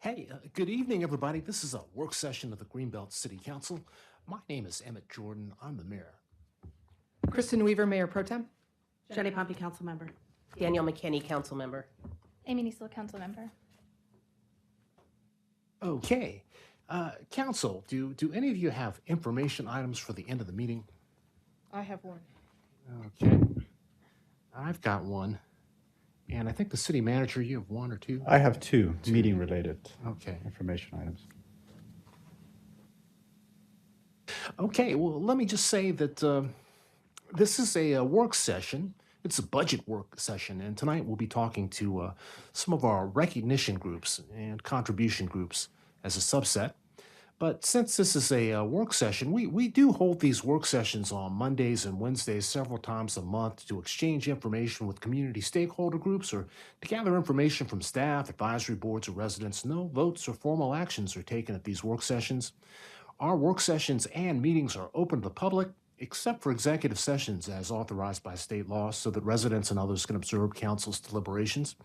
Good evening, everybody. This is a work session of the Greenbelt City Council. My name is Emmett Jordan. I'm the mayor. Kristen Weaver, Mayor Pro Tem. Jenny Pompey, council member. Danielle McKinney, council member. Amy Niesel, council member. Okay. Council, do any of you have information items for the end of the meeting? I have one. Okay. I've got one. And I think the city manager, you have one or two? I have two meeting-related Okay. information items. Okay, well, let me just say that this is a work session. It's a budget work session, and tonight we'll be talking to some of our recognition groups and contribution groups as a subset. But since this is a work session, we do hold these work sessions on Mondays and Wednesdays several times a month to exchange information with community stakeholder groups or to gather information from staff, advisory boards, or residents. No votes or formal actions are taken at these work sessions. Our work sessions and meetings are open to the public, except for executive sessions as authorized by state law so that residents and others can observe council's deliberations.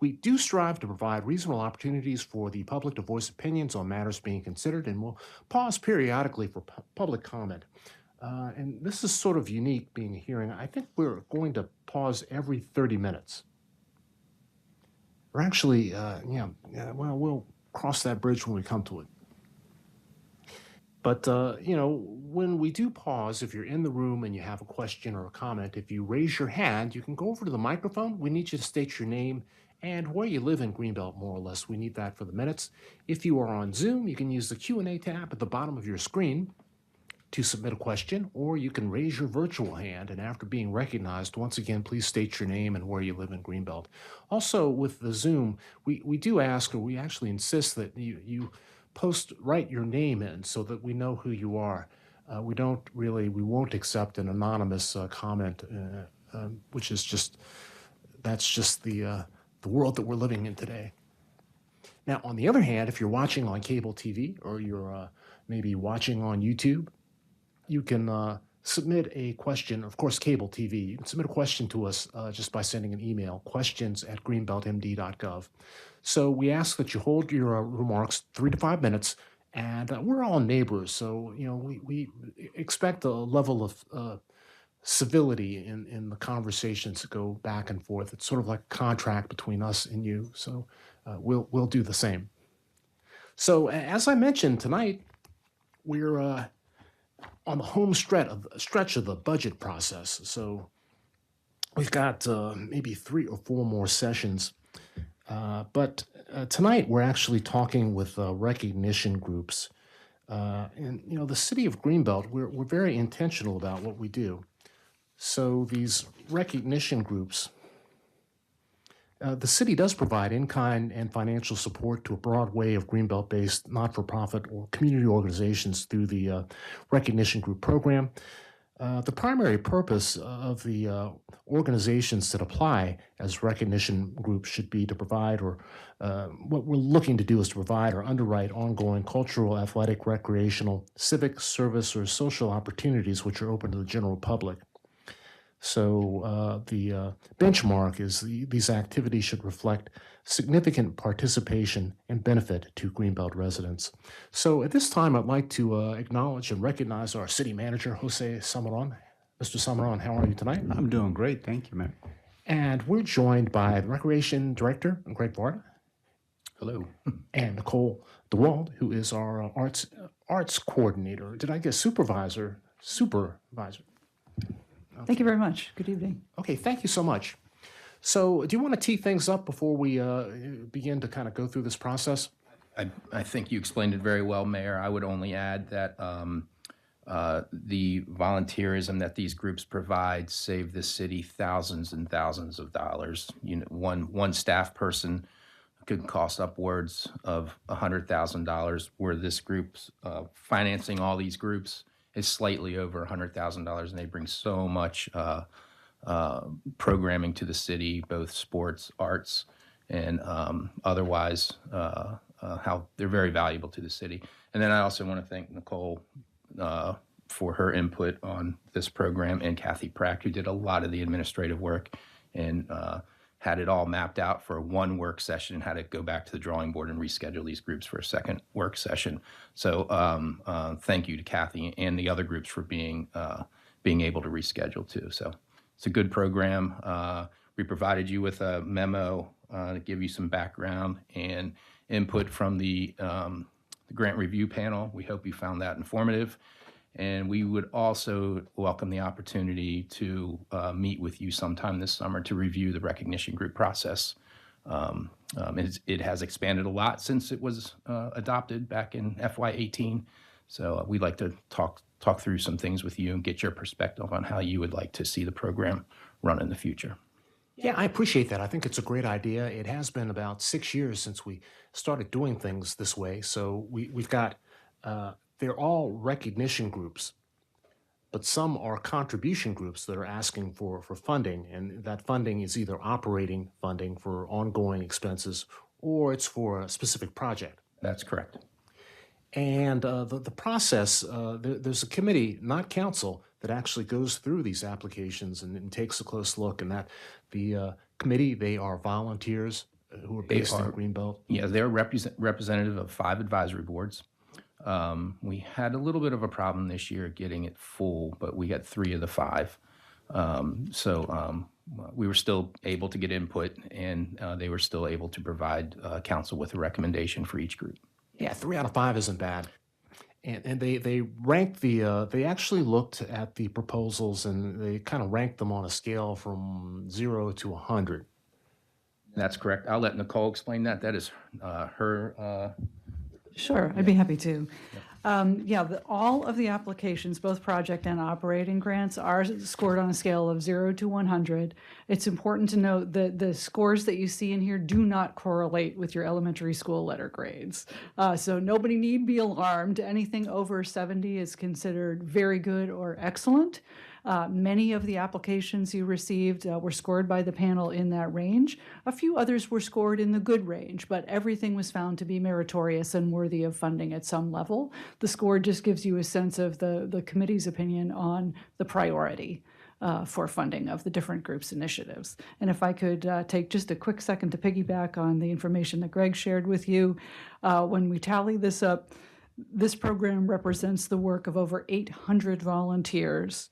We do strive to provide reasonable opportunities for the public to voice opinions on matters being considered, and we'll pause periodically for public comment. And this is sort of unique being a hearing. I think we're going to pause every 30 minutes. Or actually, well, we'll cross that bridge when we come to it. But, when we do pause, if you're in the room and you have a question or a comment, if you raise your hand, you can go over to the microphone. We need you to state your name and where you live in Greenbelt, more or less. We need that for the minutes. If you are on Zoom, you can use the Q&A tab at the bottom of your screen to submit a question, or you can raise your virtual hand, and after being recognized, once again, please state your name and where you live in Greenbelt. Also, with the Zoom, we do ask, or we actually insist that you write your name in so that we know who you are. We won't accept an anonymous comment, which is that's just the world that we're living in today. Now, on the other hand, if you're watching on cable TV or you're maybe watching on YouTube, you can submit a question, of course, cable TV. You can submit a question to us just by sending an email, questions@greenbeltmd.gov. So we ask that you hold your remarks 3 to 5 minutes, and we're all neighbors, so we expect a level of civility in the conversations that go back and forth. It's sort of like a contract between us and you, so we'll do the same. So as I mentioned tonight, we're on the home stretch of the budget process. So we've got maybe 3 or 4 more sessions. But tonight we're actually talking with recognition groups. And, the city of Greenbelt, we're very intentional about what we do. So these recognition groups, the city does provide in-kind and financial support to a broad way of Greenbelt-based not-for-profit or community organizations through the recognition group program. The primary purpose of the organizations that apply as recognition groups should be to provide, or what we're looking to do is to provide or underwrite ongoing cultural, athletic, recreational, civic, service, or social opportunities which are open to the general public. So the benchmark is these activities should reflect significant participation and benefit to Greenbelt residents. So at this time, I'd like to acknowledge and recognize our city manager, Jose Samaron. Mr. Samaron, how are you tonight? I'm doing great, thank you, Mayor. And we're joined by the Recreation Director, Greg Varda. Hello. And Nicole DeWald, who is our arts coordinator. Did I get supervisor? Supervisor. Thank you very much. Good evening. Okay, thank you so much. So do you want to tee things up before we begin to kind of go through this process? I think you explained it very well, Mayor. I would only add that the volunteerism that these groups provide save the city thousands and thousands of dollars. One staff person could cost upwards of $100,000, where this group's financing all these groups is slightly over $100,000, and they bring so much programming to the city, both sports, arts, and otherwise, how they're very valuable to the city. And then I also want to thank Nicole for her input on this program, and Kathy Prack, who did a lot of the administrative work and had it all mapped out for one work session and had to go back to the drawing board and reschedule these groups for a second work session. So thank you to Kathy and the other groups for being able to reschedule too. So it's a good program. We provided you with a memo to give you some background and input from the grant review panel. We hope you found that informative. And we would also welcome the opportunity to meet with you sometime this summer to review the recognition group process. It has expanded a lot since it was adopted back in FY18. So we'd like to talk through some things with you and get your perspective on how you would like to see the program run in the future. Yeah, I appreciate that. I think it's a great idea. It has been about 6 years since we started doing things this way. So we've got, they're all recognition groups, but some are contribution groups that are asking for funding. And that funding is either operating funding for ongoing expenses or it's for a specific project. That's correct. And the process, there's a committee, not council, that actually goes through these applications and takes a close look. And that the committee, they are volunteers who are based in Greenbelt. Yeah, they're representative of 5 advisory boards. We had a little bit of a problem this year getting it full, but we got 3 of the 5. So we were still able to get input, and they were still able to provide council with a recommendation for each group. Yeah, 3 out of 5 isn't bad. And they ranked they actually looked at the proposals and they kind of ranked them on a scale from 0 to 100. That's correct. I'll let Nicole explain that. That is her. Sure, I'd be happy to. All of the applications, both project and operating grants, are scored on a scale of 0 to 100. It's important to note that the scores that you see in here do not correlate with your elementary school letter grades. So nobody need be alarmed. Anything over 70 is considered very good or excellent. Many of the applications you received were scored by the panel in that range. A few others were scored in the good range, but everything was found to be meritorious and worthy of funding at some level. The score just gives you a sense of the committee's opinion on the priority for funding of the different groups' initiatives. And if I could take just a quick second to piggyback on the information that Greg shared with you, when we tally this up, this program represents the work of over 800 volunteers,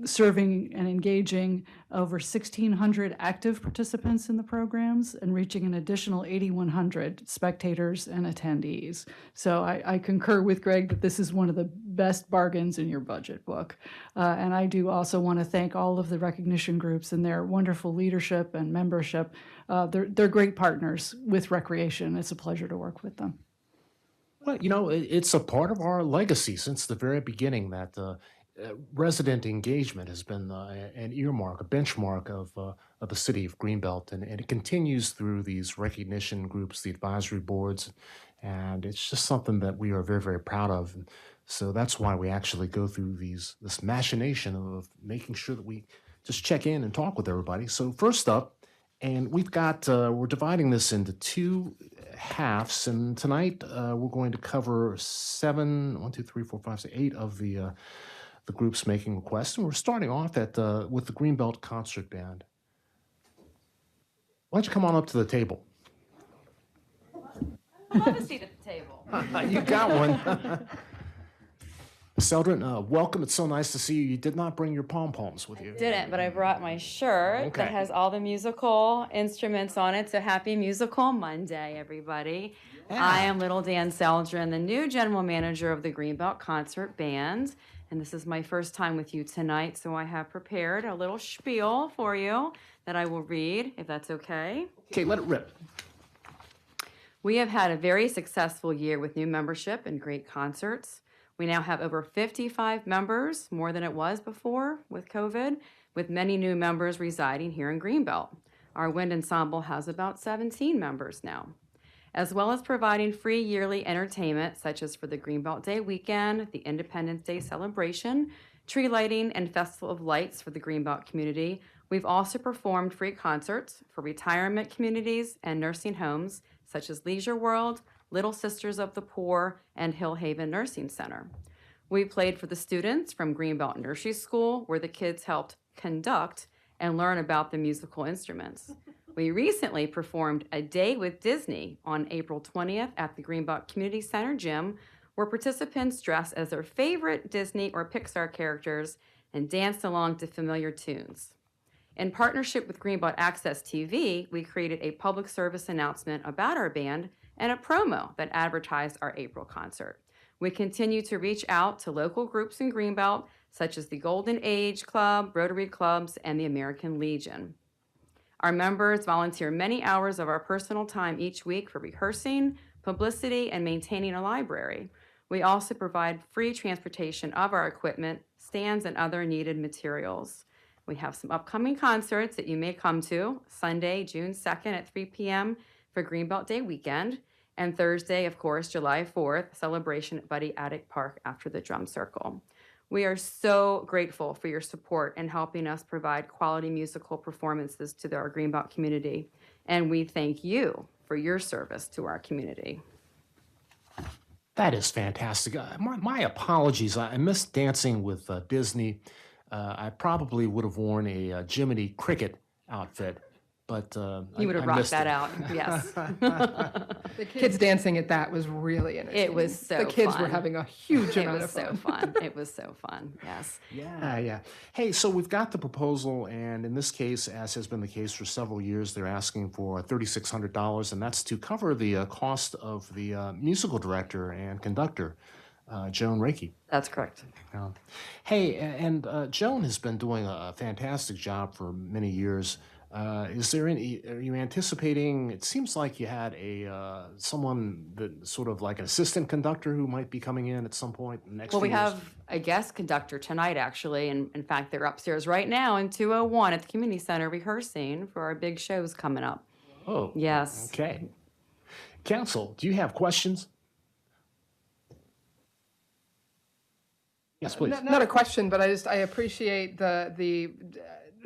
serving and engaging over 1,600 active participants in the programs and reaching an additional 8,100 spectators and attendees. So I concur with Greg that this is one of the best bargains in your budget book. And I do also want to thank all of the recognition groups and their wonderful leadership and membership. They're great partners with Recreation. It's a pleasure to work with them. Well, you know, it's a part of our legacy since the very beginning that resident engagement has been an earmark, a benchmark of the city of Greenbelt, and it continues through these recognition groups, the advisory boards, and it's just something that we are very, very proud of. And so that's why we actually go through this machination of making sure that we just check in and talk with everybody. So first up, and we've got, we're dividing this into 2 halves, and tonight we're going to cover 8 of the groups making requests, and we're starting off with the Greenbelt Concert Band. Why don't you come on up to the table? I'd love a seat at the table. You got one. Seldrin, welcome. It's so nice to see you. You did not bring your pom-poms with you. Didn't, but I brought my shirt Okay. that has all the musical instruments on it. So happy Musical Monday, everybody. I am Little Dan Seldrin, the new general manager of the Greenbelt Concert Band. And this is my first time with you tonight, so I have prepared a little spiel for you that I will read, if that's okay. Okay, let it rip. We have had a very successful year with new membership and great concerts. We now have over 55 members, more than it was before with COVID, with many new members residing here in Greenbelt. Our wind ensemble has about 17 members now, as well as providing free yearly entertainment such as for the Greenbelt Day weekend, the Independence Day celebration, tree lighting, and Festival of Lights for the Greenbelt community. We've also performed free concerts for retirement communities and nursing homes such as Leisure World, Little Sisters of the Poor, and Hill Haven Nursing Center. We played for the students from Greenbelt Nursery School, where the kids helped conduct and learn about the musical instruments. We recently performed A Day with Disney on April 20th at the Greenbelt Community Center gym, where participants dress as their favorite Disney or Pixar characters and danced along to familiar tunes. In partnership with Greenbelt Access TV, we created a public service announcement about our band and a promo that advertised our April concert. We continue to reach out to local groups in Greenbelt, such as the Golden Age Club, Rotary Clubs, and the American Legion. Our members volunteer many hours of our personal time each week for rehearsing, publicity, and maintaining a library. We also provide free transportation of our equipment, stands, and other needed materials. We have some upcoming concerts that you may come to, Sunday, June 2nd at 3 p.m. for Greenbelt Day weekend, and Thursday, of course, July 4th, celebration at Buddy Attic Park after the drum circle. We are so grateful for your support in helping us provide quality musical performances to our Greenbelt community, and we thank you for your service to our community. That is fantastic. My apologies. I missed dancing with Disney. I probably would have worn a Jiminy Cricket outfit, but You would have I rocked missed that it. out, yes. The kids dancing at that was really entertaining. It was so The kids were fun. having a huge It amount was of so fun. fun. It was so fun, yes. Yeah. Hey, so we've got the proposal, and in this case, as has been the case for several years, they're asking for $3,600, and that's to cover the cost of the musical director and conductor, Joan Reiki. That's correct. Hey, and Joan has been doing a fantastic job for many years. Is there any? Are you anticipating? It seems like you had someone that sort of like an assistant conductor who might be coming in at some point next. Well, we few years. have a guest conductor tonight, actually, and in fact, they're upstairs right now in 201 at the community center rehearsing for our big shows coming up. Oh, Yes. okay. Council, do you have questions? Yes, please. Not a question, but I appreciate the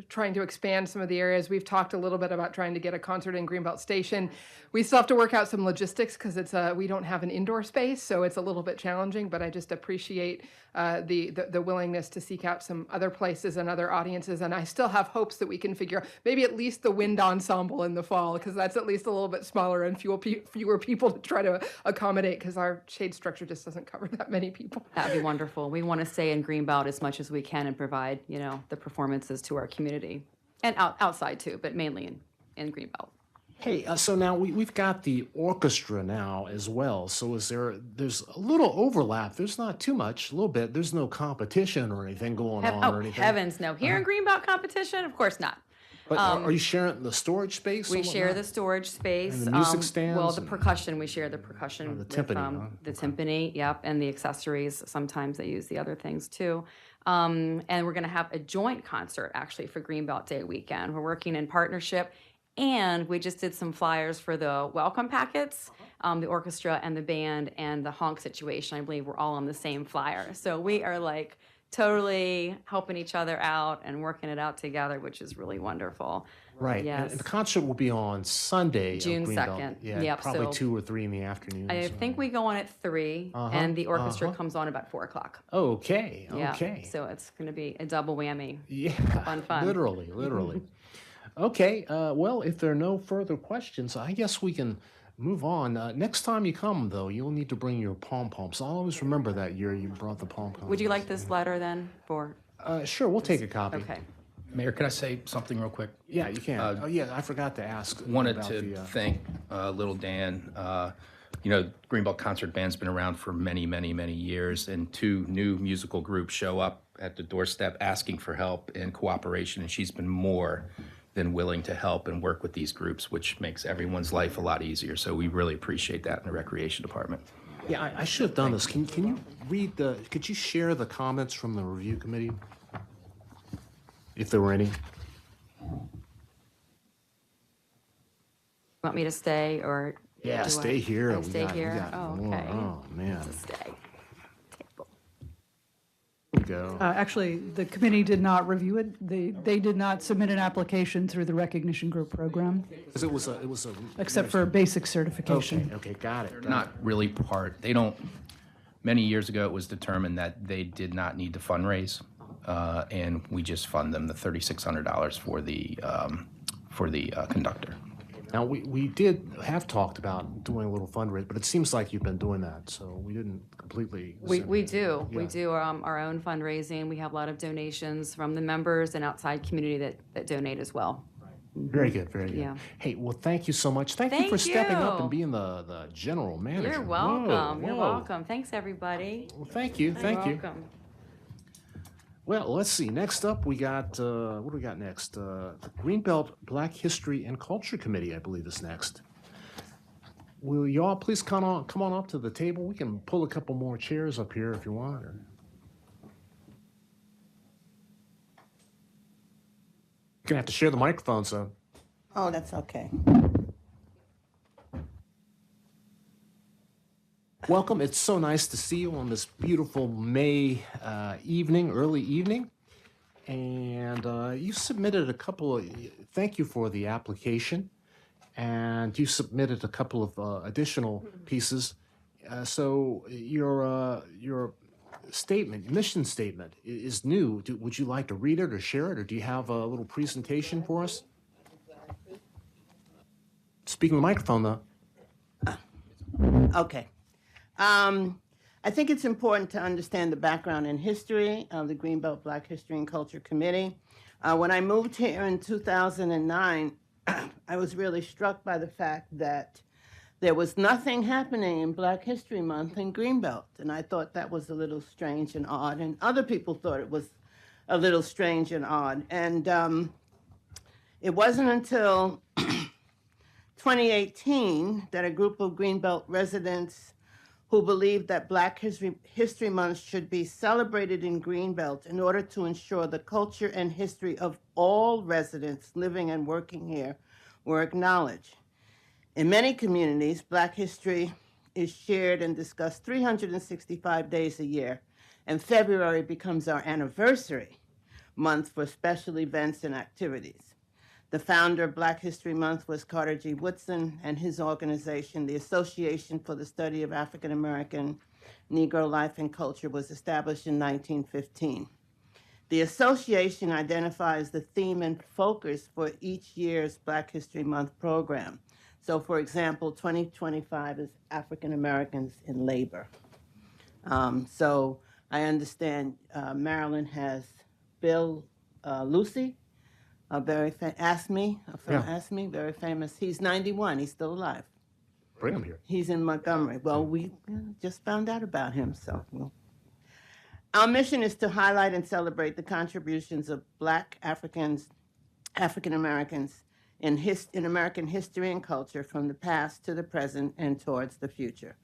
trying to expand some of the areas. We've talked a little bit about trying to get a concert in Greenbelt Station. We still have to work out some logistics because we don't have an indoor space, so it's a little bit challenging. But I just appreciate the willingness to seek out some other places and other audiences. And I still have hopes that we can figure out maybe at least the wind ensemble in the fall, because that's at least a little bit smaller and fewer people to try to accommodate, because our shade structure just doesn't cover that many people. That'd be wonderful. We want to stay in Greenbelt as much as we can and provide, the performances to our community and outside too, but mainly in Greenbelt. Hey, so now we've got the orchestra now as well. So there's a little overlap. There's not too much, a little bit. There's no competition or anything going on or anything. Heavens, no. Here in Greenbelt competition? Of course not. But are you sharing the storage space? We and share whatnot? the storage space. And the music Well, stands the and- percussion, we share the percussion. the with, timpani, huh? The timpani, yep, and the accessories. Sometimes they use the other things too. And we're going to have a joint concert actually for Greenbelt Day weekend. We're working in partnership, and we just did some flyers for the welcome packets. The orchestra and the band and the honk situation, I believe we're all on the same flyer. So we are like totally helping each other out and working it out together, which is really wonderful. Right. And Yes. the concert will be on Sunday. June Greenbelt. 2nd. Yeah, Yep, probably so 2 or 3 in the afternoon. I so- think we go on at 3, and the orchestra comes on about 4 o'clock. Okay. Yeah, Okay. so it's going to be a double whammy. Yeah. Fun. Literally. Okay. Well, if there are no further questions, I guess we can move on. Next time you come, though, you'll need to bring your pom-poms. I'll always remember that year you brought the pom-poms. Would you like this letter then for? Sure, we'll take a copy. Okay. Mayor, can I say something real quick? Yeah, you can. Oh, yeah, I forgot to ask. Wanted about to the, thank Little Dan. Greenbelt Concert Band's been around for many, many, many years, and 2 new musical groups show up at the doorstep asking for help and cooperation, and she's been more than willing to help and work with these groups, which makes everyone's life a lot easier. So we really appreciate that in the Recreation Department. Yeah, I should have done this. Can you read could you share the comments from the review committee? If there were any. Want me to stay or? Yeah, do stay here. I stay we here? got Oh, more. okay. Oh, man. Stay. Table. Here we go. Actually, the committee did not review it. They did not submit an application through the recognition group program, 'Cause it was a. except for basic certification. Okay, got it. Not really part, they don't, many years ago, it was determined that they did not need to fundraise and we just fund them the $3,600 for the conductor. Now, we did have talked about doing a little fundraiser, but it seems like you've been doing that, so we didn't completely. We do. We Yeah. do our own fundraising. We have a lot of donations from the members and outside community that donate as well. Very good, very good. Yeah. Hey, well, thank you so much. Thank you for Thank stepping up you. and being the general manager. You're Whoa, welcome. You're whoa. welcome. Thanks, everybody. Well, thank you, thank you. Welcome. Well, let's see. Next up, we got, what do we got next? The Greenbelt Black History and Culture Committee, I believe, is next. Will y'all please come on up to the table? We can pull a couple more chairs up here if you want. Or... You're gonna have to share the microphone, so. Oh, that's okay. Welcome. It's so nice to see you on this beautiful May early evening. And you submitted a couple of, thank you for the application. And you submitted a couple of additional pieces. So your statement, mission statement is new. Would you like to read it or share it? Or do you have a little presentation for us? Speaking of the microphone, though. Okay. I think it's important to understand the background and history of the Greenbelt Black History and Culture Committee. When I moved here in 2009, I was really struck by the fact that there was nothing happening in Black History Month in Greenbelt. And I thought that was a little strange and odd. And other people thought it was a little strange and odd. And it wasn't until 2018 that a group of Greenbelt residents who believed that Black History Month should be celebrated in Greenbelt in order to ensure the culture and history of all residents living and working here were acknowledged. In many communities, Black history is shared and discussed 365 days a year, and February becomes our anniversary month for special events and activities. The founder of Black History Month was Carter G. Woodson, and his organization, the Association for the Study of African American Negro Life and Culture, was established in 1915. The association identifies the theme and focus for each year's Black History Month program. So, for example, 2025 is African Americans in labor. So I understand Maryland has Bill Lucy, ASME, from Yeah. ASME, very famous. He's 91, he's still alive. Bring him here. He's in Montgomery. Well, we just found out about him, so our mission is to highlight and celebrate the contributions of Black African Americans in American history and culture from the past to the present and towards the future.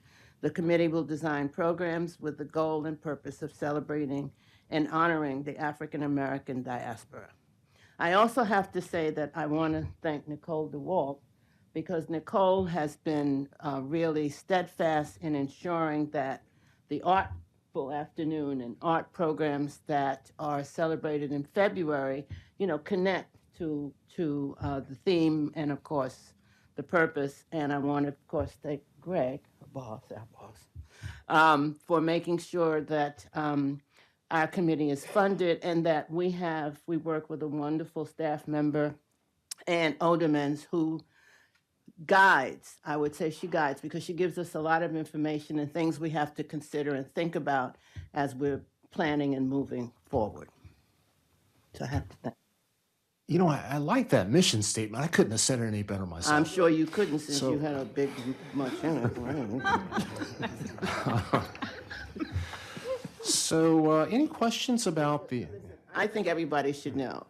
The committee will design programs with the goal and purpose of celebrating and honoring the African American diaspora. I also have to say that I want to thank Nicole DeWalt, because Nicole has been really steadfast in ensuring that the Artful Afternoon and art programs that are celebrated in February, connect to the theme and, of course, the purpose. And I want to, of course, thank Greg, our boss, for making sure that our committee is funded and that we work with a wonderful staff member, Ann Odemans, who guides. I would say she guides because she gives us a lot of information and things we have to consider and think about as we're planning and moving forward. So I have to thank. I like that mission statement. I couldn't have said it any better myself. I'm sure you couldn't since So- you had a big much in it. So, any questions about the? I think everybody should know.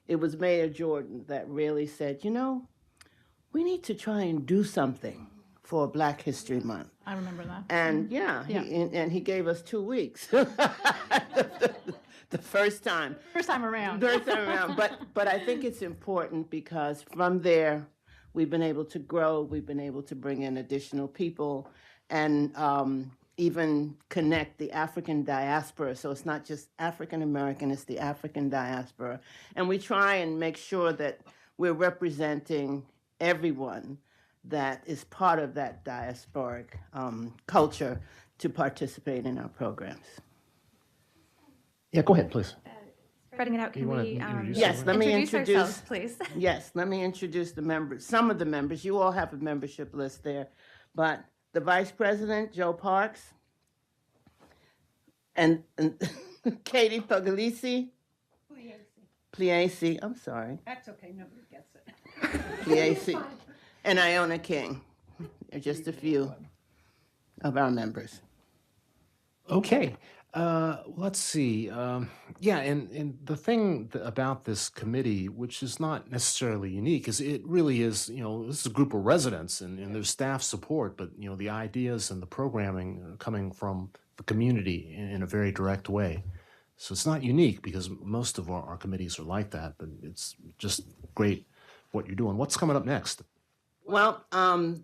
It was Mayor Jordan that really said, we need to try and do something for Black History Month. I remember that. And he gave us 2 weeks. The first time. First time around. First time around. But I think it's important because from there, we've been able to grow. We've been able to bring in additional people and even connect the African diaspora. So it's not just African American, it's the African diaspora. And we try and make sure that we're representing everyone that is part of that diasporic culture to participate in our programs. Yeah, go ahead, please. Spreading it out, You can wanna we introduce Yes, let me introduce ourselves, introduce. please? Yes, let me introduce the members, some of the members. You all have a membership list there. But the Vice President, Joe Parks, and Katie Puglisi. Pliesi, I'm sorry. That's okay, nobody gets it. Pliesi, and Iona King. They're just a few of our members. Okay. Let's see. Yeah, and the thing about this committee, which is not necessarily unique, is it really is, this is a group of residents and there's staff support, but, the ideas and the programming are coming from the community in a very direct way. So it's not unique because most of our committees are like that, but it's just great what you're doing. What's coming up next? Well, on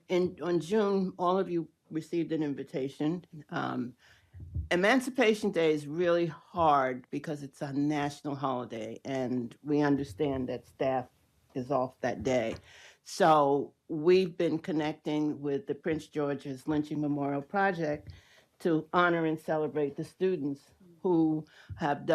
June, all of you received an invitation. Emancipation Day is really hard because it's a national holiday, and we understand that staff is off that day. So we've been connecting with the Prince George's Lynching Memorial Project to honor and celebrate the students who have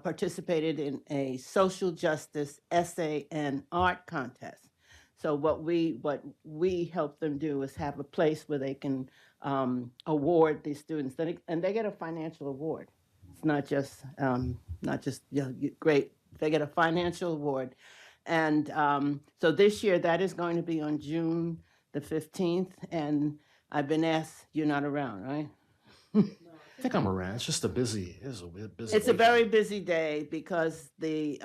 participated in a social justice essay and art contest. So what we help them do is have a place where they can award these students, and they get a financial award. It's not just great. They get a financial award, and so this year that is going to be on June the 15th. And I've been asked, you're not around, right? I think I'm around. It's just a busy. It's a busy. It's a weekend. very busy day because the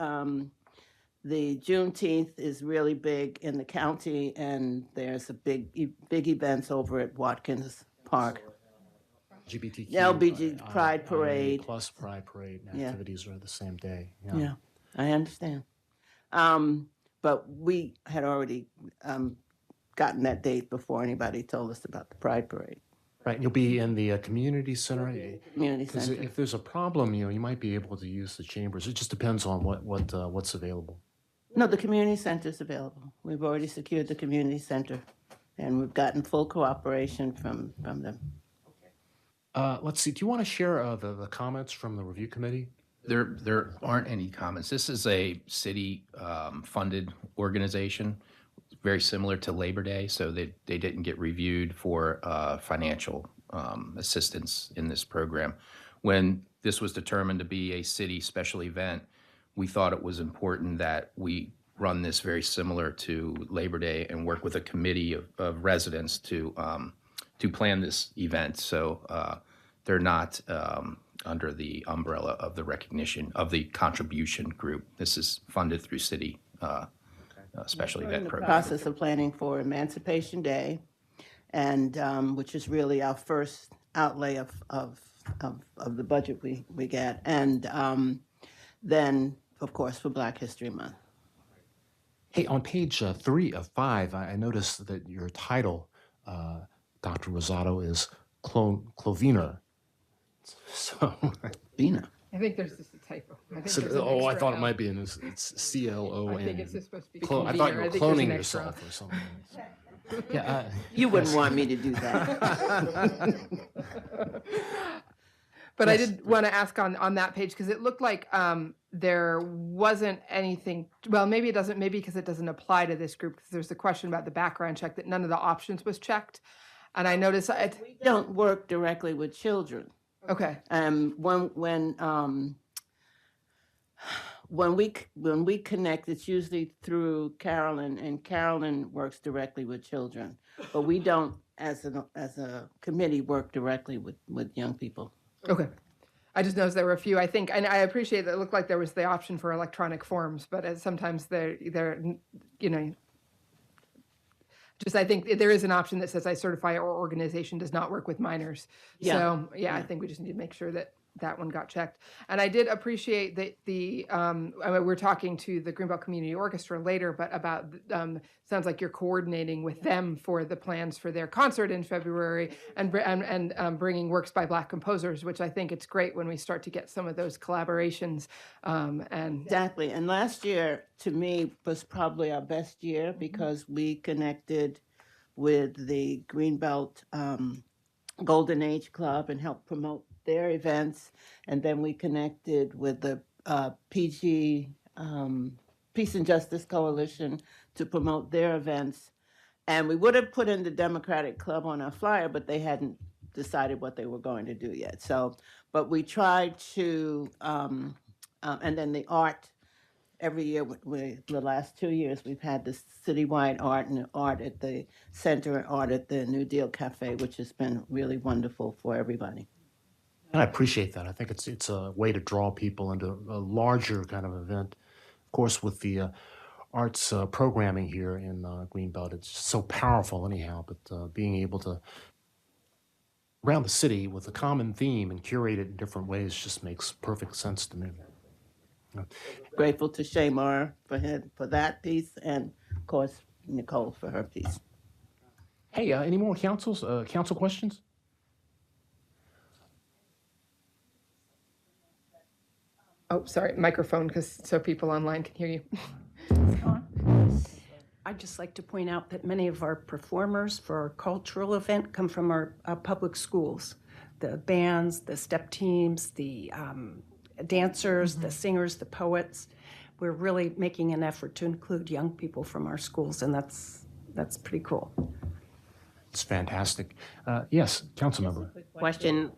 Juneteenth is really big in the county, and there's a big events over at Watkins Park. LGBTQ, LBG Pride IA Parade. plus Pride Parade Yeah. activities are the same day. Yeah, I understand. But we had already gotten that date before anybody told us about the Pride Parade. Right, and you'll be in the community center. Community Because Center. if there's a problem, you might be able to use the chambers. It just depends on what's available. No, the community center is available. We've already secured the community center, and we've gotten full cooperation from them. Let's see. Do you want to share the comments from the review committee? There aren't any comments. This is a city funded organization, very similar to Labor Day, so they didn't get reviewed for financial assistance in this program. When this was determined to be a city special event, we thought it was important that we run this very similar to Labor Day and work with a committee of residents to plan this event. So they're not under the umbrella of the recognition of the contribution group. This is funded through city special We're in event the program. process of planning for Emancipation Day, and which is really our first outlay of the budget we get, and then of course for Black History Month. Hey, on page 3 of 5, I noticed that your title, Dr. Rosado, is Clovina. So, Bina. I think there's just a typo. I think so- there's an I extra thought it L. might be it's CLON. I think it's just supposed to be. I thought you convener. were I think there's an cloning extra L. yourself or something. Yeah. You wouldn't want me to do that. But I did want to ask on that page, because it looked like there wasn't anything, well, maybe it doesn't, maybe because it doesn't apply to this group, because there's a question about the background check, that none of the options was checked. And I noticed, We don't work directly with children. okay, When we connect, it's usually through Carolyn, and Carolyn works directly with children. But we don't, as a committee, work directly with young people. okay. I just noticed there were a few, I think, and I appreciate that it looked like there was the option for electronic forms, but sometimes they're, just, I think there is an option that says I certify our organization does not work with minors. Yeah. So, I think we just need to make sure that that one got checked. And I did appreciate that we're talking to the Greenbelt Community Orchestra later, but about, sounds like you're coordinating with them for the plans for their concert in February, and bringing works by Black composers, which I think it's great when we start to get some of those collaborations. And Exactly. And last year, to me, was probably our best year because we connected with the Greenbelt Golden Age Club and helped promote their events, and then we connected with the PG Peace and Justice Coalition to promote their events. And we would have put in the Democratic Club on our flyer, but they hadn't decided what they were going to do yet. So, but we tried to, and then the art. Every year, the last 2 years, we've had this citywide art and art at the center and art at the New Deal Cafe, which has been really wonderful for everybody. And I appreciate that. I think it's a way to draw people into a larger kind of event. Of course, with the arts programming here in Greenbelt, it's just so powerful anyhow, but being able to around the city with a common theme and curate it in different ways just makes perfect sense to me. Grateful to Shamar for that piece, and of course Nicole for her piece. Hey, any more council questions? Oh, sorry, microphone, so people online can hear you. I'd just like to point out that many of our performers for our cultural event come from our public schools. The bands, the step teams, the dancers, the singers, the poets. We're really making an effort to include young people from our schools, and that's pretty cool. It's fantastic. Yes, council member. Question,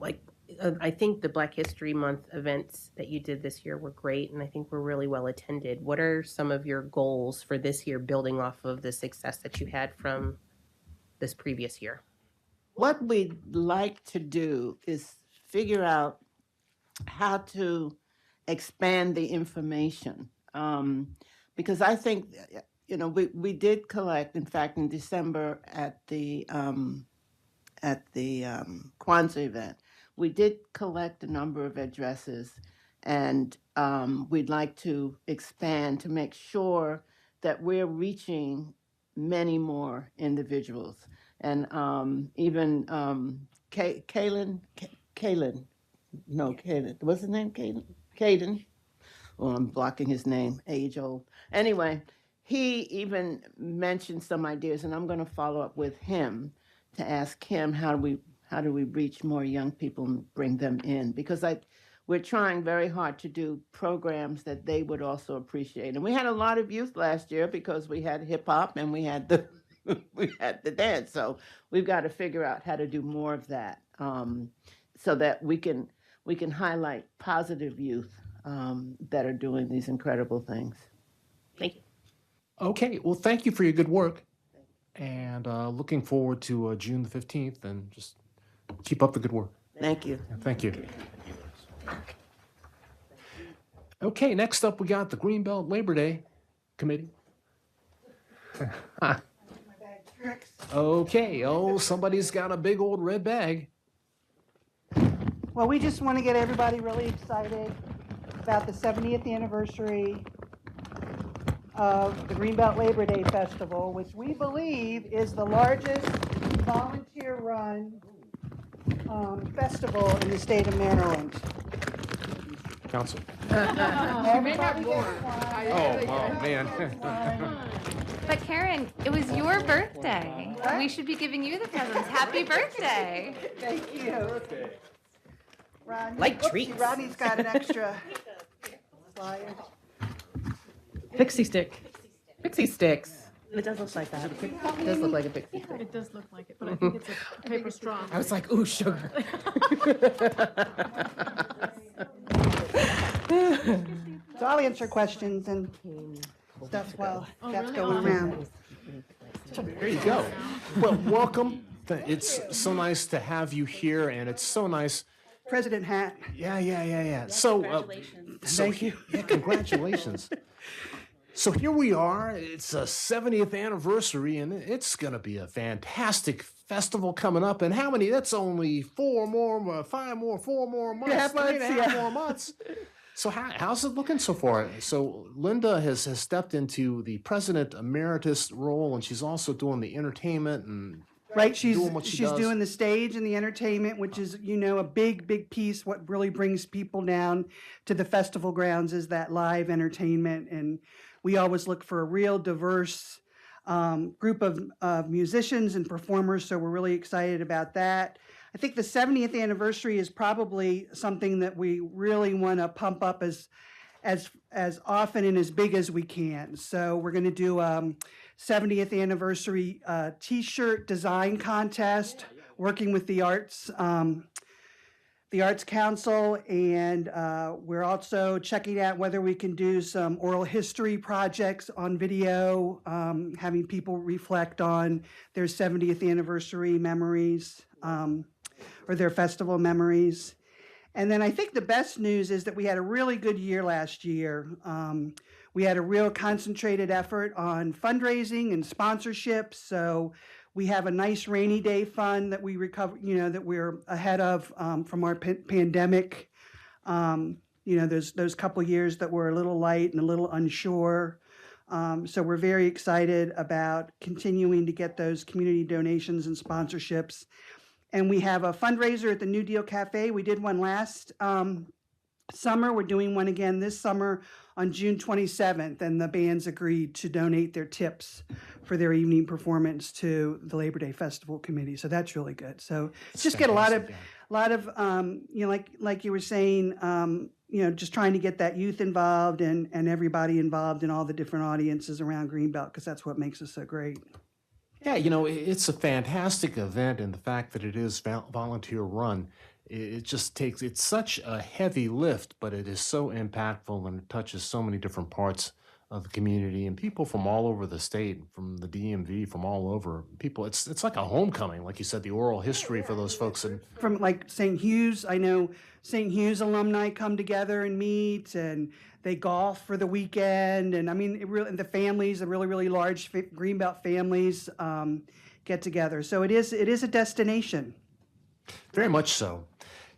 I think the Black History Month events that you did this year were great, and I think were really well attended. What are some of your goals for this year, building off of the success that you had from this previous year? What we'd like to do is figure out how to expand the information, because I think, we did collect. In fact, in December at the Kwanzaa event, we did collect a number of addresses, and we'd like to expand to make sure that we're reaching many more individuals, and even Kaylin. No, Caden. What's his name? Caden. Oh, I'm blocking his name. Age old. Anyway, he even mentioned some ideas, and I'm going to follow up with him to ask him how do we reach more young people and bring them in, because we're trying very hard to do programs that they would also appreciate. And we had a lot of youth last year because we had hip hop and we had the the dance. So we've got to figure out how to do more of that, so that we can highlight positive youth that are doing these incredible things. Thank you. Okay, well, thank you for your good work, and looking forward to June the 15th, and just keep up the good work. Thank you. Thank you. Okay, next up we got the Greenbelt Labor Day Committee. Okay, somebody's got a big old red bag. Well, we just want to get everybody really excited about the 70th anniversary of the Greenbelt Labor Day Festival, which we believe is the largest volunteer-run festival in the state of Maryland. Council. Everybody gets one. Oh, man. But Karen, it was your birthday. We should be giving you the presents. Happy birthday. Thank you. Ron, Like whoopsie, treats. Ronnie's got an extra flyer. Pixie stick. Pixie sticks. It does look like that. It does look like a pixie stick. It does look like it, but I think it's a paper straw. I was like, ooh, sugar. So I'll answer questions and stuff while that's going around. There you go. Well, welcome. It's so nice to have you here, and it's so nice. President hat. Yeah. So, Thank you. Yeah, congratulations. So here we are. It's a 70th anniversary, and it's going to be a fantastic festival coming up. And how many? That's only 4 more months, 3.5 more months. So how's it looking so far? So Linda has stepped into the president emeritus role, and she's also doing the entertainment and Right, she's doing what she does. doing the stage and the entertainment, which is, a big piece. What really brings people down to the festival grounds is that live entertainment. And we always look for a real diverse group of musicians and performers, so we're really excited about that. I think the 70th anniversary is probably something that we really want to pump up as often and as big as we can. So we're going to do 70th anniversary T-shirt design contest, working with the Arts Council, and we're also checking out whether we can do some oral history projects on video, having people reflect on their 70th anniversary memories or their festival memories. And then I think the best news is that we had a really good year last year. We had a real concentrated effort on fundraising and sponsorships. So we have a nice rainy day fund that we recover, that we're ahead of from our pandemic. Those couple years that were a little light and a little unsure. So we're very excited about continuing to get those community donations and sponsorships. And we have a fundraiser at the New Deal Cafe. We did one last summer. We're doing one again this summer on June 27th, and the bands agreed to donate their tips for their evening performance to the Labor Day Festival Committee. So that's really good. So just get a lot of, like you were saying, just trying to get that youth involved and everybody involved in all the different audiences around Greenbelt, because that's what makes us so great. Yeah, it's a fantastic event, and the fact that it is volunteer run, it just takes, it's such a heavy lift, but it is so impactful and it touches so many different parts of the community and people from all over the state, from the DMV, from all over. People, it's like a homecoming, like you said, the oral history for those folks. And from like St. Hugh's, I know St. Hugh's alumni come together and meet, and they golf for the weekend. And I mean, the families, the really, really large Greenbelt families get together. So it is a destination. Very much so.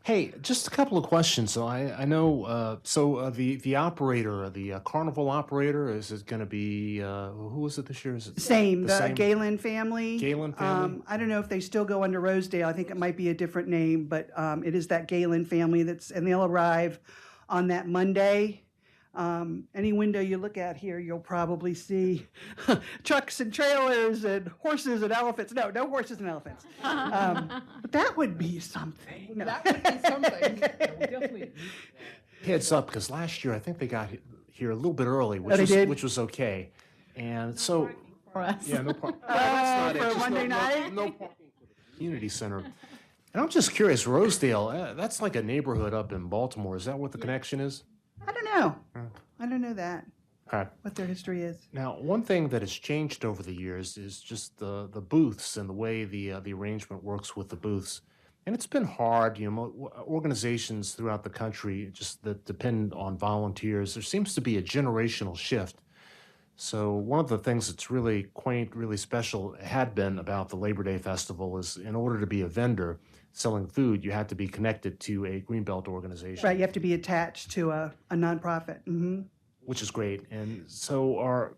Hey, just a couple of questions. So I know, the operator, the carnival operator, is it going to be, who is it this year? Is it Same, the same? Galen family. Galen family? I don't know if they still go under Rosedale. I think it might be a different name, but it is that Galen family and they'll arrive on that Monday. Any window you look at here, you'll probably see trucks and trailers and horses and elephants. No horses and elephants. But that would be something. No. That would be something. Heads up, because last year I think they got here a little bit early, which was okay. And so, yeah, no parking. That's not it. For Just Monday night? No parking for the community center. And I'm just curious, Rosedale, that's like a neighborhood up in Baltimore. Is that what the connection is? I don't know. I don't know that, Okay. what their history is. Now, one thing that has changed over the years is just the booths and the way the arrangement works with the booths. And it's been hard, organizations throughout the country just that depend on volunteers. There seems to be a generational shift. So one of the things that's really quaint, really special had been about the Labor Day Festival is in order to be a vendor selling food, you had to be connected to a Greenbelt organization. Right, you have to be attached to a nonprofit. Mm-hmm. Which is great. And so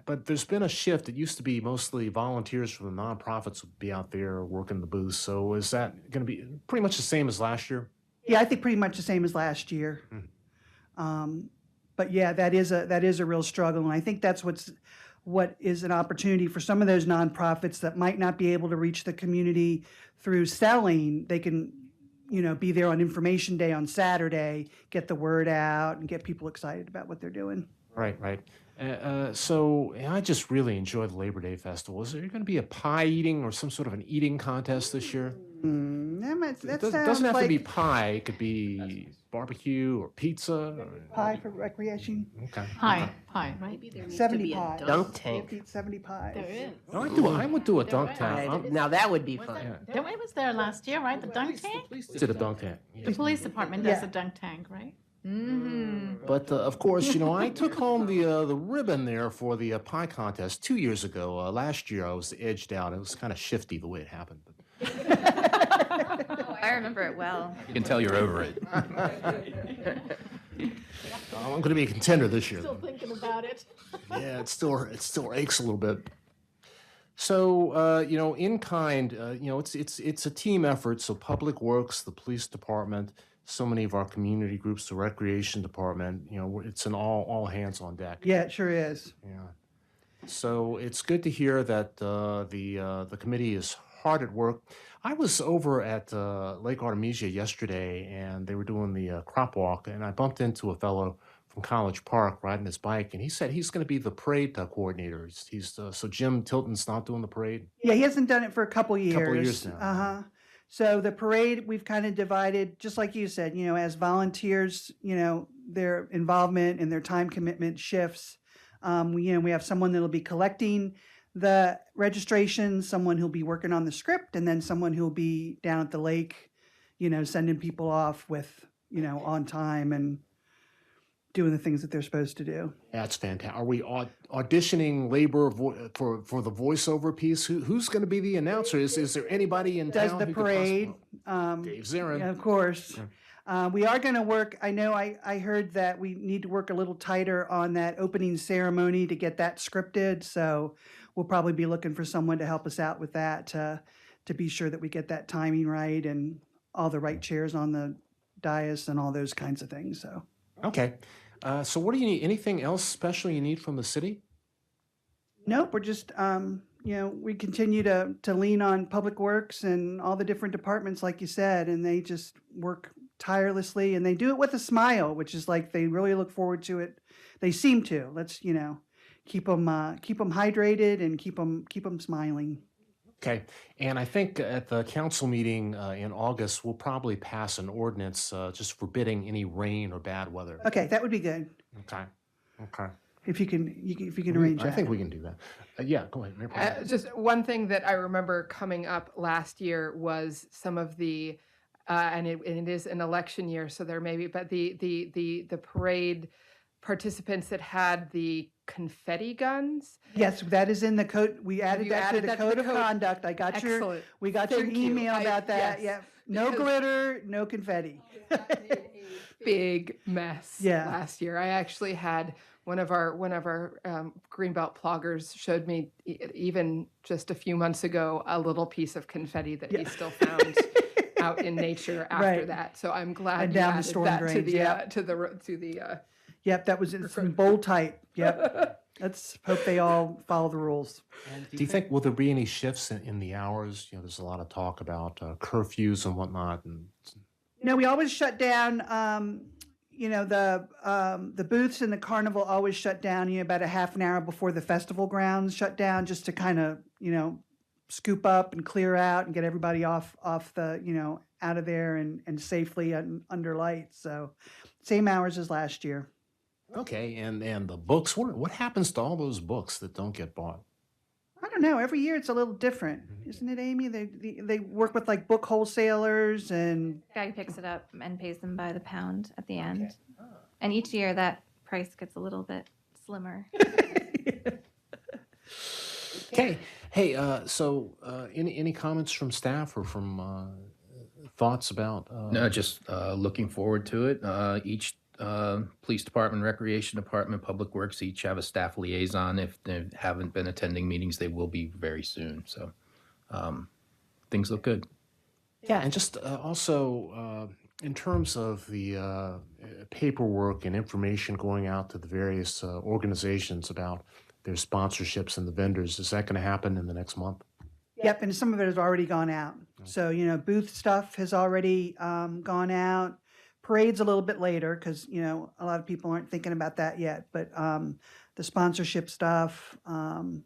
but there's been a shift. It used to be mostly volunteers from the nonprofits would be out there working the booths. So is that going to be pretty much the same as last year? Yeah, I think pretty much the same as last year. But yeah, that is a real struggle, and I think that's what is an opportunity for some of those nonprofits that might not be able to reach the community through selling. They can, be there on Information Day on Saturday, get the word out, and get people excited about what they're doing. Right. So I just really enjoy the Labor Day Festival. Is there going to be a pie eating or some sort of an eating contest this year? That It doesn't have to be pie. It could be barbecue or pizza. Pie for recreation. Okay. Pie, right? 70 pie. Dunk tank. 70 pies. There is. No, I would do a dunk tank. Now that would be fun. It was there last year, right? The dunk tank? Did a dunk tank. The police department does Yeah. a dunk tank, right? But of course, I took home the ribbon there for the pie contest 2 years ago. Last year I was edged out. It was kind of shifty the way it happened. But Oh, I remember it well. You can tell you're over it. I'm going to be a contender this year. Still thinking about it. Yeah, it still aches a little bit. So in kind, it's a team effort. So Public Works, the police department, so many of our community groups, the recreation department, it's an all hands on deck. Yeah, it sure is. Yeah. So it's good to hear that the committee is hard at work. I was over at Lake Artemisia yesterday, and they were doing the crop walk, and I bumped into a fellow from College Park riding his bike, and he said he's going to be the parade coordinator. So Jim Tilton's not doing the parade. Yeah, he hasn't done it for a couple years. Couple of years now. Uh-huh. So the parade, we've kind of divided, just like you said, as volunteers, their involvement and their time commitment shifts. We have someone that'll be collecting the registration, someone who'll be working on the script, and then someone who'll be down at the lake, sending people off with, on time and doing the things that they're supposed to do. That's fantastic. Are we auditioning labor for the voiceover piece? Who's going to be the announcer? Is there anybody in Does town the who could parade. Dave Zarin. Yeah, of course. We are going to work, I know I heard that we need to work a little tighter on that opening ceremony to get that scripted. So we'll probably be looking for someone to help us out with that to be sure that we get that timing right and all the right chairs on the dais and all those kinds of things. So. Okay. So what do you need? Anything else special you need from the city? Nope, we're just, we continue to lean on Public Works and all the different departments, like you said, and they just work tirelessly, and they do it with a smile, which is like they really look forward to it. They seem to. Let's, keep them hydrated and keep them smiling. Okay. And I think at the council meeting in August, we'll probably pass an ordinance just forbidding any rain or bad weather. Okay, that would be good. Okay. Okay. If you can arrange that. I think we can do that. Yeah, go ahead. Mayor Pro Tem. Just one thing that I remember coming up last year was some of the, and it is an election year, so there may be, but the parade participants that had the confetti guns. Yes, that is in the code. We added You that to added the that to code the of code? conduct. Excellent. We got Thank your you. email about that. Yes. Yeah. No Because- glitter, no confetti. Big mess Yeah. last year. I actually had one of our Greenbelt bloggers showed me even just a few months ago a little piece of confetti that he still found out in nature after Right. that. So I'm glad And you down the added storm that to drains, the yeah. to the Yep, that was in bold type. Yep. Let's hope they all follow the rules. Do you think, will there be any shifts in the hours? There's a lot of talk about curfews and whatnot. And No, we always shut down. The booths in the carnival always shut down. About a half an hour before the festival grounds shut down, just to kind of scoop up and clear out and get everybody off the out of there and safely under lights. So same hours as last year. okay, and the books, what happens to all those books that don't get bought? I don't know. Every year it's a little different, isn't it, Amy? They work with like book wholesalers and Guy picks it up and pays them by the pound at the end. And each year that price gets a little bit slimmer. Okay. Hey, so any comments from staff or from thoughts about? No, just looking forward to it. Each police department, recreation department, public works each have a staff liaison. If they haven't been attending meetings, they will be very soon. So things look good. Yeah, and just also in terms of the paperwork and information going out to the various organizations about their sponsorships and the vendors, is that going to happen in the next month? Yep, and some of it has already gone out. So, booth stuff has already gone out. Parade's a little bit later because, a lot of people aren't thinking about that yet. But the sponsorship stuff and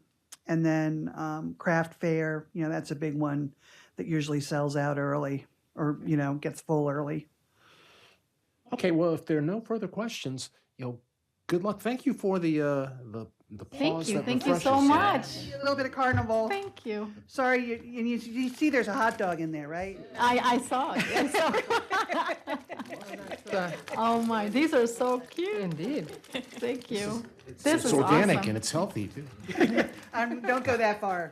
then craft fair, that's a big one that usually sells out early or, gets full early. Okay, well, if there are no further questions, good luck. Thank you for the pause. Thank you so much. A little bit of carnival. Thank you. Sorry, you see there's a hot dog in there, right? I saw it. Oh my, these are so cute. indeed. Thank you. It's This is organic awesome. and it's healthy too. Don't go that far.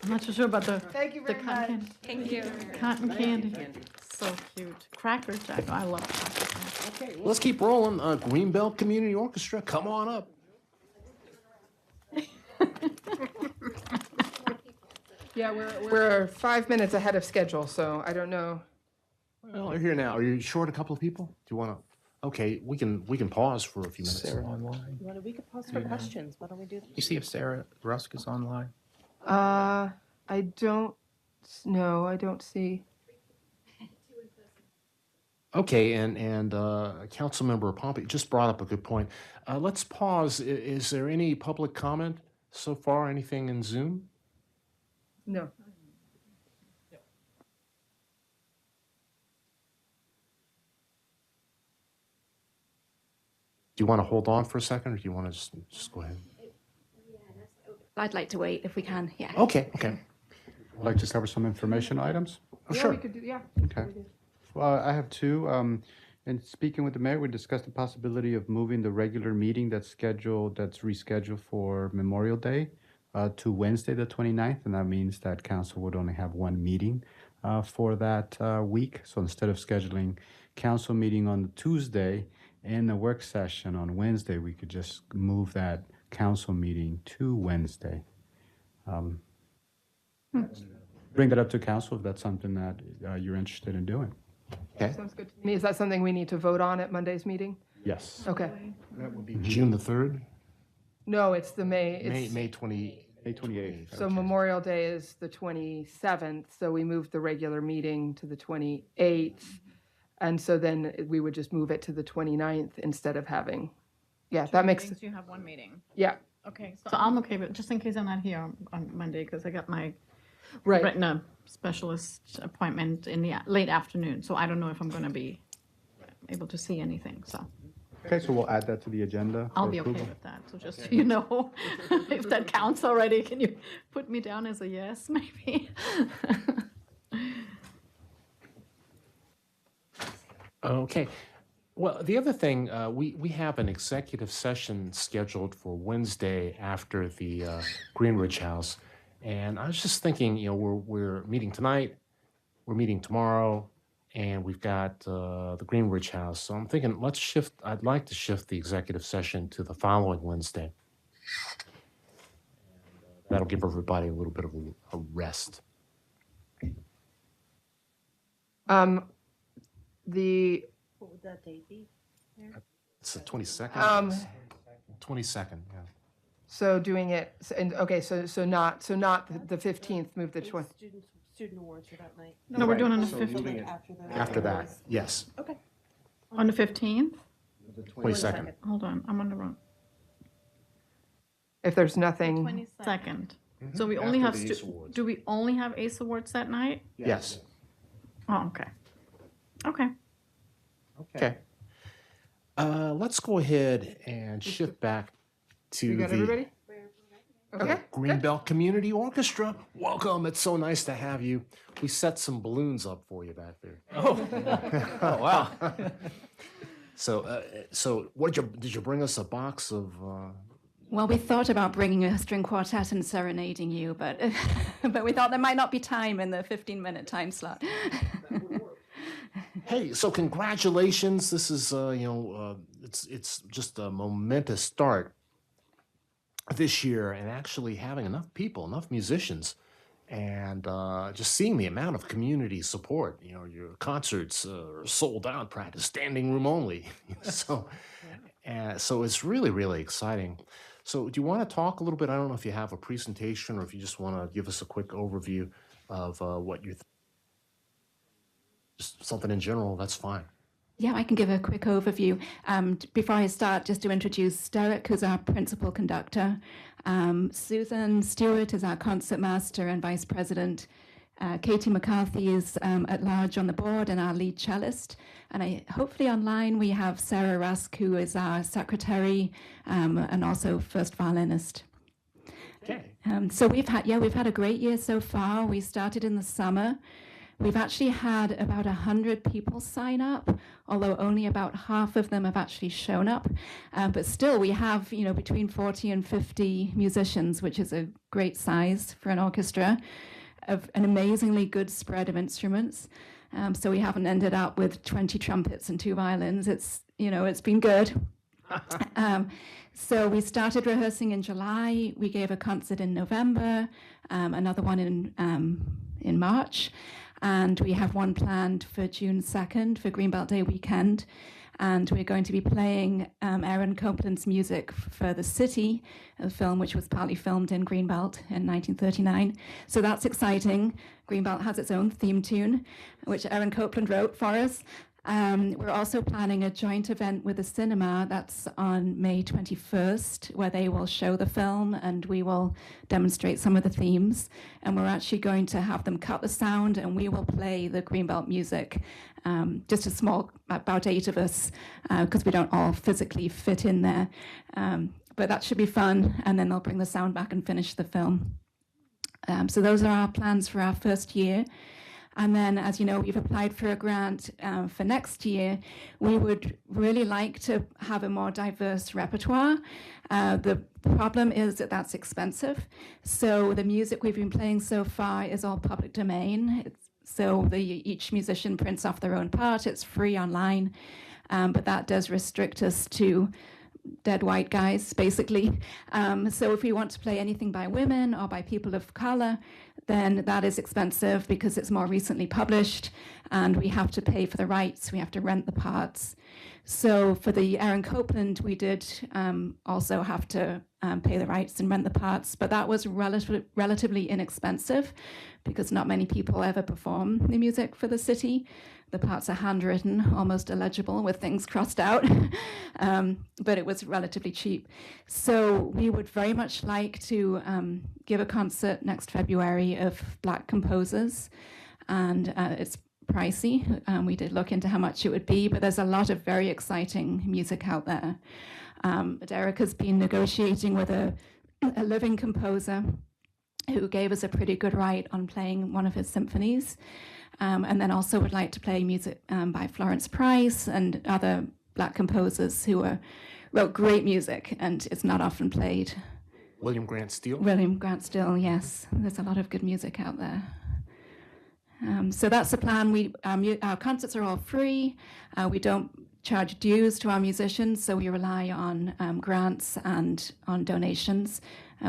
I'm not so sure about the Thank you the very cotton much. Thank you. cotton candy. So cute. Cracker Jack. I love Cracker Jack. Okay, let's keep rolling. Greenbelt Community Orchestra, come on up. Yeah, we're 5 minutes ahead of schedule, so I don't know. Well, they're here now. Are you short a couple of people? Do you want to? Okay, we can pause for a few minutes. Sarah online. We could pause for questions. Why don't we do that? You see if Sarah Rusk is online? I don't, no, I don't see. Okay, and Councilmember Pompey just brought up a good point. Let's pause. Is there any public comment so far? Anything in Zoom? No. Do you want to hold on for a second, or do you want to just go ahead? I'd like to wait if we can, yeah. Okay, okay. Would like to cover some information items? Oh, Yeah, sure. we could do, yeah. Okay. Well, I have two. In speaking with the mayor, we discussed the possibility of moving the regular meeting that's rescheduled for Memorial Day to Wednesday, the 29th, and that means that council would only have one meeting for that week. So instead of scheduling council meeting on the Tuesday and a work session on Wednesday, we could just move that council meeting to Wednesday. Bring that up to council if that's something that you're interested in doing. Okay. Sounds good to me. Is that something we need to vote on at Monday's meeting? Yes. Okay. That would be June the 3rd? No, it's the May, it's, May 20. May 28th. so Memorial Day is the 27th, so we moved the regular meeting to the 28th. And so then we would just move it to the 29th instead of having, yeah, that makes, You have one meeting. yeah, Okay, so I'm okay, but just in case I'm not here on Monday, because I got my right. retina specialist appointment in the late afternoon, so I don't know if I'm gonna be able to see anything, so Okay, so we'll add that to the agenda. I'll for be okay approval. with that. So just so you know, if that counts already, can you put me down as a yes, maybe? Okay. Well, the other thing, we have an executive session scheduled for Wednesday after the Greenridge House. And I was just thinking, we're meeting tonight, we're meeting tomorrow, and we've got the Greenridge House. So I'm thinking, I'd like to shift the executive session to the following Wednesday. That'll give everybody a little bit of a rest. What would that date be? It's the 22nd? 22nd, yeah. So doing it, and, okay, so not the 15th, move the 20th. Student awards are that night. No, we're doing on the So 15th. After that, yes, Okay. On the 15th? 22nd. Hold on, I'm on the wrong. If there's nothing, Second. So we only have, After the ACE Awards. do we only have ACE Awards that night? Yes. Oh, okay. Okay. Okay. Let's go ahead and shift back to you got everybody? Okay. Greenbelt Community Orchestra. Welcome. It's so nice to have you. We set some balloons up for you back there. Oh, wow. So did you bring us a box of? Well, we thought about bringing a string quartet and serenading you, but but we thought there might not be time in the 15-minute time slot. Hey, so congratulations. This is it's just a momentous start this year, and actually having enough people, enough musicians, and just seeing the amount of community support. Your concerts are sold out, practice standing room only. So it's really, really exciting. So do you want to talk a little bit? I don't know if you have a presentation or if you just want to give us a quick overview of what you're just something in general, that's fine. Yeah, I can give a quick overview. Before I start, just to introduce Derek, who's our principal conductor. Susan Stewart is our concertmaster and vice president. Katie McCarthy is at large on the board and our lead cellist. And hopefully online we have Sarah Rusk, who is our secretary and also first violinist. Okay. So we've had a great year so far. We started in the summer. We've actually had about 100 people sign up, although only about half of them have actually shown up. But still, we have between 40 and 50 musicians, which is a great size for an orchestra, of an amazingly good spread of instruments. So we haven't ended up with 20 trumpets and 2 violins. It's been good. So we started rehearsing in July. We gave a concert in November, another one in March. and we have one planned for June 2nd for Greenbelt Day weekend. And we're going to be playing Aaron Copland's music for The City, a film which was partly filmed in Greenbelt in 1939. So that's exciting. Greenbelt has its own theme tune, which Aaron Copland wrote for us. We're also planning a joint event with the cinema that's on May 21st, where they will show the film and we will demonstrate some of the themes. And we're actually going to have them cut the sound and we will play the Greenbelt music, just a small, about 8 of us, because we don't all physically fit in there. But that should be fun. And then they'll bring the sound back and finish the film. So those are our plans for our first year. And then, as you know, we've applied for a grant for next year. We would really like to have a more diverse repertoire. The problem is that that's expensive. So the music we've been playing so far is all public domain. So each musician prints off their own part. It's free online. But that does restrict us to dead white guys, basically. So if we want to play anything by women or by people of color, then that is expensive because it's more recently published and we have to pay for the rights, we have to rent the parts. So for the Aaron Copland, we did also have to pay the rights and rent the parts, but that was relatively inexpensive because not many people ever perform the music for the city. The parts are handwritten, almost illegible with things crossed out, but it was relatively cheap. So we would very much like to give a concert next February of Black composers, and it's pricey. We did look into how much it would be, but there's a lot of very exciting music out there. Derek has been negotiating with a living composer who gave us a pretty good right on playing one of his symphonies. And then also would like to play music by Florence Price and other Black composers who wrote great music, and it's not often played. William Grant Steele? William Grant Steele, yes. There's a lot of good music out there. So that's the plan. Our concerts are all free. We don't charge dues to our musicians, so we rely on grants and on donations.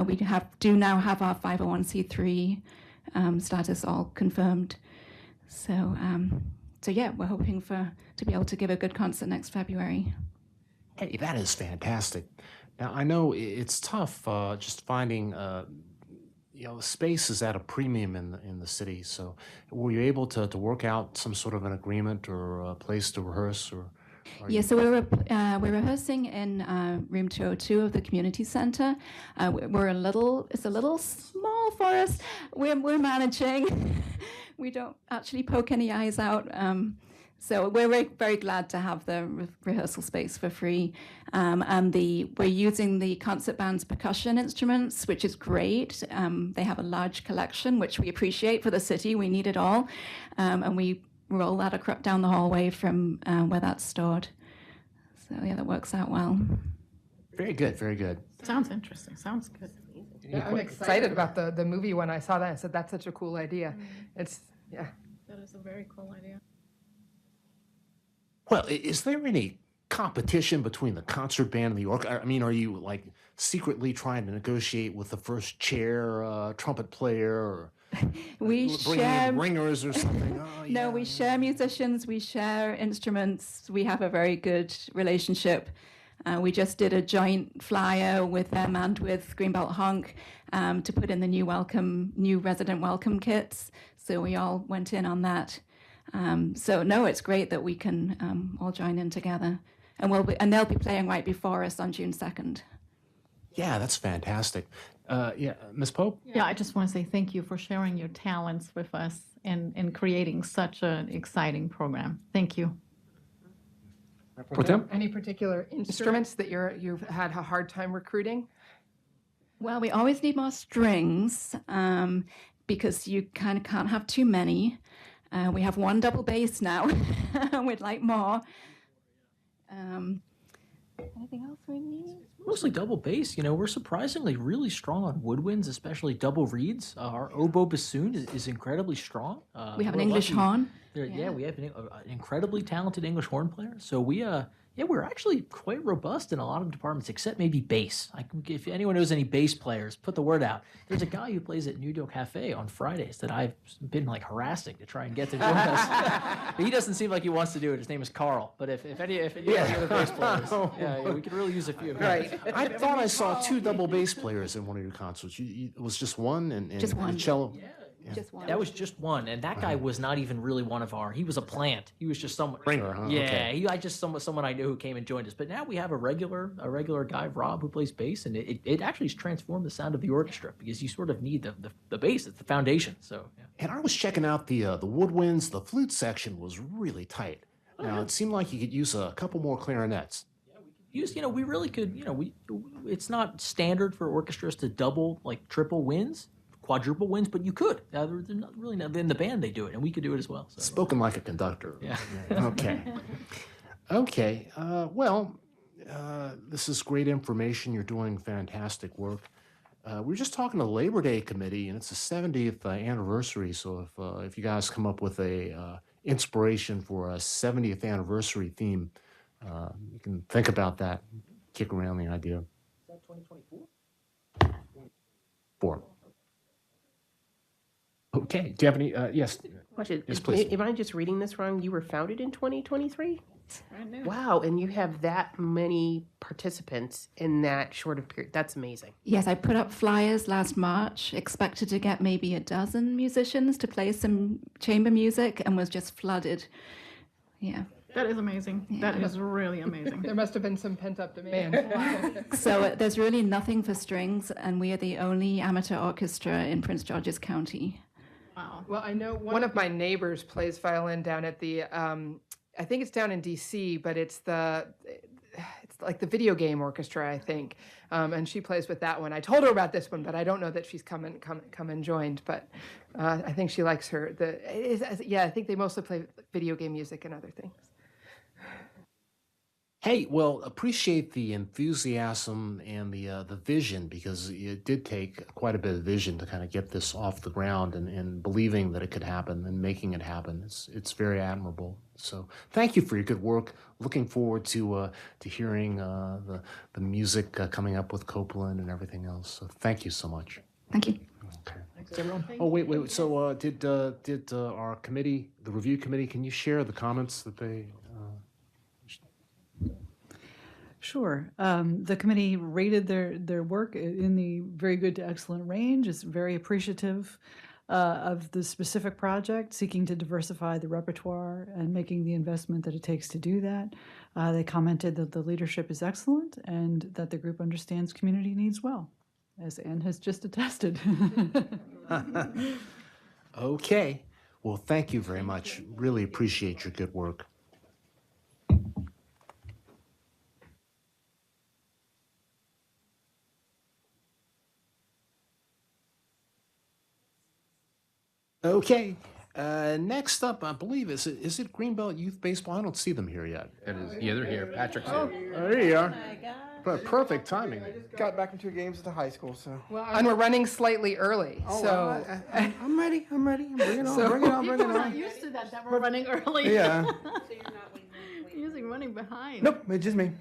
We do now have our 501c3 status all confirmed. So yeah, we're hoping to be able to give a good concert next February. Hey, that is fantastic. Now, I know it's tough just finding, space is at a premium in the city. So were you able to work out some sort of an agreement or a place to rehearse? Yeah, so we're rehearsing in room 202 of the community center. It's a little small for us. We're managing. We don't actually poke any eyes out. So we're very, very glad to have the rehearsal space for free. And we're using the concert band's percussion instruments, which is great. They have a large collection, which we appreciate for the city. We need it all. And we roll that down the hallway from where that's stored. So yeah, that works out well. Very good, very good. Sounds interesting. Sounds good. Yeah, I'm excited about the movie. When I saw that, I said, that's such a cool idea. It's, yeah. That is a very cool idea. Well, is there any competition between the concert band and the orchestra? I mean, are you like secretly trying to negotiate with the first chair trumpet player, or we bringing share in ringers or something? Oh, yeah. No, we share musicians, we share instruments. We have a very good relationship. We just did a joint flyer with them and with Greenbelt Honk to put in the new resident welcome kits. So we all went in on that. So no, it's great that we can all join in together, and they'll be playing right before us on June 2nd. Yeah, that's fantastic. Yeah, Ms. Pope? Yeah, I just want to say thank you for sharing your talents with us and creating such an exciting program. Thank you. Any particular instruments that you've had a hard time recruiting? Well, we always need more strings because you kind of can't have too many. We have one double bass now. We'd like more. Anything else we need? Mostly double bass. We're surprisingly really strong on woodwinds, especially double reeds. Our oboe bassoon is incredibly strong. We have an English horn. Yeah, we have an incredibly talented English horn player. So we, Yeah, we're actually quite robust in a lot of departments, except maybe bass. If anyone knows any bass players, put the word out. There's a guy who plays at Nudo Cafe on Fridays that I've been like harassing to try and get to join us. But he doesn't seem like he wants to do it. His name is Carl. But if any other bass players, yeah, we could really use a few. Right. I thought I saw two double bass players in one of your concerts. It was just one and Just one. cello. Just one. That was just one, and that guy was not even really one of our. He was a plant. He was just someone. Ringer, huh? Yeah, Okay. I just someone I knew who came and joined us. But now we have a regular guy, Rob, who plays bass, and it actually has transformed the sound of the orchestra because you sort of need the bass. It's the foundation. So. Yeah. And I was checking out the woodwinds. The flute section was really tight. Now it seemed like you could use a couple more clarinets. We really could. It's not standard for orchestras to double, like triple winds, quadruple winds, but you could. They're not really in the band they do it, and we could do it as well. So. Spoken like a conductor. Yeah. Okay. Okay. This is great information. You're doing fantastic work. We were just talking to the Labor Day committee, and it's the 70th anniversary. So if you guys come up with a inspiration for a 70th anniversary theme, you can think about that. Kick around the idea. Is that 2024? 4. Okay. Do you have any? Yes. Question. Yes, please. Am I just reading this wrong? You were founded in 2023? Brand new. Wow, and you have that many participants in that short of period. That's amazing. Yes, I put up flyers last March, expected to get maybe a dozen musicians to play some chamber music, and was just flooded. Yeah. That is amazing. That is really amazing. There must have been some pent-up demand. So there's really nothing for strings, and we are the only amateur orchestra in Prince George's County. Wow. Well, I know one of my neighbors plays violin down at the, I think it's down in D.C., but it's like the video game orchestra, I think, and she plays with that one. I told her about this one, but I don't know that she's come and joined. But I think she likes her. I think they mostly play video game music and other things. Hey, well, appreciate the enthusiasm and the vision, because it did take quite a bit of vision to kind of get this off the ground and believing that it could happen and making it happen. It's very admirable. So thank you for your good work. Looking forward to hearing the music coming up with Copeland and everything else. So thank you so much. Thank you. Okay. Thanks, everyone. Oh, wait. So did our committee, the review committee, can you share the comments that they? Sure. The committee rated their work in the very good to excellent range. It's very appreciative of the specific project, seeking to diversify the repertoire and making the investment that it takes to do that. They commented that the leadership is excellent and that the group understands community needs well, as Ann has just attested. Okay. Well, thank you very much. Really appreciate your good work. Okay. Next up, I believe, is it Greenbelt Youth Baseball? I don't see them here yet. It is. Yeah, they're here. Patrick's here. Oh, there you are. Perfect timing. Got back from 2 games at the high school, so. Well, and we're running slightly early, so. I'm ready. Bring it on. So- Bring it on. People are not used to that we're running early. Yeah. Usually running behind. Nope, it's just me.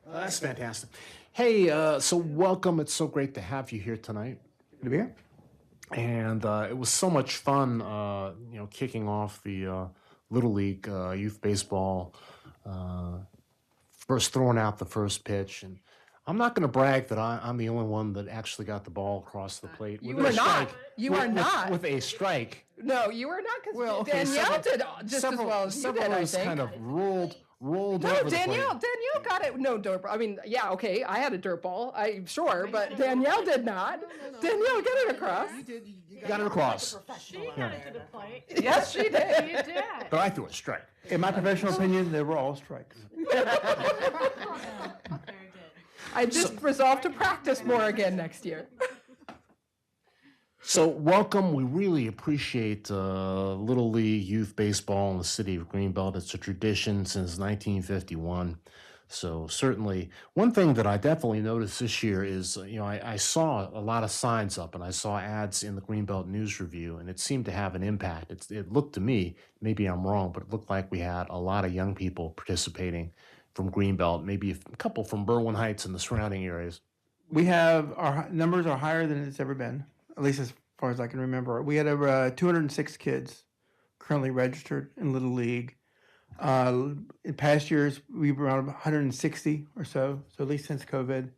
That's fantastic. Hey, so welcome. It's so great to have you here tonight. Good to be here. And it was so much fun, kicking off the Little League youth baseball, first throwing out the first pitch. And I'm not going to brag that I'm the only one that actually got the ball across the plate. You with a were not. strike. You With- are with- not. With a strike. No, you were not, because okay, Danielle several- did just as well as you several did, of I us think. kind of rolled No, over the Danielle plate. got it. No dirt ball. I mean, yeah, okay, I had a dirt ball, I'm sure, but Danielle did not. Danielle, get it across. You got it across. She got it to the plate. Yes, she did. You did. But I threw a strike. In my professional opinion, they were all strikes. I just resolved to practice more again next year. So welcome. We really appreciate Little League youth baseball in the city of Greenbelt. It's a tradition since 1951. So certainly, one thing that I definitely noticed this year is, I saw a lot of signs up and I saw ads in the Greenbelt News Review, and it seemed to have an impact. It looked to me, maybe I'm wrong, but it looked like we had a lot of young people participating from Greenbelt, maybe a couple from Berwyn Heights and the surrounding areas. We have, our numbers are higher than it's ever been, at least as far as I can remember. We had over 206 kids currently registered in Little League. In past years, we were around 160 or so at least since COVID.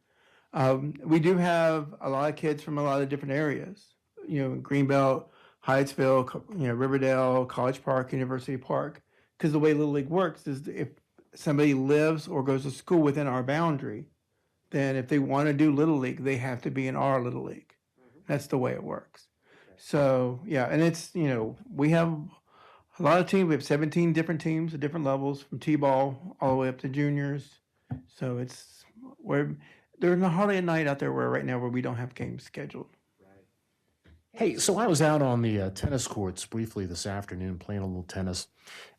We do have a lot of kids from a lot of different areas, Greenbelt, Hyattsville, Riverdale, College Park, University Park. Because the way Little League works is if somebody lives or goes to school within our boundary, then if they want to do Little League, they have to be in our Little League. That's the way it works. So, yeah, and it's, we have a lot of teams. We have 17 different teams at different levels, from T-ball all the way up to juniors. So there's not hardly a night out there right now where we don't have games scheduled. Hey, so I was out on the tennis courts briefly this afternoon playing a little tennis,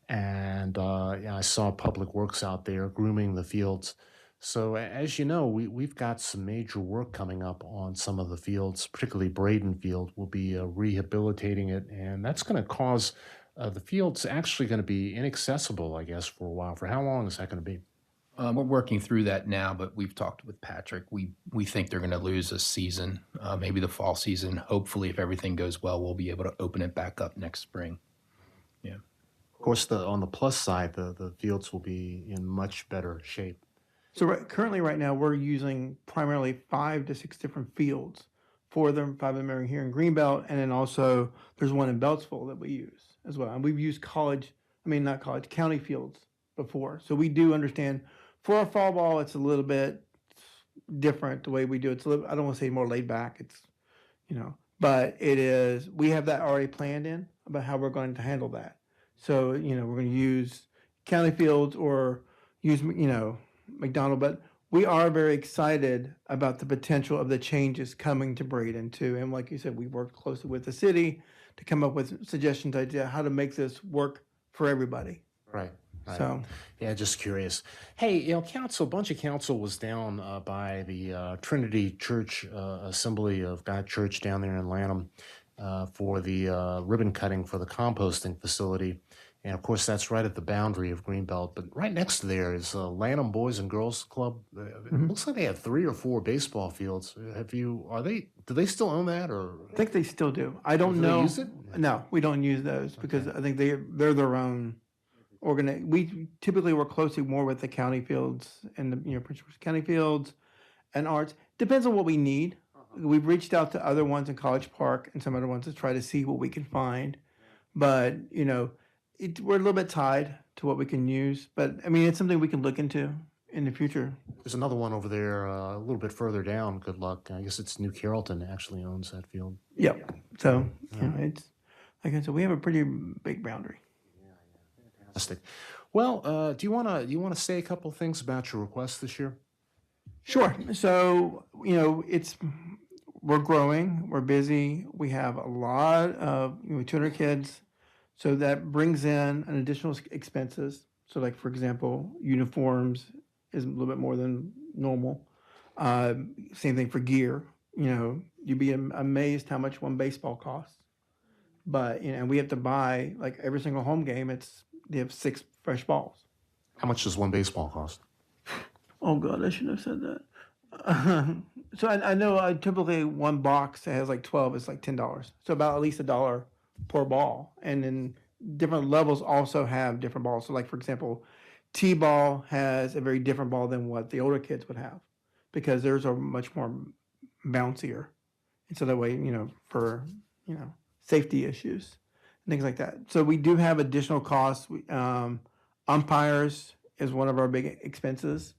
and I saw Public Works out there grooming the fields. So as you know, we've got some major work coming up on some of the fields, particularly Braden Field. We'll be rehabilitating it, and that's going to cause the field's actually going to be inaccessible, I guess, for a while. For how long is that going to be? We're working through that now, but we've talked with Patrick. We think they're going to lose a season, maybe the fall season. Hopefully, if everything goes well, we'll be able to open it back up next spring. Yeah. Of course, on the plus side, the fields will be in much better shape. So currently right now, we're using primarily 5 to 6 different fields. 4 of them, 5 of them are here in Greenbelt, and then also there's one in Beltsville that we use as well. And we've used county fields before. So we do understand. For our fall ball, it's a little bit different the way we do it. It's a little, I don't want to say more laid back. It's, but it is, we have that already planned in about how we're going to handle that. So, we're going to use county fields or use, McDonald, but we are very excited about the potential of the changes coming to Braden too. And like you said, we worked closely with the city to come up with suggestions, idea how to make this work for everybody. Right. So, yeah, just curious. Hey, a bunch of council was down by the Trinity Church Assembly of God Church down there in Lanham for the ribbon cutting for the composting facility. And of course, that's right at the boundary of Greenbelt. But right next to there is Lanham Boys and Girls Club. It looks like they have 3 or 4 baseball fields. Do they still own that, or? I think they still do. I don't Do know. they use it? No, we don't use those because I think they're their own. We typically work closely more with the county fields and the Prince George's County fields and arts. Depends on what we need. We've reached out to other ones in College Park and some other ones to try to see what we can find. But we're a little bit tied to what we can use. But it's something we can look into in the future. There's another one over there a little bit further down. Good luck. I guess it's New Carrollton actually owns that field. Yep. So it's like I said, we have a pretty big boundary. Fantastic. Well, do you want to say a couple of things about your request this year? Sure. So, we're growing, we're busy. We have a lot of 200 kids. So that brings in an additional expenses. So like, for example, uniforms is a little bit more than normal. Same thing for gear. You'd be amazed how much one baseball costs. But, we have to buy, like every single home game, they have 6 fresh balls. How much does one baseball cost? Oh, God, I shouldn't have said that. So I know typically one box that has like 12 is like $10. So about at least $1 per ball. And then different levels also have different balls. So like, for example, T-ball has a very different ball than what the older kids would have because theirs are much more bouncier. And so that way, for, safety issues. Things like that. So we do have additional costs. Umpires is one of our big expenses.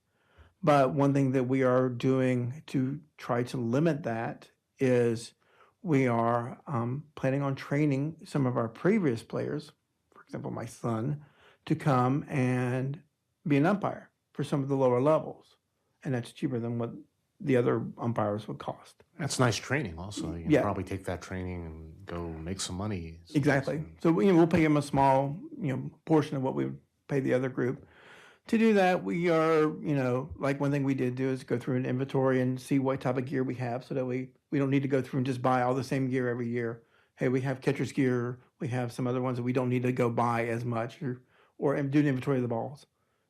But one thing that we are doing to try to limit that is we are planning on training some of our previous players, for example, my son, to come and be an umpire for some of the lower levels. And that's cheaper than what the other umpires would cost. That's nice training also. You can probably take that training and go make some money. Exactly. So we'll pay them a small portion of what we would pay the other group. To do that, we are, like one thing we did do is go through an inventory and see what type of gear we have so that we don't need to go through and just buy all the same gear every year. Hey, we have catcher's gear. We have some other ones that we don't need to go buy as much or do an inventory of the balls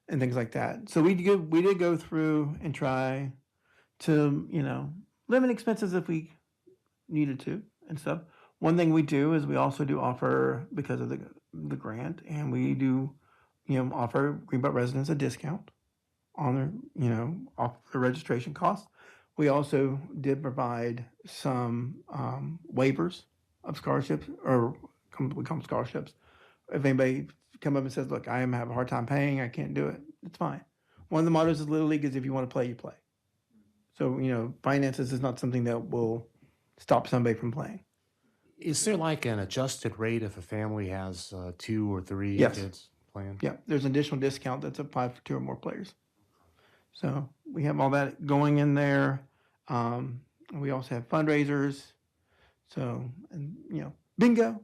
and things like that. So we did go through and try to, limit expenses if we needed to and stuff. One thing we do is we also do offer, because of the grant, and we do, offer Greenbelt residents a discount on their, off the registration costs. We also did provide some waivers of scholarships, or we call them scholarships. If anybody come up and says, look, I am having a hard time paying, I can't do it, it's fine. One of the mottos of Little League is if you want to play, you play. So, finances is not something that will stop somebody from playing. Is there like an adjusted rate if a family has 2 or 3 Yes. kids playing? Yeah, there's an additional discount that's applied for 2 or more players. So we have all that going in there. We also have fundraisers. So, and bingo.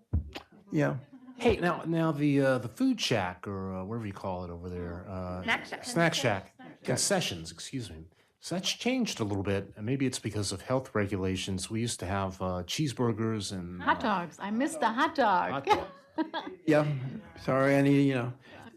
Yeah. Hey, now the food shack, or whatever you call it over there. Snack shack. Snack shack. Concessions, excuse me. So that's changed a little bit, and maybe it's because of health regulations. We used to have cheeseburgers and Hot dogs. I missed the hot dog. hot dogs. Yeah. Sorry, I need,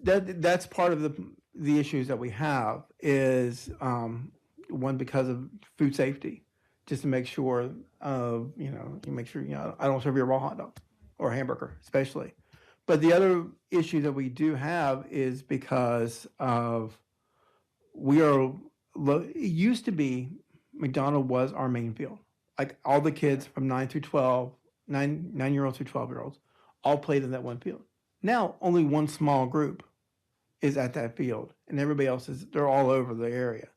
that's part of the issues that we have is, one, because of food safety, just to make sure of, you make sure, I don't serve you a raw hot dog or a hamburger, especially. But the other issue that we do have is because of it used to be McDonald was our main field. Like all the kids from 9-year-olds through 12-year-olds all played in that one field. Now only one small group is at that field, and everybody else they're all over the area.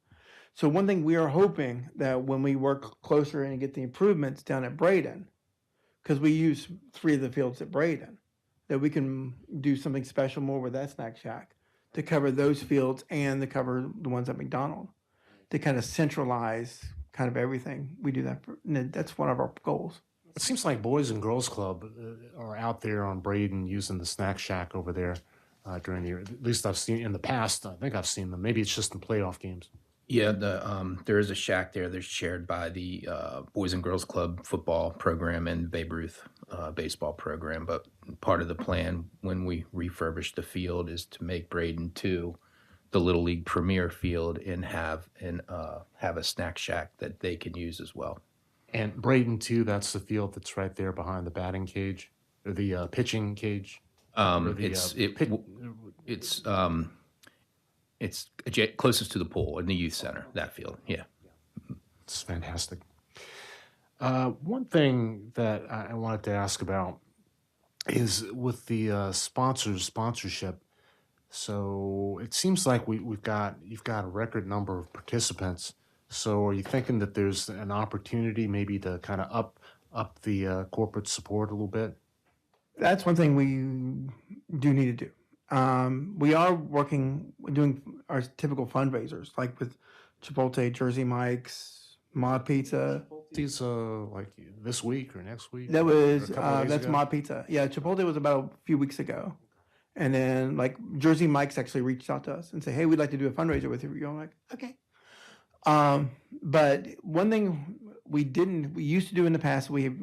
So one thing we are hoping that when we work closer and get the improvements down at Braden, because we use 3 of the fields at Braden, that we can do something special more with that snack shack to cover those fields and to cover the ones at McDonald, to kind of centralize kind of everything. We do that. That's one of our goals. It seems like Boys and Girls Club are out there on Braden using the snack shack over there during the year. At least I've seen in the past. I think I've seen them. Maybe it's just in playoff games. Yeah, there is a shack there that's shared by the Boys and Girls Club football program and Babe Ruth baseball program. But part of the plan when we refurbish the field is to make Braden 2 the Little League Premier field and have a snack shack that they can use as well. And Braden too. That's the field that's right there behind the batting cage, or the pitching cage. It's closest to the pool in the youth center, that field. Yeah. It's fantastic. One thing that I wanted to ask about is with the sponsorship. So it seems like you've got a record number of participants. So are you thinking that there's an opportunity maybe to kind of up the corporate support a little bit? That's one thing we do need to do. We are doing our typical fundraisers, like with Chipotle, Jersey Mike's, Mod Pizza. These like this week or next week? That was Or a couple of days that's ago? Mod Pizza. Yeah, Chipotle was about a few weeks ago, and then like Jersey Mike's actually reached out to us and said, "Hey, we'd like to do a fundraiser with you." I'm like, "Okay." But one thing we used to do in the past, we've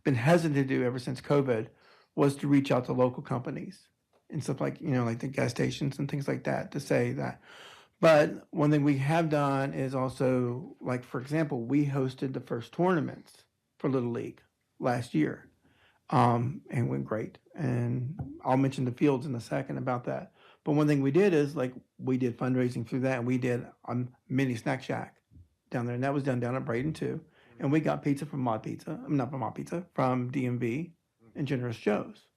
been hesitant to do ever since COVID, was to reach out to local companies and stuff like, like the gas stations and things like that, to say that. But one thing we have done is also, like, for example, we hosted the first tournaments for Little League last year, and went great. And I'll mention the fields in a second about that. But one thing we did is, like, we did fundraising through that, and we did a mini snack shack down there, and that was done down at Braden too. And we got pizza from Mod Pizza, not from Mod Pizza, from DMV and Generous Joe's.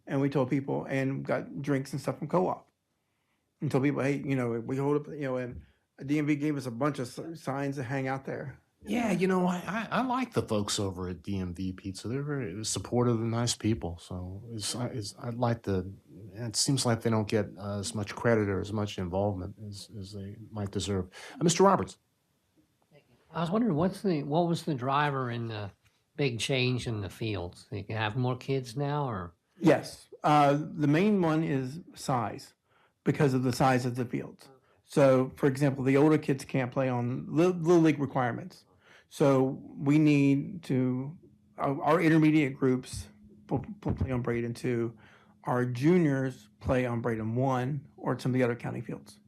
And we told people, and got drinks and stuff from Co-op. And told people, hey, we hold up, and DMV gave us a bunch of signs to hang out there. Yeah, I like the folks over at DMV Pizza. They're very supportive and nice people. So I'd like to. It seems like they don't get as much credit or as much involvement as they might deserve. Mr. Roberts. I was wondering what was the driver in the big change in the fields? You can have more kids now, or Yes. The main one is size, because of the size of the fields. So, for example, the older kids can't play on Little League requirements. So we need to, our intermediate groups will play on Braden 2. Our juniors play on Braden 1 or some of the other county fields.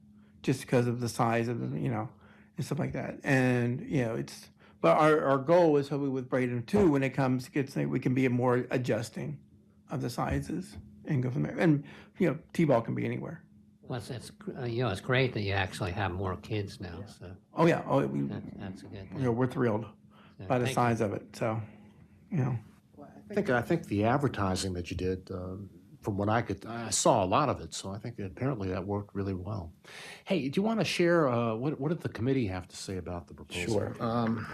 just because of the size of them, and stuff like that. And but our goal is hopefully with Braden too, when it comes to kids, we can be more adjusting of the sizes and go from there. And t-ball can be anywhere. Well, it's great that you actually have more kids now. So Oh yeah, that's a good thing. we're thrilled by the thank size of it. So, I think the advertising that you did, from what I saw a lot of it, so I think apparently that worked really well. Hey, do you want to share what did the committee have to say about the proposal? Sure.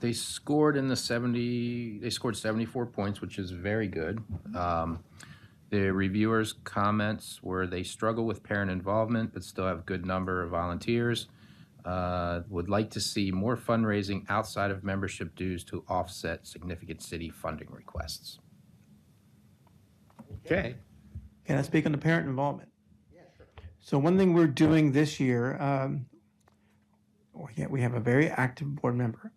They scored in the 70. They scored 74 points, which is very good. The reviewers' comments were they struggle with parent involvement, but still have a good number of volunteers. Would like to see more fundraising outside of membership dues to offset significant city funding requests. Okay. Can I speak on the parent involvement? So one thing we're doing this year, we have a very active board member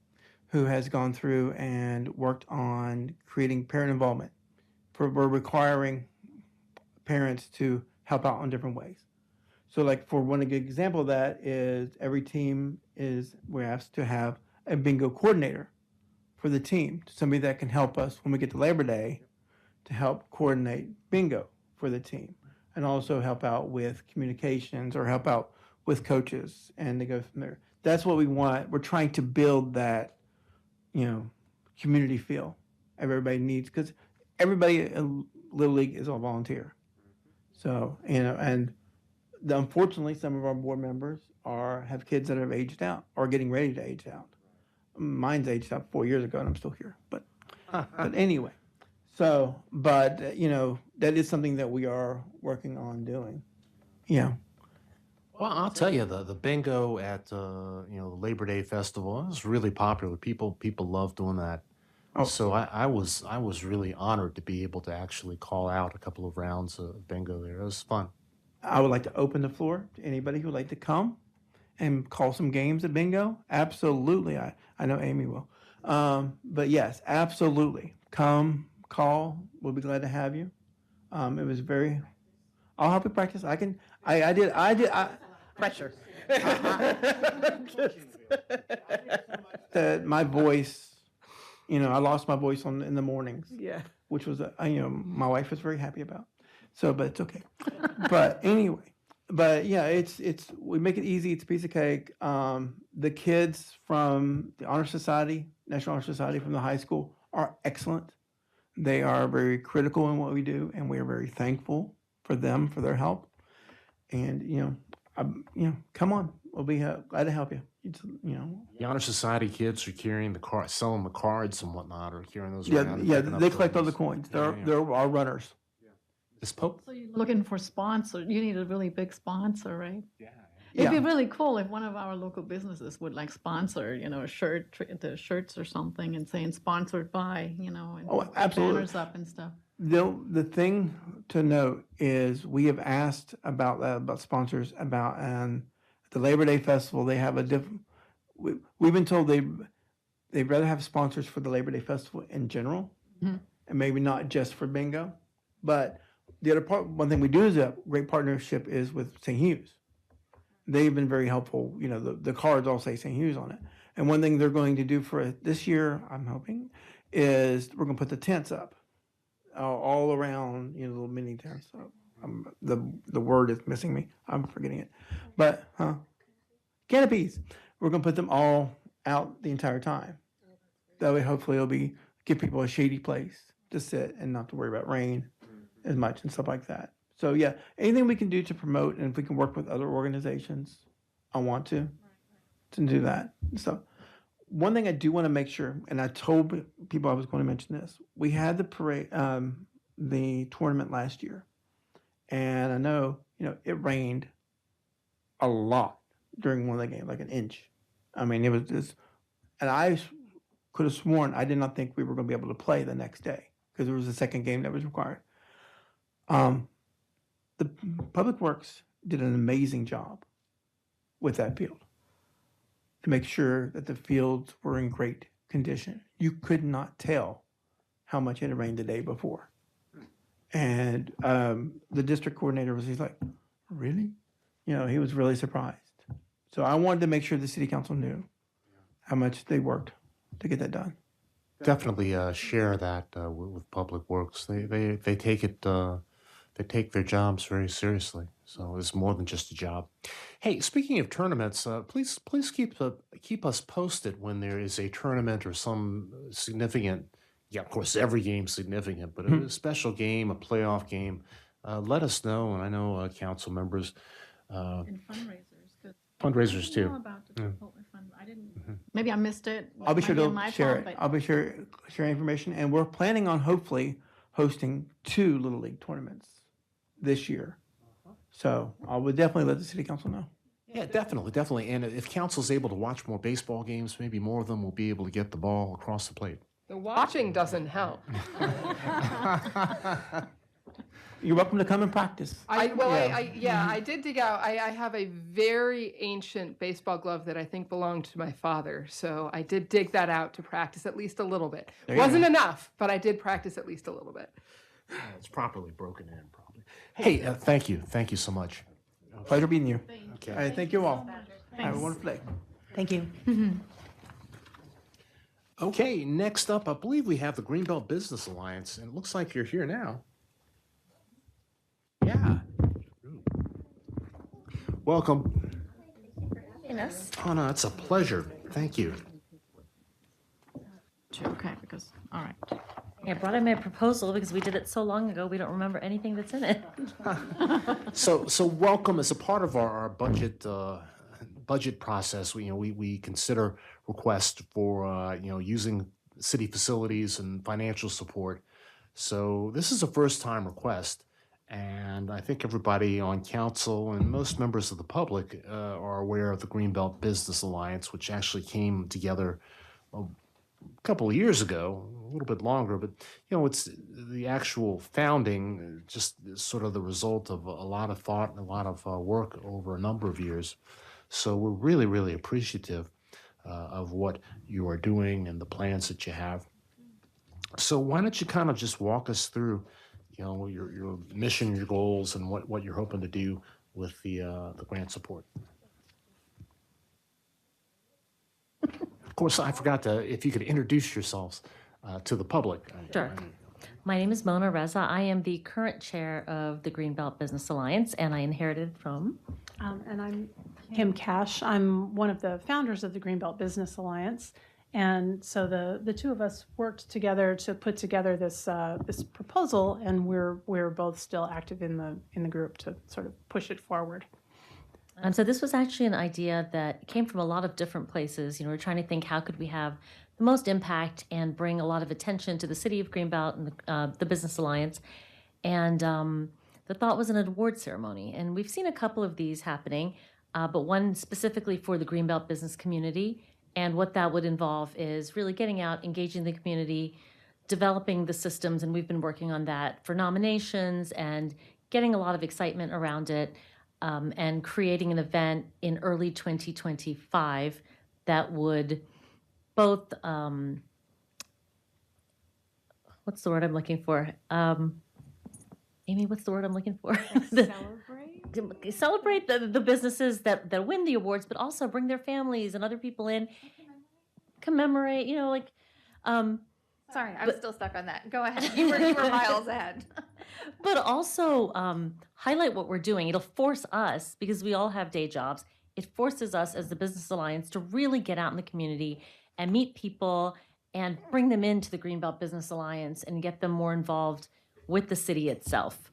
who has gone through and worked on creating parent involvement. We're requiring parents to help out in different ways. So like for one good example of that is every team we're asked to have a bingo coordinator for the team, somebody that can help us when we get to Labor Day to help coordinate bingo for the team and also help out with communications or help out with coaches and they go from there. That's what we want. We're trying to build that, community feel everybody needs because everybody in Little League is all volunteer. So, and unfortunately, some of our board members have kids that have aged out or getting ready to age out. Mine's aged out 4 years ago, and I'm still here. But anyway, so that is something that we are working on doing. Yeah. Well, I'll tell you, the bingo at the Labor Day festival is really popular. People love doing that. Oh. So I was really honored to be able to actually call out a couple of rounds of bingo there. It was fun. I would like to open the floor to anybody who would like to come and call some games at bingo. Absolutely. I know Amy will. But yes, absolutely. Come, call. We'll be glad to have you. It was I'll help you practice. I did. Pressure. My voice, I lost my voice in the mornings. Yeah. Which was, my wife was very happy about. So, but it's okay. But anyway, yeah, we make it easy. It's a piece of cake. The kids from the Honor Society, National Honor Society from the high school are excellent. They are very critical in what we do, and we are very thankful for them, for their help. And, come on. We'll be glad to help you. The Honor Society kids are carrying the card, selling the cards and whatnot, or carrying those Yeah, around. and yeah, picking up they collect all the tokens. coins. Yeah. They're our runners. Is Pope? So you're looking for sponsor. You need a really big sponsor, right? Yeah. It'd be Yeah. really cool if one of our local businesses would sponsor, the shirts or something and saying sponsored by, and Oh, put absolutely. banners up and stuff. The thing to note is we have asked about sponsors about the Labor Day Festival. They have a different. We've been told they'd rather have sponsors for the Labor Day Festival in general, Mhm. and maybe not just for bingo. But the other one thing we do is a great partnership is with St. Hughes. They've been very helpful. The cards all say St. Hughes on it. And one thing they're going to do for this year, I'm hoping, is we're going to put the tents up all around, little mini tents. So, the word is missing me. I'm forgetting it. But, canopies. We're going to put them all out the entire time. That way, hopefully, give people a shady place to sit and not to worry about rain as much and stuff like that. So, yeah, anything we can do to promote, and if we can work with other organizations, I want to do that. So, one thing I do want to make sure, and I told people I was going to mention this, we had the parade, the tournament last year, and I know, it rained a lot during one of the games, like an inch. I mean, it was just, and I could have sworn I did not think we were going to be able to play the next day because there was a second game that was required. The Public Works did an amazing job with that field to make sure that the fields were in great condition. You could not tell how much it had rained the day before. And the district coordinator he's like, really? he was really surprised. So I wanted to make sure the city council knew how much they worked to get that done. Definitely share that with Public Works. They take it. They take their jobs very seriously. So it's more than just a job. Hey, speaking of tournaments, please keep us posted when there is a tournament or some significant. Yeah, of course, every game's significant, but a special game, a playoff game. Let us know, and I know council members. And fundraisers. 'Cause Fundraisers I too. didn't know about the Yeah. Chipotle fund. I didn't. Maybe I missed it. I'll be Might sure on to my share fault, it. but- I'll be sure sharing information, and we're planning on hopefully hosting 2 Little League tournaments this year. So I would definitely let the city council know. Yeah, definitely. And if council's able to watch more baseball games, maybe more of them will be able to get the ball across the plate. The watching doesn't help. You're welcome to come and practice. I did dig out. I have a very ancient baseball glove that I think belonged to my father. So I did dig that out to practice at least a little bit. There you Wasn't go. enough, but I did practice at least a little bit. It's properly broken in, probably. Hey, thank you so much. Pleasure meeting you. Okay. All right, thank you all. Have a wonderful day. Thank you. Okay, next up, I believe we have the Greenbelt Business Alliance, and it looks like you're here now. Yeah. Welcome. Oh, no, it's a pleasure. Thank you. Okay, because, all right. I brought in my proposal because we did it so long ago, we don't remember anything that's in it. So welcome as a part of our budget process. We consider requests for using city facilities and financial support. So this is a first time request, and I think everybody on council and most members of the public are aware of the Greenbelt Business Alliance, which actually came together a couple of years ago, a little bit longer, but it's the actual founding, just sort of the result of a lot of thought and a lot of work over a number of years. So we're really, really appreciative of what you are doing and the plans that you have. So why don't you kind of just walk us through, your mission, your goals, and what you're hoping to do with the grant support. Of course, I forgot if you could introduce yourselves to the public. Sure. My name is Mona Reza. I am the current chair of the Greenbelt Business Alliance, and I inherited from. And I'm Kim Cash. I'm one of the founders of the Greenbelt Business Alliance. And so the two of us worked together to put together this proposal, and we're both still active in the group to sort of push it forward. So this was actually an idea that came from a lot of different places. We're trying to think how could we have the most impact and bring a lot of attention to the city of Greenbelt and the Business Alliance. And the thought was an award ceremony. And we've seen a couple of these happening, but one specifically for the Greenbelt business community. And what that would involve is really getting out, engaging the community, developing the systems, and we've been working on that for nominations and getting a lot of excitement around it. And creating an event in early 2025 that would both, what's the word I'm looking for? Amy, what's the word I'm looking for? Celebrate the businesses that win the awards, but also bring their families and other people in, commemorate, Sorry, I'm still stuck on that. Go ahead. You were miles ahead. But also highlight what we're doing. It'll force us, because we all have day jobs, it forces us as the Business Alliance to really get out in the community and meet people and bring them into the Greenbelt Business Alliance and get them more involved with the city itself.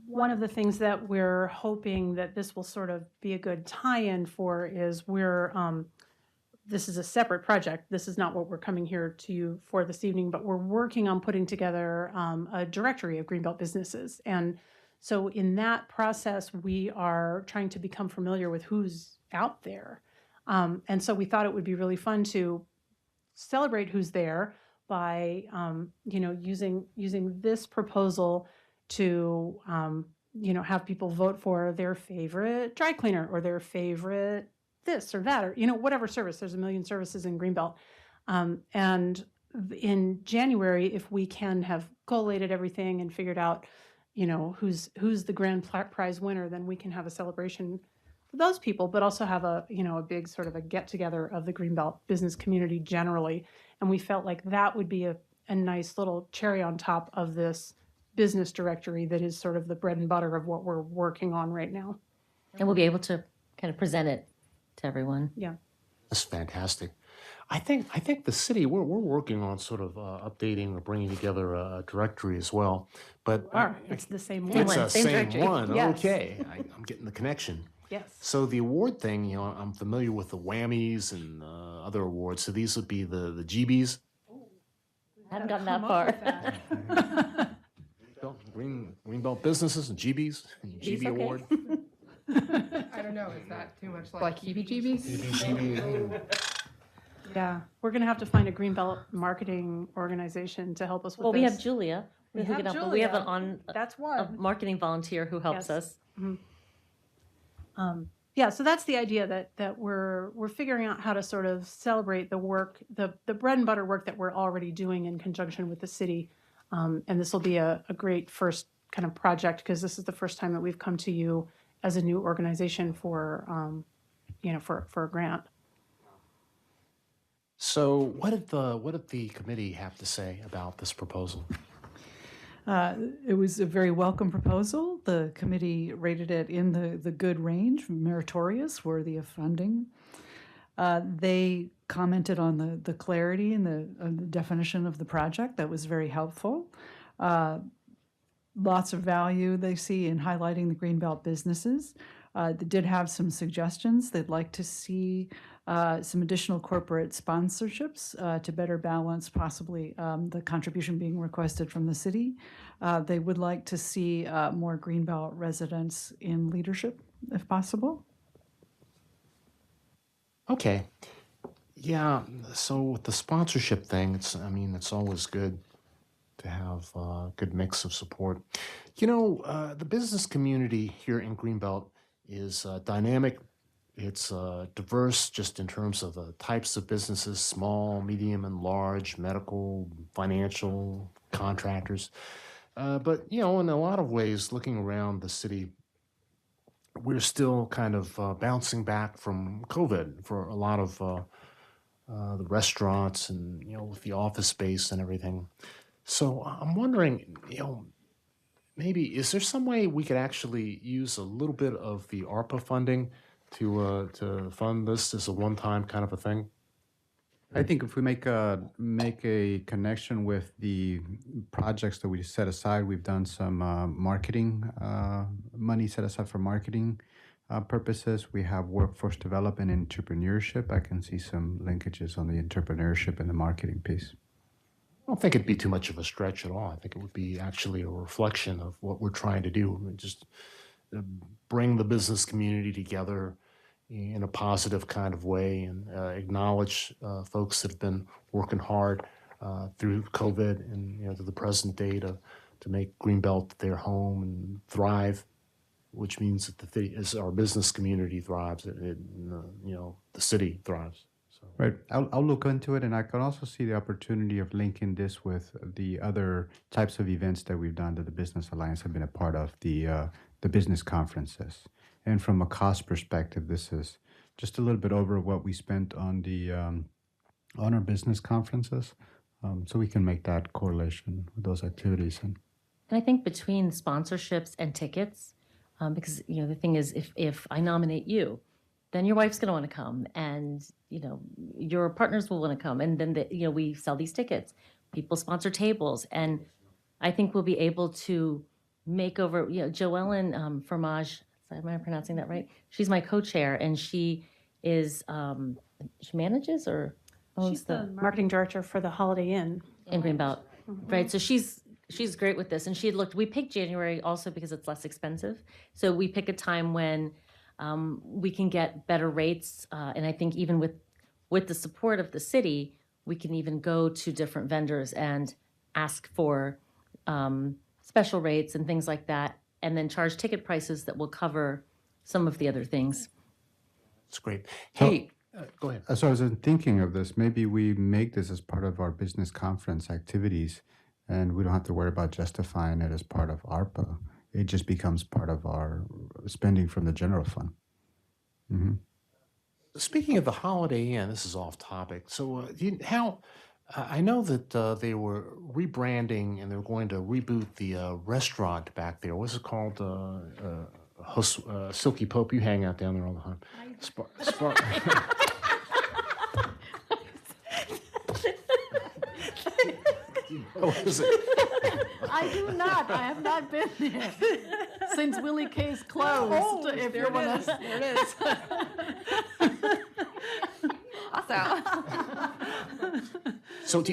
One of the things that we're hoping that this will sort of be a good tie-in for is this is a separate project. This is not what we're coming here to you for this evening, but we're working on putting together a directory of Greenbelt businesses. And so in that process, we are trying to become familiar with who's out there. And so we thought it would be really fun to celebrate who's there by, using this proposal to, have people vote for their favorite dry cleaner or their favorite this or that, or, whatever service. There's a million services in Greenbelt. And in January, if we can have collated everything and figured out, who's the grand prize winner, then we can have a celebration for those people, but also have a big sort of a get together of the Greenbelt business community generally. And we felt like that would be a nice little cherry on top of this business directory that is sort of the bread and butter of what we're working on right now. And we'll be able to kind of present it to everyone. Yeah. That's fantastic. I think the city, we're working on sort of updating or bringing together a directory as well. But It's the same one. it's the same directory. one. Yes. Okay, I'm getting the connection. Yes. So the award thing, I'm familiar with the Whammies and other awards. So these would be the GBs. I haven't gotten that far. Greenbelt businesses and GBs, and GB okay. award. I don't know, is that too much like EBGBs? Yeah, we're going to have to find a Greenbelt marketing organization to help us with Well, this. we have Julia. We who have can help, but we have Julia. That's one. a marketing volunteer who helps Yes. us. Yeah, so that's the idea that we're figuring out how to sort of celebrate the work, the bread and butter work that we're already doing in conjunction with the city. And this will be a great first kind of project because this is the first time that we've come to you as a new organization for a grant. So what did the committee have to say about this proposal? It was a very welcome proposal. The committee rated it in the good range, meritorious, worthy of funding. They commented on the clarity and the definition of the project. That was very helpful. Lots of value they see in highlighting the Greenbelt businesses. They did have some suggestions. They'd like to see some additional corporate sponsorships to better balance possibly the contribution being requested from the city. They would like to see more Greenbelt residents in leadership, if possible. Okay. Yeah, so with the sponsorship thing, it's always good to have a good mix of support. The business community here in Greenbelt is dynamic. It's diverse just in terms of the types of businesses, small, medium, and large, medical, financial, contractors. But, in a lot of ways, looking around the city, we're still kind of bouncing back from COVID for a lot of the restaurants and, with the office space and everything. So I'm wondering, maybe is there some way we could actually use a little bit of the ARPA funding to fund this as a one-time kind of a thing? I think if we make a connection with the projects that we set aside, we've done some marketing money set aside for marketing purposes. We have workforce development and entrepreneurship. I can see some linkages on the entrepreneurship and the marketing piece. I don't think it'd be too much of a stretch at all. I think it would be actually a reflection of what we're trying to do. Just bring the business community together in a positive kind of way and acknowledge folks that have been working hard through COVID and to the present day to make Greenbelt their home and thrive, which means that as our business community thrives, the city thrives. Right. I'll look into it, and I can also see the opportunity of linking this with the other types of events that we've done that the Business Alliance have been a part of, the business conferences. And from a cost perspective, this is just a little bit over what we spent on on our business conferences. So we can make that correlation with those activities. And I think between sponsorships and tickets, because the thing is, if I nominate you, then your wife's going to want to come, and your partners will want to come, and then we sell these tickets. People sponsor tables, and I think we'll be able to make over. Joellen Fromage, am I pronouncing that right? She's my co-chair, and she is she manages or owns She's the marketing director for the Holiday Inn in Greenbelt, right? So she's great with this, and she had looked. We picked January also because it's less expensive, so we pick a time when we can get better rates, and I think even with the support of the city, we can even go to different vendors and ask for special rates and things like that, and then charge ticket prices that will cover some of the other things. That's great. Hey, go ahead. So I was thinking of this. Maybe we make this as part of our business conference activities, and we don't have to worry about justifying it as part of ARPA. It just becomes part of our spending from the general fund. Mm-hmm. Speaking of the Holiday Inn, this is off topic. So, I know that they were rebranding and they were going to reboot the restaurant back there. What's it called? Silky Pope. You hang out down there all the time. What is it? I do not. I have not been there since Willie K's closed. Oh, if there you it wanna- is. There it is. Also. So,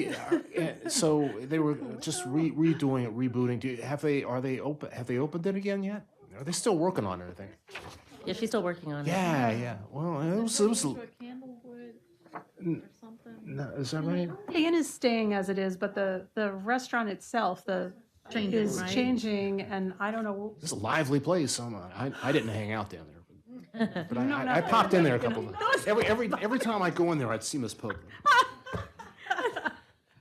so they were just redoing it, rebooting. Are they open? Have they opened it again yet? Are they still working on it? I think. Yeah, she's still working on it. Yeah. Well, it was. No, is that right? The inn is staying as it is, but the restaurant itself, Changing, is right? changing, and I don't know. It's a lively place. I didn't hang out down there, but No, I no. popped in there a couple of times. Every time I go in there, I'd see Miss Pope.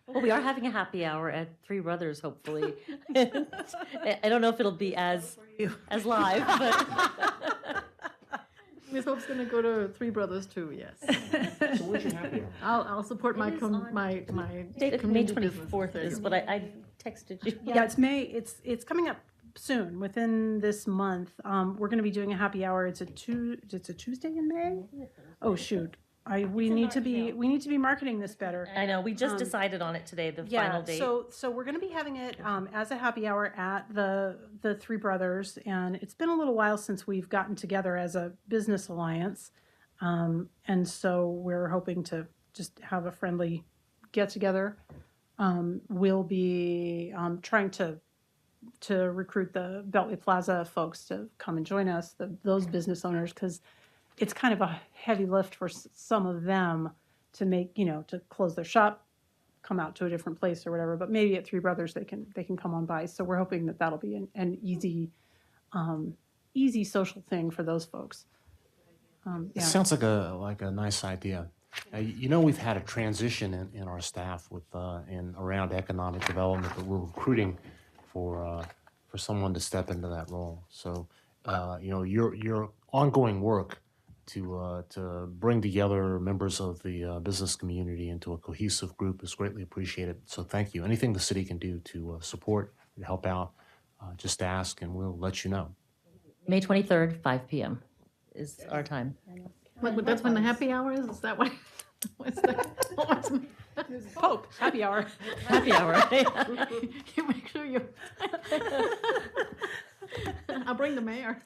Well, we are having a happy hour at Three Brothers, hopefully. I don't know if it'll be as live, but Miss Hope's gonna go to Three Brothers too. Yes. So where's your happy hour? I'll support my my May community 24th business. is what I texted you. Yeah, it's May. It's coming up soon, within this month. We're going to be doing a happy hour. It's a Tuesday in May. Oh shoot. We need to be marketing this better. I know, we just decided on it today, the final date. So we're going to be having it as a happy hour at the Three Brothers, and it's been a little while since we've gotten together as a business alliance, and so we're hoping to just have a friendly get together. We'll be trying to recruit the Beltway Plaza folks to come and join us, those business owners, because it's kind of a heavy lift for some of them to make, to close their shop, come out to a different place or whatever. But maybe at Three Brothers they can come on by. So we're hoping that that'll be an easy social thing for those folks. It sounds like a nice idea. We've had a transition in our staff with in around economic development, that we're recruiting for someone to step into that role. So your ongoing work to bring together members of the business community into a cohesive group is greatly appreciated. So thank you. Anything the city can do to support and help out, just ask and we'll let you know. May 23rd, 5 p.m. is our time. That's when the happy hour is? Is that what? What's that? Pope, happy hour. Happy hour. You make sure you. I'll bring the mayor.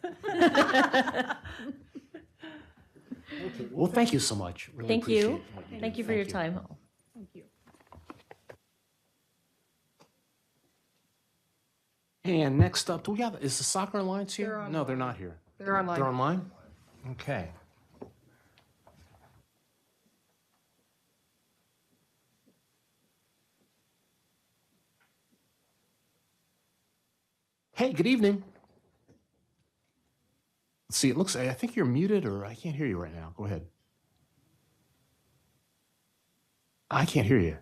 Okay. Well, thank you so much. Really Thank appreciate you. what do. Thank you for your time. Thank you. And next up, is the Soccer Alliance here? They're No, they're not here. They're online. They're online? Okay. Hey, good evening. Let's see, I think you're muted or I can't hear you right now. Go ahead. I can't hear you.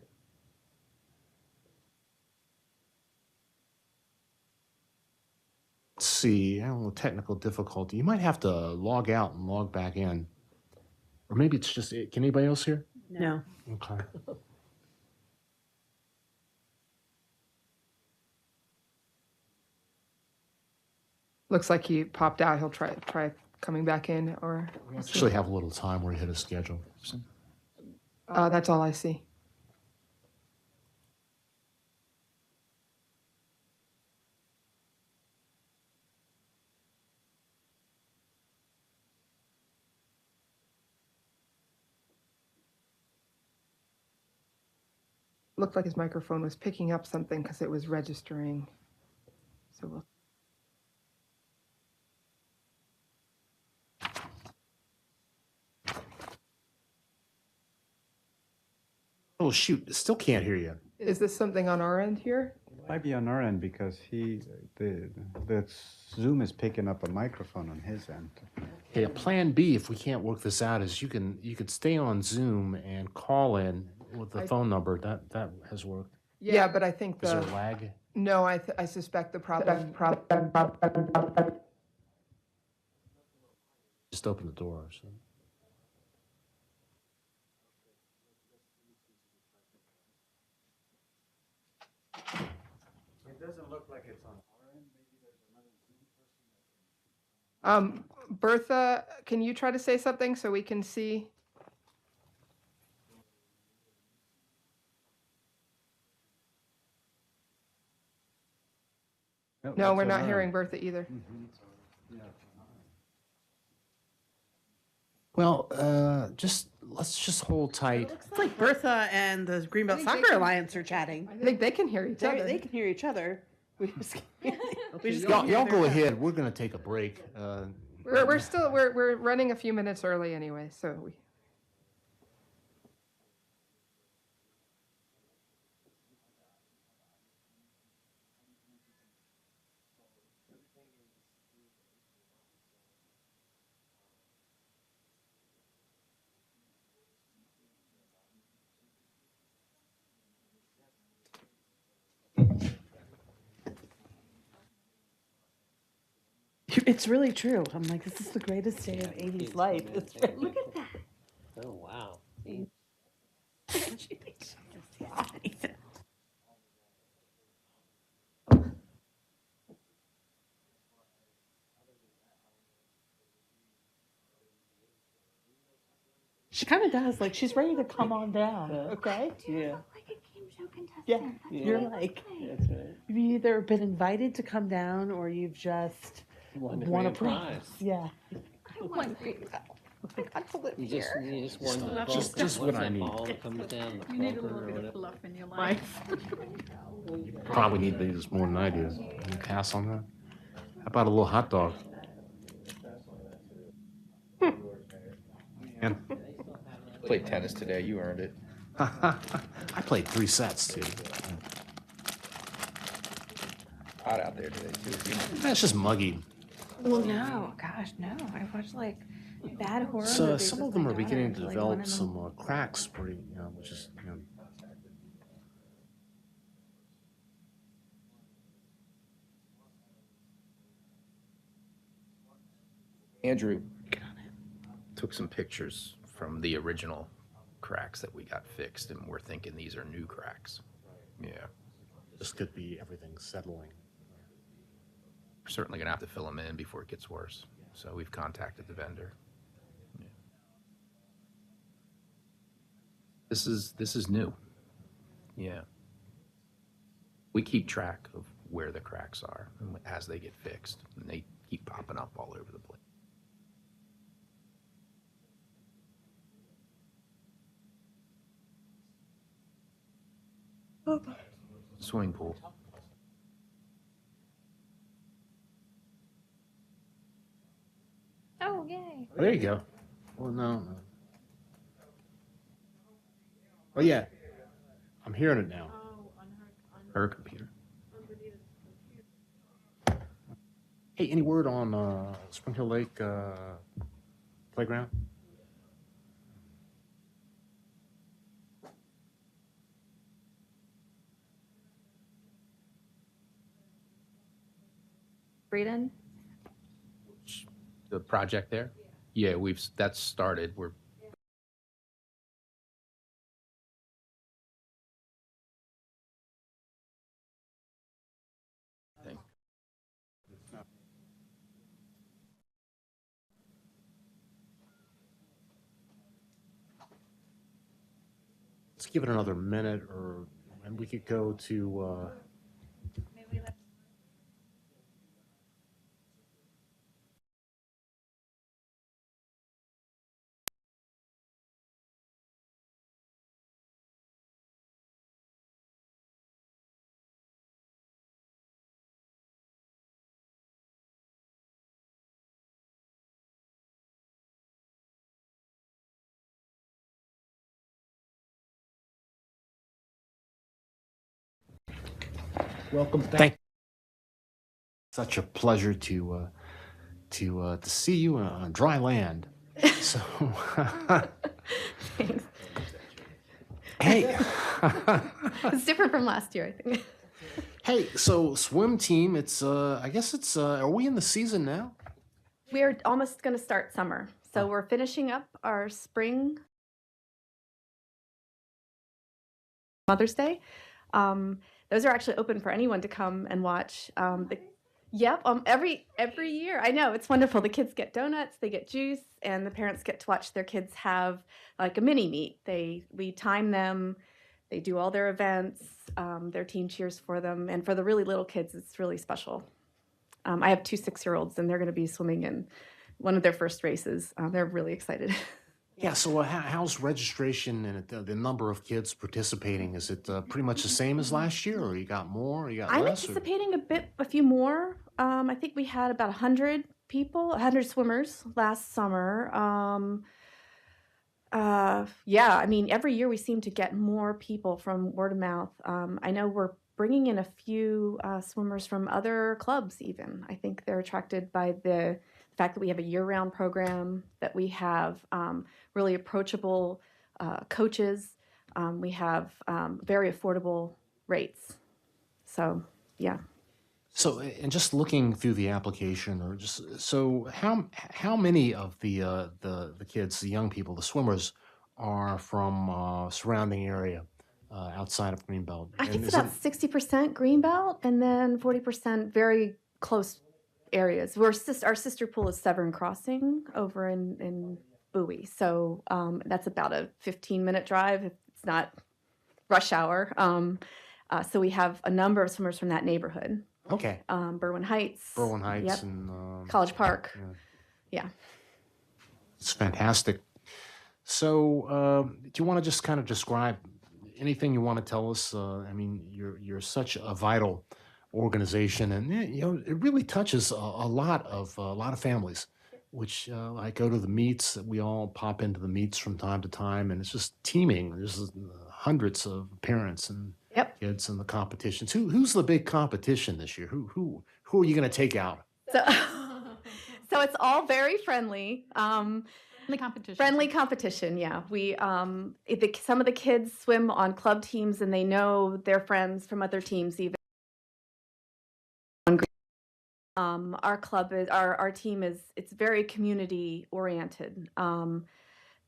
Let's see, I don't know, technical difficulty. You might have to log out and log back in. Or maybe it's just, can anybody else hear? No. Okay. Looks like he popped out. He'll try coming back in, or We actually have a little time where he hit a schedule. that's all I see. Looked like his microphone was picking up something because it was registering. So we'll. Oh, shoot, still can't hear you. Is this something on our end here? Might be on our end because the Zoom is picking up a microphone on his end. Hey, a plan B, if we can't work this out, is you could stay on Zoom and call in with the phone number. That has worked. Yeah, but I think Is there the, a lag? no, I suspect the problem. Just open the door. So. It doesn't look like it's on our end. Maybe there's another Zoom person. Bertha, can you try to say something so we can see? No, we're not hearing Bertha either. Well, let's just hold tight. It's like Bertha and the Greenbelt Soccer Alliance are chatting. I think they can hear each other. They can hear each other. We just Y'all go ahead. We're gonna take a break. We're running a few minutes early anyway, so we. It's really true. I'm like, this is the greatest day of Amy's life. Look at that. Oh, wow. She thinks she's Ethan. She kind of does. Like, she's ready to come on down. Okay? Yeah. Like a game show contestant. Yeah. That's You're really like, exciting. that's right. You've either been invited to come down or you've just Won the won a grand prize. prize. Yeah. I want Greenbelt. I got to live You here. just won the Just bumper. what What's I that need. ball that comes down the You need a bumper little or bit of whatever? fluff in your life. Probably need these more than I do. Can you pass on that? How about a little hot dog? And Played tennis today. You earned it. I played 3 sets too. Hot out there today too. That's just muggy. Well, no, gosh, no. I watched like bad horror So movies some with of them my are beginning daughter, to like, one develop of them- some cracks, pretty, which is. Andrew took some pictures from the original cracks that we got fixed, and we're thinking these are new cracks. Yeah. This could be everything settling. We're certainly gonna have to fill them in before it gets worse. So we've contacted the vendor. Yeah. This is new. Yeah. We keep track of where the cracks are as they get fixed, and they keep popping up all over the place. Swimming pool. Oh, yay. There you go. Well, no. Oh yeah, I'm hearing it now. Her computer. Hey, any word on Spring Hill Lake playground? Braden? The project there? Yeah, that's started. We're Let's give it another minute, and we could go to. Welcome back. Such a pleasure to see you on dry land. So, Hey. It's different from last year, I think. Hey, so swim team, it's I guess it's are we in the season now? We're almost going to start summer. So we're finishing up our spring Mother's Day. Those are actually open for anyone to come and watch. Yep, every year. I know, it's wonderful. The kids get donuts, they get juice, and the parents get to watch their kids have like a mini meet. We time them, they do all their events, their team cheers for them, and for the really little kids, it's really special. I have two 6-year-olds, and they're going to be swimming in one of their first races. They're really excited. Yeah, so how's registration and the number of kids participating? Is it pretty much the same as last year, or you got more, or you got I'm less? anticipating a few more. I think we had about 100 people, 100 swimmers last summer. Yeah, I mean, every year we seem to get more people from word of mouth. I know we're bringing in a few swimmers from other clubs even. I think they're attracted by the fact that we have a year-round program, that we have really approachable coaches. We have very affordable rates. So, yeah. So, and just looking through the application, or just so how many of the kids, the young people, the swimmers, are from surrounding area outside of Greenbelt? I think it's about 60% Greenbelt and then 40% very close areas. Our sister pool is Severn Crossing over in Bowie. So that's about a 15-minute drive if it's not rush hour. So we have a number of swimmers from that neighborhood. Okay. Berwyn Heights. Berwyn Heights Yep. and College Park. Yeah. It's fantastic. So, do you want to just kind of describe anything you want to tell us? I mean, you're such a vital organization, and it really touches a lot of families. Which I go to the meets. We all pop into the meets from time to time, and it's just teeming. There's hundreds of parents and kids in the competitions. Who's the big competition this year? Who are you going to take out? So it's all very friendly. Friendly competition, yeah. We some of the kids swim on club teams, and they know their friends from other teams even. Our club is our team is it's very community oriented.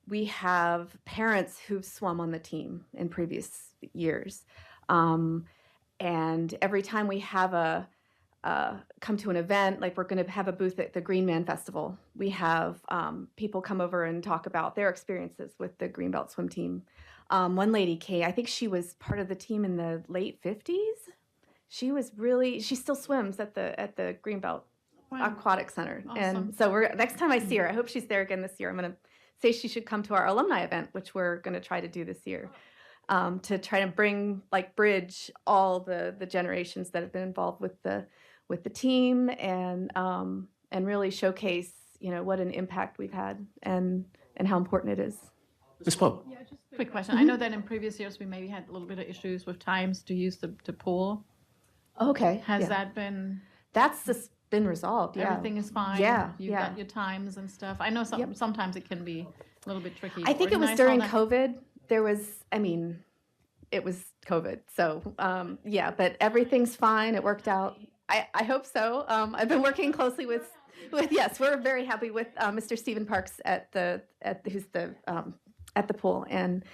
We have parents who've swum on the team in previous years, and every time we have come to an event, like we're going to have a booth at the Green Man Festival, we have people come over and talk about their experiences with the Greenbelt swim team. One lady, Kay, I think she was part of the team in the late 50s. She still swims at the Greenbelt Aquatic Center. Awesome. And so next time I see her, I hope she's there again this year. I'm going to say she should come to our alumni event, which we're going to try to do this year, to try to bridge all the generations that have been involved with the team and really showcase, what an impact we've had and how important it is. Ms. Pope. Yeah, just a quick question. I know that in previous years we maybe had a little bit of issues with times to use the pool. Okay. Has yeah. that been? That's just been resolved. Yeah. Everything is fine. Yeah. You've got your times and stuff. I know sometimes it can be a little bit tricky. I think it was organize all during that. COVID. It was COVID. So yeah, but everything's fine. It worked out. I hope so. I've been working closely with yes, we're very happy with Mr. Stephen Parks at the pool, and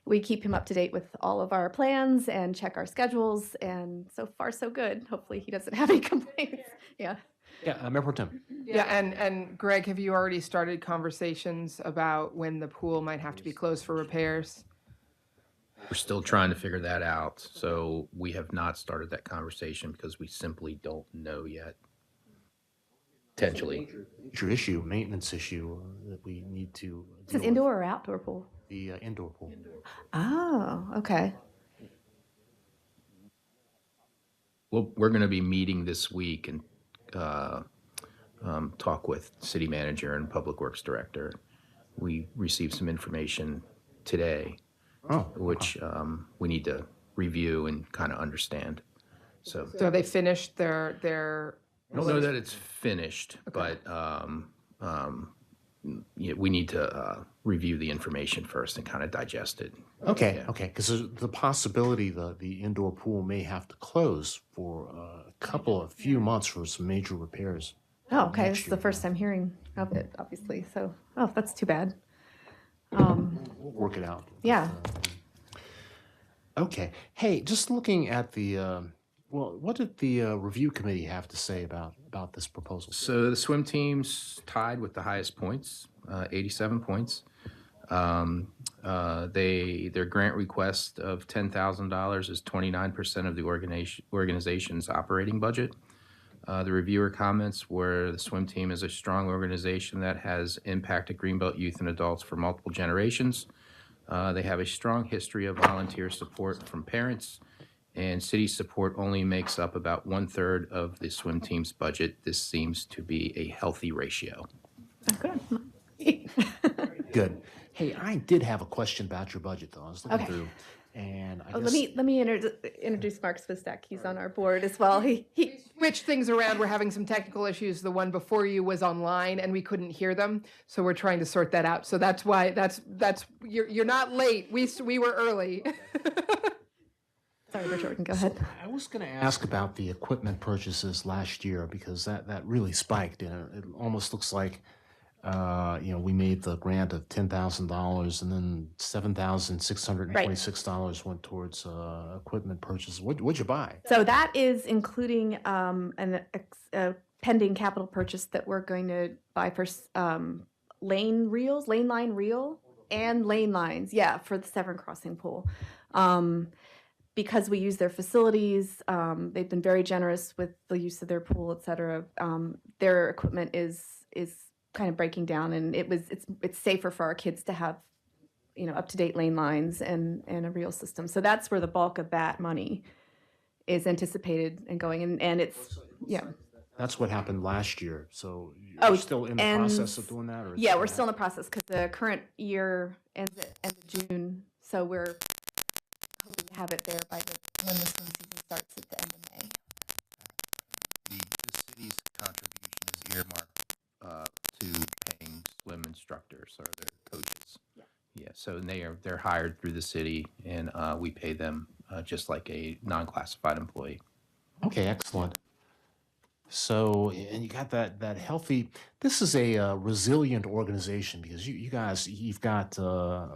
we keep him up to date with all of our plans and check our schedules, and so far so good. Hopefully he doesn't have any complaints. Yeah. Yeah, Member Tim. Yeah, and Greg, have you already started conversations about when the pool might have to be closed for repairs? We're still trying to figure that out. So we have not started that conversation because we simply don't know yet. Potentially. Major issue, maintenance issue that we need to. Is it indoor or outdoor pool? The indoor pool. Oh, okay. Well, we're going to be meeting this week and talk with city manager and public works director. We received some information today, which we need to review and kind of understand. So they finished their I don't know that it's finished, but we need to review the information first and kind of digest it. Okay, Yeah. okay, because there's the possibility the indoor pool may have to close for a few months for some major repairs. Oh, okay. next This is the year. first I'm hearing of it, obviously. So, oh, that's too bad. We'll work it out. Yeah. Okay. Hey, just looking at the what did the review committee have to say about this proposal? So the swim team's tied with the highest points, 87 points. Their grant request of $10,000 is 29% of the organization's operating budget. The reviewer comments were the swim team is a strong organization that has impacted Greenbelt youth and adults for multiple generations. They have a strong history of volunteer support from parents, and city support only makes up about 1/3 of the swim team's budget. This seems to be a healthy ratio. Good. Hey, I did have a question about your budget, though. I was looking Okay. through, and I Oh, guess let me introduce Mark Swistak. He's on our board as well. He Switch things around. We're having some technical issues. The one before you was online and we couldn't hear them, so we're trying to sort that out. So that's why you're not late. We were early. Sorry, Rich Jordan. Go ahead. I was going to ask about the equipment purchases last year because that really spiked, and it almost looks like we made the grant of $10,000, and then $7,626 went towards equipment purchases. What'd you buy? So that is including a pending capital purchase that we're going to buy for lane line reel, and lane lines. Yeah, for the Severn Crossing pool. Because we use their facilities, they've been very generous with the use of their pool, et cetera. Their equipment is kind of breaking down, and it's safer for our kids to have, up-to-date lane lines and a reel system. So that's where the bulk of that money is anticipated and going, and it's That's what happened last year. So you're Oh, still in the and process of doing that? Or yeah, we're still in the process because the current year ends at end of June, so we're hoping to have it there by when the swim season starts at the end of May. The city's contribution is earmarked to paying swim instructors or their coaches. Yeah, so they're hired through the city, and we pay them just like a non-classified employee. Okay, excellent. So, and you got that healthy. This is a resilient organization because you guys, you've got I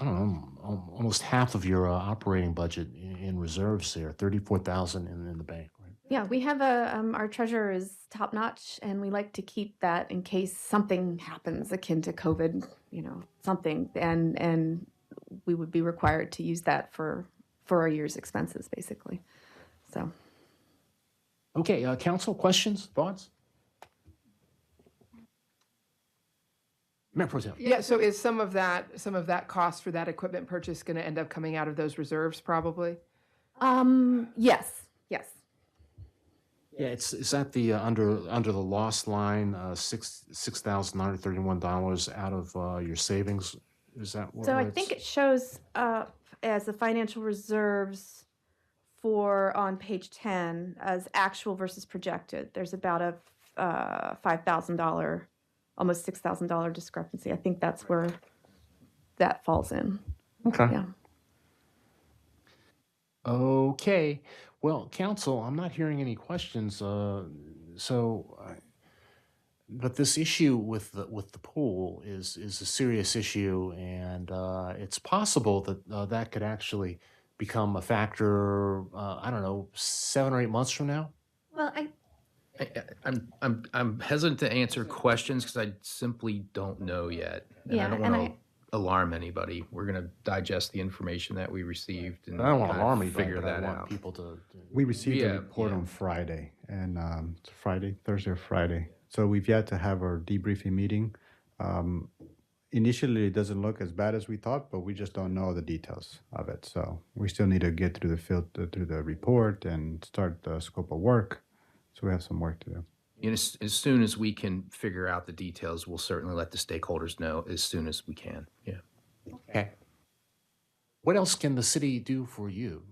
don't know, almost half of your operating budget in reserves there, 34,000 in the bank. Yeah, we have our treasurer is top notch, and we like to keep that in case something happens akin to COVID, something, and we would be required to use that for our year's expenses, basically. So. Okay, council, questions, thoughts? Mayor Pro Tem. Yeah. So is some of that cost for that equipment purchase going to end up coming out of those reserves, probably? Yes. Yeah, it's at the under the loss line, $6,931 out of your savings. Is that what? So I think it shows up as the financial reserves on page 10 as actual versus projected. There's about a $5,000, almost $6,000 discrepancy. I think that's where that falls in. Okay. Yeah. Okay. Well, council, I'm not hearing any questions. But this issue with the pool is a serious issue, and it's possible that that could actually become a factor. I don't know, 7 or 8 months from now. Well, I'm hesitant to answer questions because I simply don't know yet, and Yeah, I don't and want to alarm anybody. We're going to digest the information that we received and I don't want to kind of alarm anybody, figure but I that want out. people to. We received Yeah, a report yeah. on Friday, and it's Thursday or Friday. So we've yet to have our debriefing meeting. Initially, it doesn't look as bad as we thought, but we just don't know the details of it. So we still need to get through the report and start the scope of work. So we have some work to do. And as soon as we can figure out the details, we'll certainly let the stakeholders know as soon as we can. Yeah. Okay. What else can the city do for you?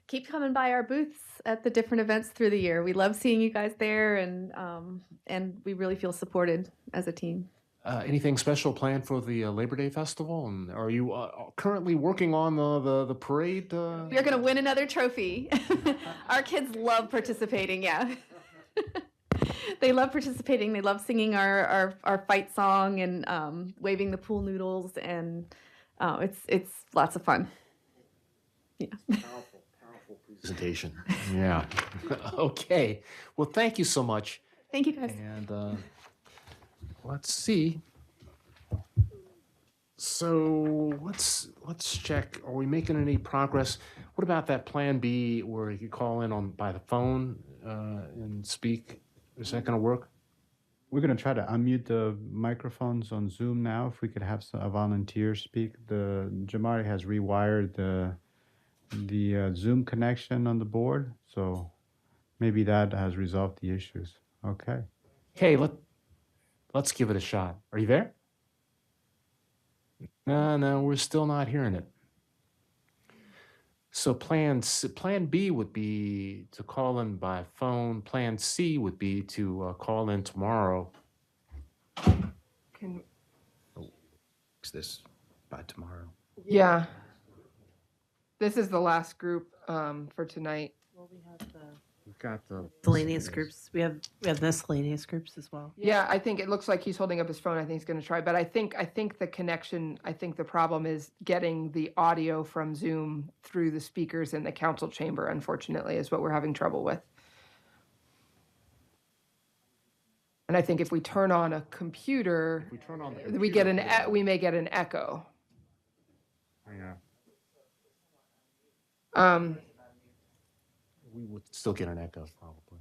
keep coming by our booths at the different events through the year. We love seeing you guys there, and we really feel supported as a team. Anything special planned for the Labor Day Festival? And are you currently working on the parade? We are going to win another trophy. Our kids love participating. Yeah. They love participating. They love singing our fight song and waving the pool noodles, and it's lots of fun. Yeah. Powerful presentation. Yeah. Okay. Well, thank you so much. Thank you, guys. And let's see. So let's check. Are we making any progress? What about that Plan B where you could call in on by the phone and speak? Is that going to work? We're going to try to unmute the microphones on Zoom now. If we could have a volunteer speak. Jamari has rewired the Zoom connection on the board, so maybe that has resolved the issues. Okay. Hey, let's give it a shot. Are you there? No, we're still not hearing it. So Plan B would be to call in by phone. Plan C would be to call in tomorrow. Can, Fix this by tomorrow. yeah. This is the last group for tonight. Well, we have the We've got the miscellaneous groups. We have miscellaneous groups as well. Yeah, I think it looks like he's holding up his phone. I think he's going to try, but I think the connection. I think the problem is getting the audio from Zoom through the speakers in the council chamber. Unfortunately, is what we're having trouble with. And I think if we turn on a computer, we get we may get an echo. Yeah. We would still get an echo, probably.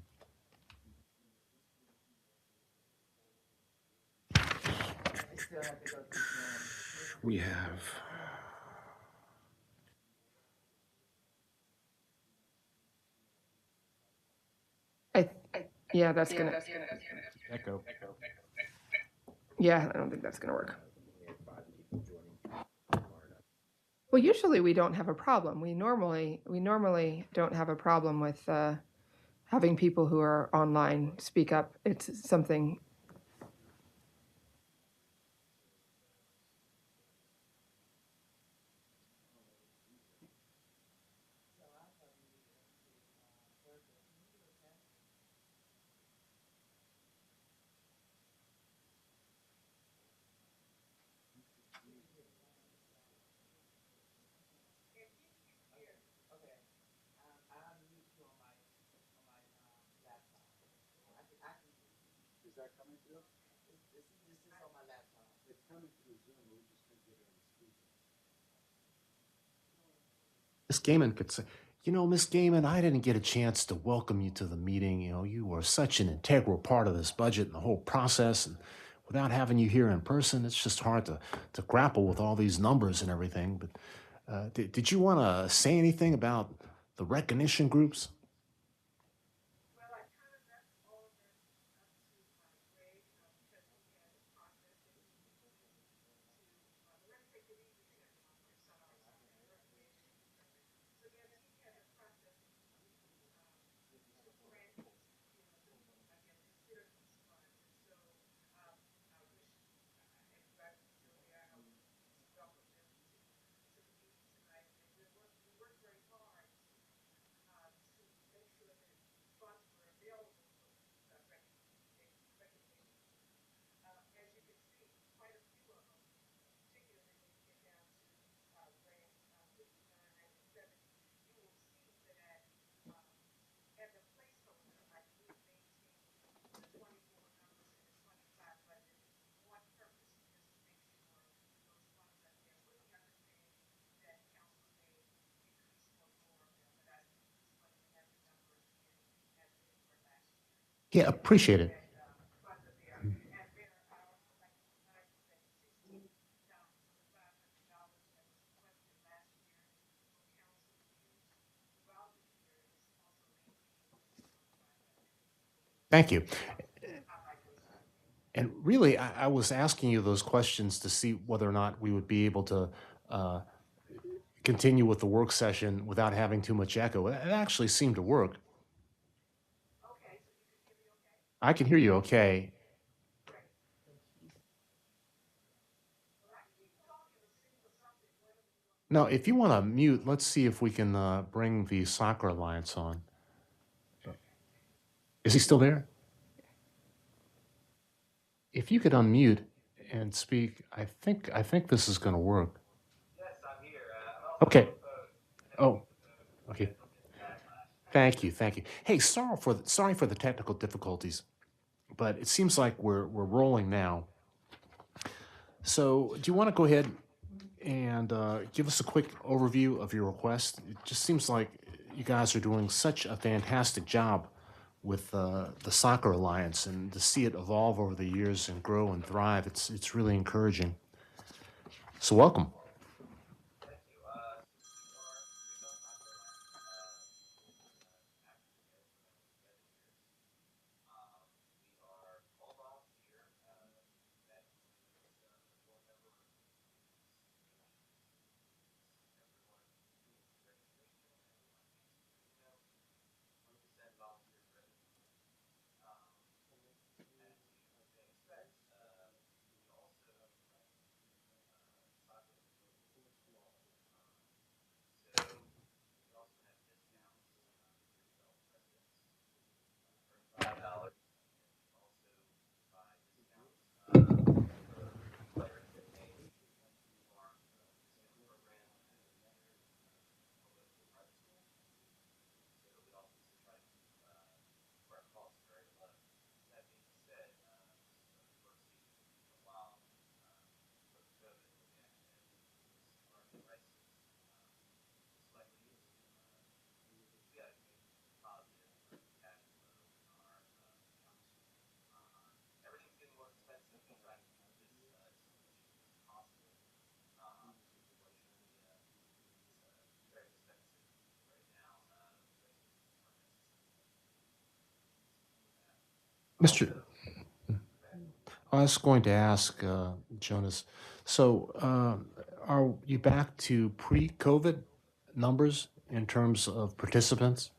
We have. Yeah, that's gonna. Echo. Yeah, I don't think that's gonna work. Well, usually we don't have a problem. We normally don't have a problem with having people who are online speak up. It's something. Miss Gaiman could say, Miss Gaiman, I didn't get a chance to welcome you to the meeting. You were such an integral part of this budget and the whole process. And without having you here in person, it's just hard to grapple with all these numbers and everything. But did you want to say anything about the recognition groups? Yeah, appreciate it. Thank you. And really, I was asking you those questions to see whether or not we would be able to continue with the work session without having too much echo. It actually seemed to work. I can hear you okay. Now, if you want to mute, let's see if we can bring the Soccer Alliance on. Is he still there? If you could unmute and speak, I think this is going to work. Okay. Oh, okay. Thank you. Hey, sorry for the technical difficulties, but it seems like we're rolling now. So, do you want to go ahead and give us a quick overview of your request? It just seems like you guys are doing such a fantastic job with the Soccer Alliance, and to see it evolve over the years and grow and thrive, it's really encouraging. So, welcome. Mr. I was going to ask Jonas, so are you back to pre-COVID numbers in terms of participants?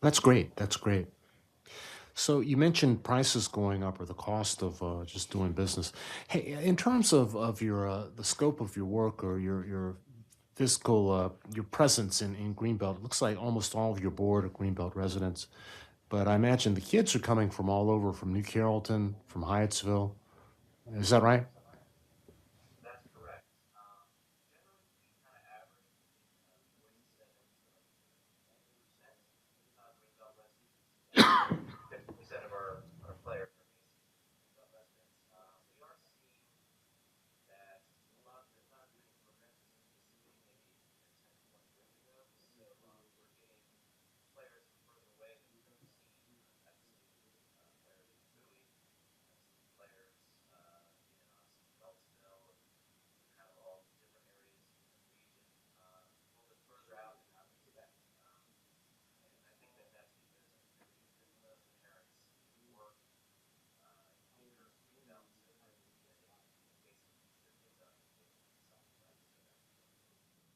That's great. That's great. So you mentioned prices going up or the cost of just doing business. Hey, in terms of your the scope of your work or your physical your presence in Greenbelt, it looks like almost all of your board are Greenbelt residents. But I imagine the kids are coming from all over, from New Carrollton, from Hyattsville. Is that right?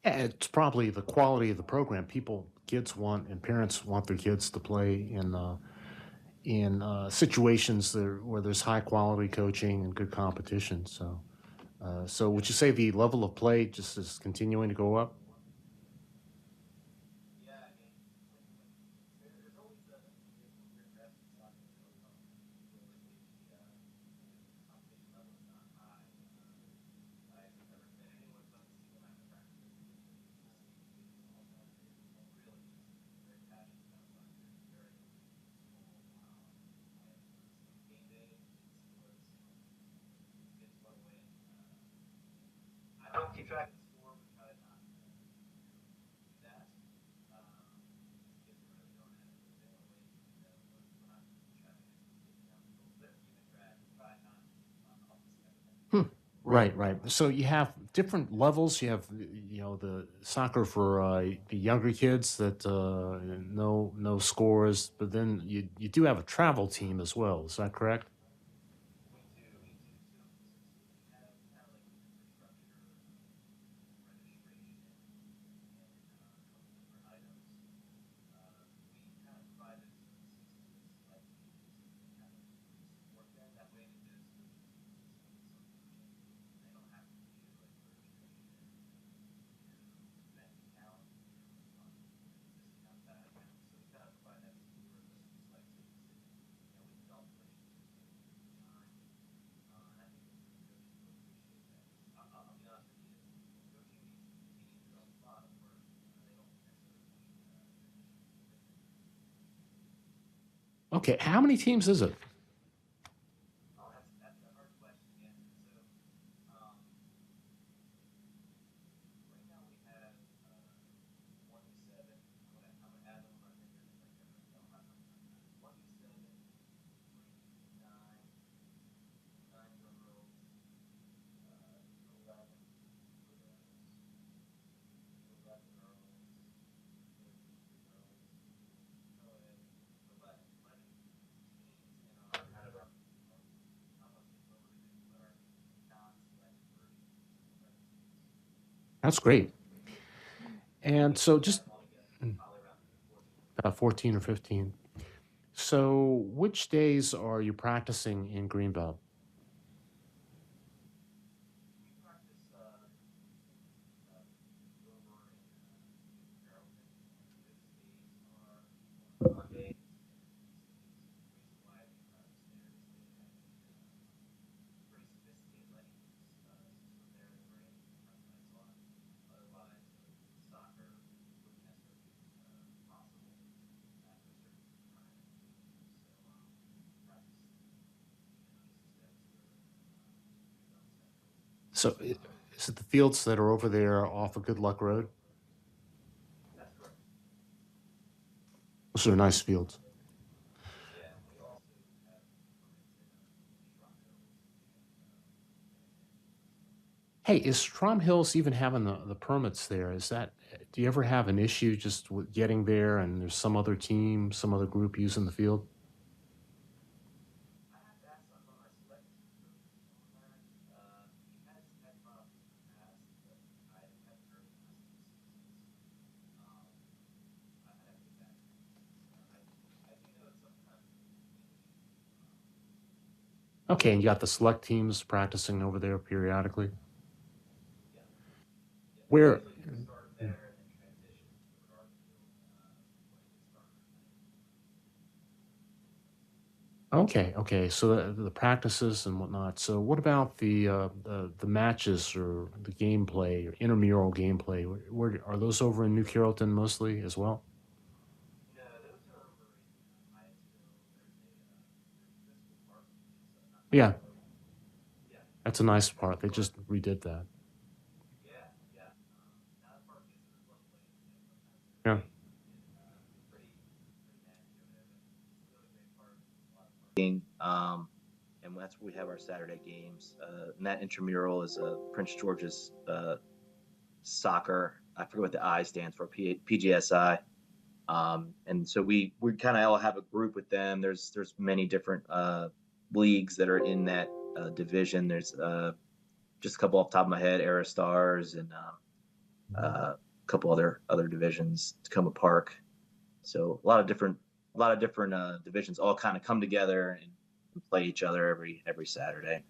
Yeah, it's probably the quality of the program. Kids want, and parents want their kids to play in situations where there's high quality coaching and good competition. So would you say the level of play just is continuing to go up? Right, right. So you have different levels. You have, the soccer for the younger kids that no scores, but then you do have a travel team as well. Is that correct? Okay, how many teams is it? That's great. And so just 14 or 15. So which days are you practicing in Greenbelt? So is it the fields that are over there off of Good Luck Road? Those are nice fields. Hey, is Strom Hills even having the permits there? Do you ever have an issue just with getting there and there's some other team, some other group using the field? Okay, and you got the select teams practicing over there periodically? Where? Okay, okay. So the practices and whatnot. So what about the matches or the gameplay or intramural gameplay? Where are those over in New Carrollton mostly as well? Yeah, that's a nice part. They just redid that. Yeah. And that's where we have our Saturday games. And that intramural is Prince George's soccer. I forget what the I stands for, PGSI. And so we kind of all have a group with them. There's many different leagues that are in that division. There's just a couple off the top of my head, Aerostars and a couple other divisions, Tacoma Park. So a lot of different divisions all kind of come together and play each other every Saturday.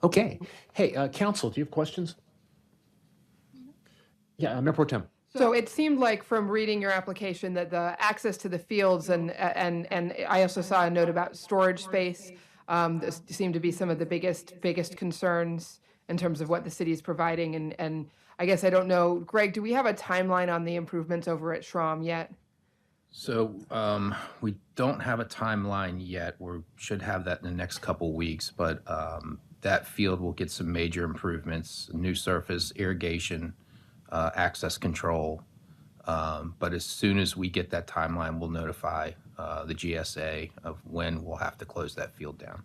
Okay. Hey, council, do you have questions? Yeah, Mayor Pro Tem. So it seemed like from reading your application that the access to the fields and I also saw a note about storage space. This seemed to be some of the biggest concerns in terms of what the city is providing. And I guess I don't know, Greg, do we have a timeline on the improvements over at Schramm yet? So we don't have a timeline yet. We should have that in the next couple weeks, but that field will get some major improvements, new surface, irrigation, access control. But as soon as we get that timeline, we'll notify the GSA of when we'll have to close that field down.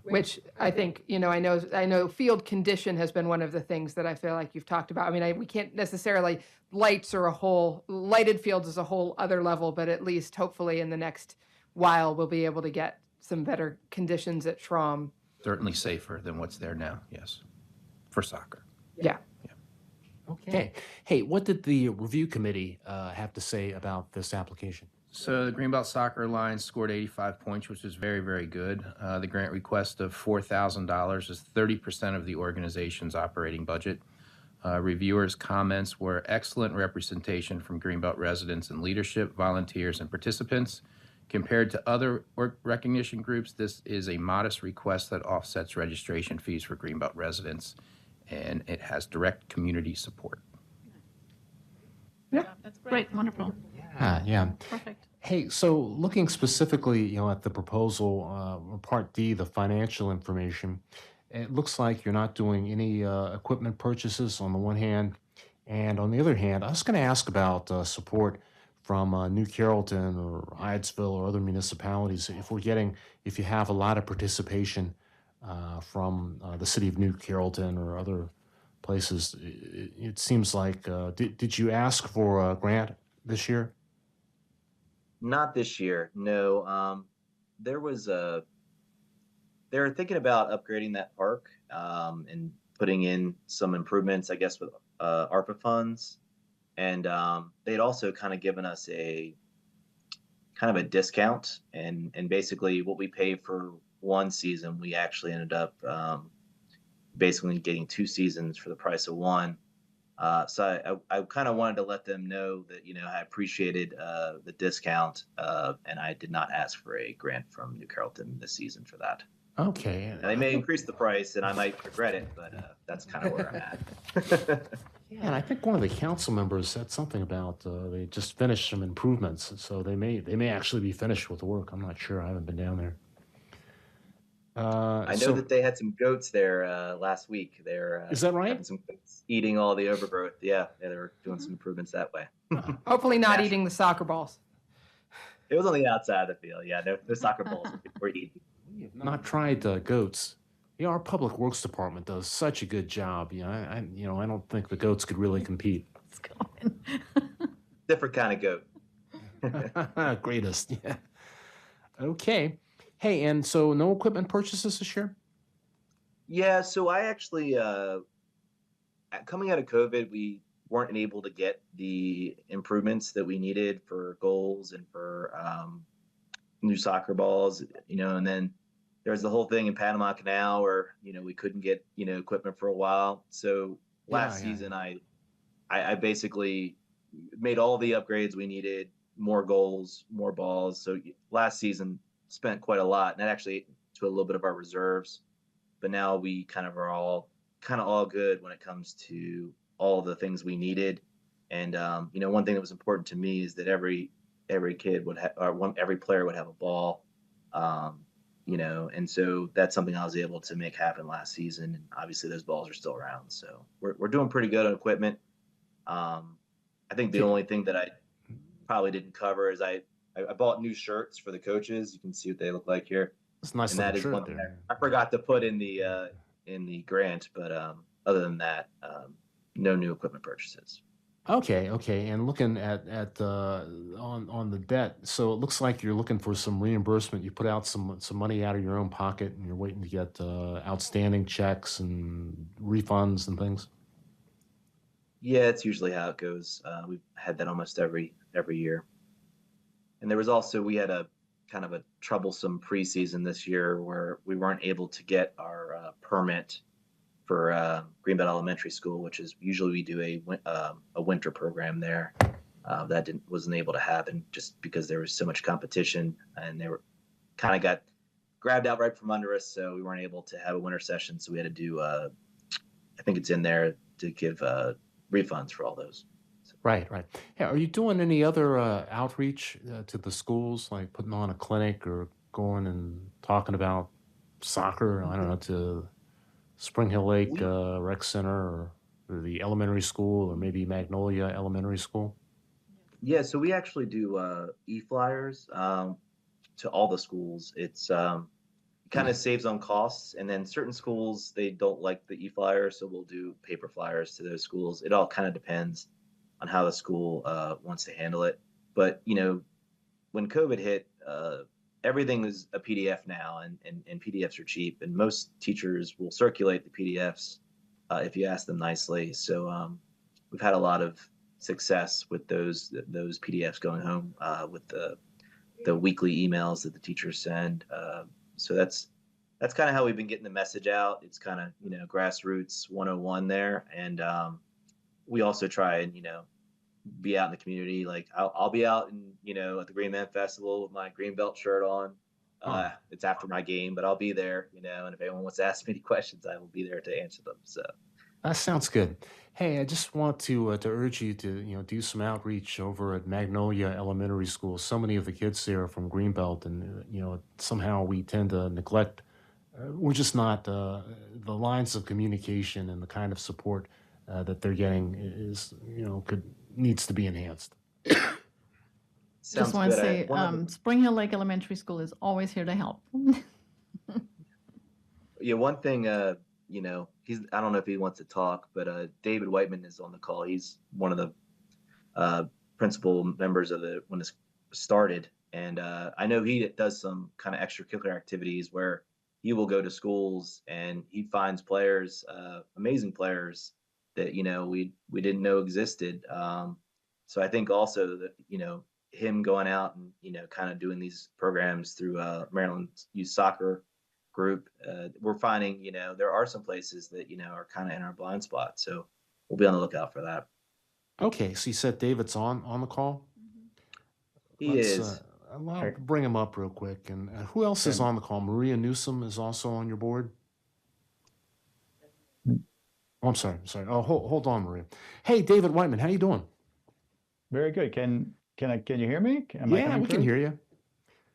Which I think, I know field condition has been one of the things that I feel like you've talked about. I mean, we can't necessarily, lighted fields is a whole other level, but at least hopefully in the next while, we'll be able to get some better conditions at Schramm. Certainly safer than what's there now, yes, for soccer. Yeah. Okay. Hey, what did the review committee have to say about this application? So the Greenbelt Soccer Alliance scored 85 points, which is very, very good. The grant request of $4,000 is 30% of the organization's operating budget. Reviewers' comments were excellent representation from Greenbelt residents and leadership, volunteers, and participants. Compared to other recognition groups, this is a modest request that offsets registration fees for Greenbelt residents, and it has direct community support. Yeah, that's great. Wonderful. Yeah. Perfect. Hey, so looking specifically, at the proposal, Part D, the financial information, it looks like you're not doing any equipment purchases on the one hand, and on the other hand, I was going to ask about support from New Carrollton or Hyattsville or other municipalities. If you have a lot of participation from the city of New Carrollton or other places, it seems like, did you ask for a grant this year? Not this year, no. They were thinking about upgrading that park and putting in some improvements, I guess, with ARPA funds. And they'd also kind of given us a kind of a discount, and basically what we paid for one season, we actually ended up basically getting 2 seasons for the price of one. So I kind of wanted to let them know that, I appreciated the discount, and I did not ask for a grant from New Carrollton this season for that. Okay. Now, they may increase the price, and I might regret it, but that's kind of where I'm at. Yeah, and I think one of the council members said something about they just finished some improvements, so they may actually be finished with the work. I'm not sure. I haven't been down there. I know that they had some goats there last week. They're Is that right? having some goats eating all the overgrowth. Yeah, they were doing some improvements that way. Hopefully not eating the soccer balls. It was on the outside of the field. Yeah, no soccer balls were eaten. We have not tried goats. Our public works department does such a good job. I don't think the goats could really compete. Different kind of goat. Greatest, yeah. Okay. Hey, and so no equipment purchases this year? Yeah, so I actually, coming out of COVID, we weren't able to get the improvements that we needed for goals and for new soccer balls, and then there was the whole thing in Panama Canal where, we couldn't get, equipment for a while. So last season, I basically made all the upgrades we needed, more goals, more balls. So last season spent quite a lot, and that actually to a little bit of our reserves. But now we are all good when it comes to all the things we needed. And one thing that was important to me is that every kid would have, or every player would have a ball. And so that's something I was able to make happen last season. And obviously those balls are still around. So we're doing pretty good on equipment. I think the only thing that I probably didn't cover is I bought new shirts for the coaches. You can see what they look like here. It's nice. And that is one thing I forgot to put in the grant. But other than that, no new equipment purchases. Okay. And looking at on the debt, so it looks like you're looking for some reimbursement. You put out some money out of your own pocket, and you're waiting to get outstanding checks and refunds and things. Yeah, it's usually how it goes. We've had that almost every year. And there was also, we had a kind of a troublesome preseason this year where we weren't able to get our permit for Greenbelt Elementary School, which is usually we do a winter program there. That wasn't able to happen just because there was so much competition, and they were kind of got grabbed out right from under us, so we weren't able to have a winter session. So we had to do, I think it's in there to give refunds for all those. Right. Yeah, are you doing any other outreach to the schools, like putting on a clinic or going and talking about soccer? I don't know, to Spring Hill Lake We Rec Center or the elementary school or maybe Magnolia Elementary School? Yeah, so we actually do e-flyers to all the schools. It's kind of saves on costs, and then certain schools they don't like the e-flyer, so we'll do paper flyers to those schools. It all kind of depends on how the school wants to handle it. But when COVID hit, everything is a PDF now, and PDFs are cheap, and most teachers will circulate the PDFs if you ask them nicely. So we've had a lot of success with those PDFs going home with the weekly emails that the teachers send. So that's kind of how we've been getting the message out. It's kind of grassroots 101 there, and we also try and be out in the community. Like I'll be out and at the Green Man Festival with my Greenbelt shirt on. It's after my game, but I'll be there. And if anyone wants to ask me any questions, I will be there to answer them. So. That sounds good. Hey, I just want to urge you to do some outreach over at Magnolia Elementary School. So many of the kids there are from Greenbelt, and somehow we tend to neglect. We're just not the lines of communication and the kind of support that they're getting is needs to be enhanced. Just want to say, Spring Hill Lake Elementary School is always here to help. Yeah, one thing, I don't know if he wants to talk, but David Whiteman is on the call. He's one of the principal members of when it started. And I know he does some kind of extracurricular activities where he will go to schools and he finds players, amazing players that, we didn't know existed. So I think also that, him going out and, kind of doing these programs through Maryland Youth Soccer Group, we're finding, there are some places that, are kind of in our blind spot. So we'll be on the lookout for that. Okay, so you said David's on the call? He is. I'll bring him up real quick. And who else is on the call? Maria Newsom is also on your board? Oh, I'm sorry. Oh, hold on, Maria. Hey, David Whiteman, how you doing? Very good. Can you hear me? Yeah, we can hear you.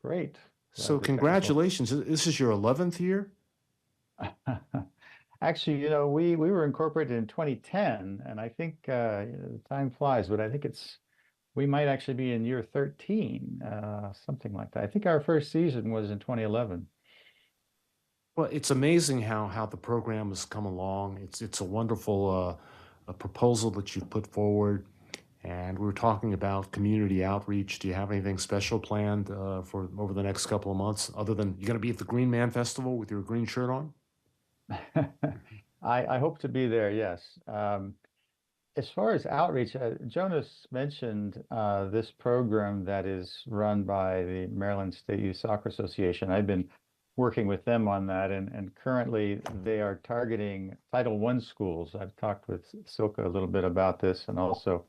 Great. So congratulations. This is your 11th year? Actually, we were incorporated in 2010, and I think time flies, but I think we might actually be in year 13, something like that. I think our first season was in 2011. Well, it's amazing how the program has come along. It's a wonderful proposal that you've put forward. And we were talking about community outreach. Do you have anything special planned for over the next couple of months, other than you're going to be at the Green Man Festival with your green shirt on? I hope to be there, yes. As far as outreach, Jonas mentioned this program that is run by the Maryland State Youth Soccer Association. I've been working with them on that, and currently they are targeting Title I schools. I've talked with Silka a little bit about this, and also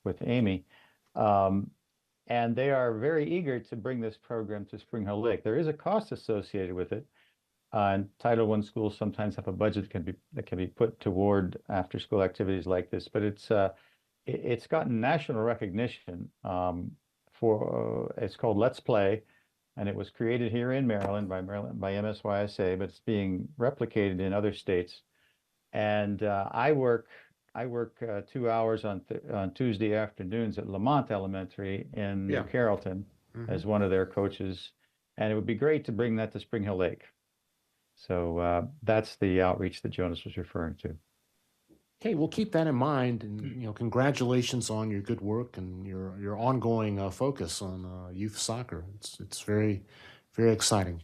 with Amy, and they are very eager to bring this program to Spring Hill Lake. There is a cost associated with it, and Title I schools sometimes have a budget that can be put toward after-school activities like this. But it's gotten national recognition for it's called Let's Play, and it was created here in Maryland by MSYSA, but it's being replicated in other states. And I work 2 hours on Tuesday afternoons at Lamont Elementary in New Carrollton as one of their coaches, and it would be great to bring that to Spring Hill Lake. So that's the outreach that Jonas was referring to. Okay, we'll keep that in mind, and congratulations on your good work and your ongoing focus on youth soccer. It's very, very exciting.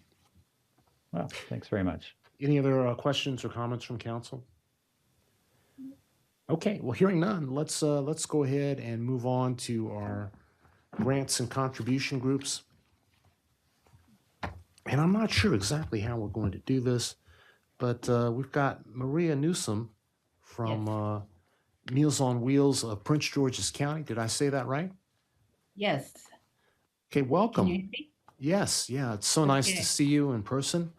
Well, thanks very much. Any other questions or comments from council? Okay, well, hearing none, let's go ahead and move on to our grants and contribution groups. And I'm not sure exactly how we're going to do this, but we've got Maria Newsom from Meals on Wheels of Prince George's County. Did I say that right? Yes. Okay, welcome. Can you hear me? Yes, yeah, it's so nice to see you in person.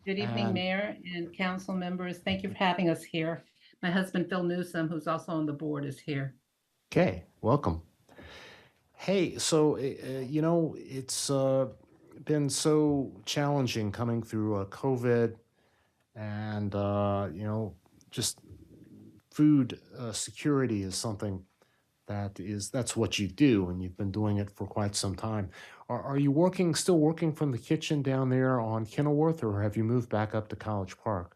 Good evening, And- Mayor and council members. Thank you for having us here. My husband, Phil Newsom, who's also on the board, is here. Okay, welcome. Hey, so, it's been so challenging coming through COVID and just food security is something that's what you do, and you've been doing it for quite some time. Are you still working from the kitchen down there on Kenilworth, or have you moved back up to College Park?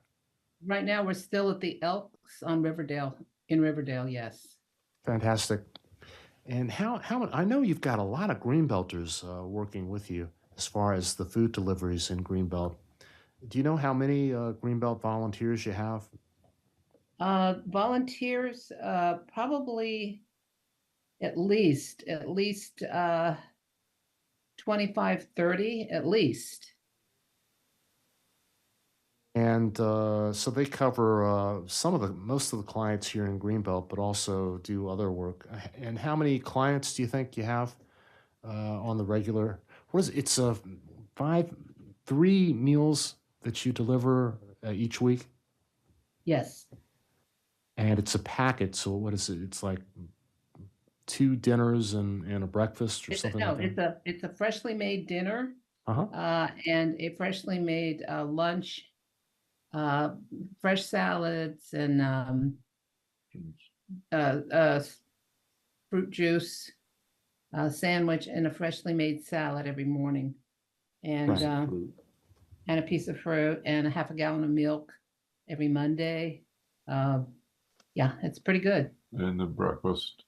Right now, we're still at the Elks on Riverdale, in Riverdale, yes. Fantastic. And how I know you've got a lot of Greenbelters working with you as far as the food deliveries in Greenbelt. Do you know how many Greenbelt volunteers you have? Volunteers, probably at least 25, 30, at least. And so they cover most of the clients here in Greenbelt, but also do other work. And how many clients do you think you have on the regular? What is it? It's 3 meals that you deliver each week, Yes. and it's a packet. So what is it? It's like 2 dinners and a breakfast or something No, like that. it's a freshly made dinner, Uh-huh. and a freshly made lunch, fresh salads and fruit juice, sandwich, and a freshly made salad every morning, and Right. and a piece of fruit and a half a gallon of milk every Monday. Yeah, it's pretty good. And the breakfast,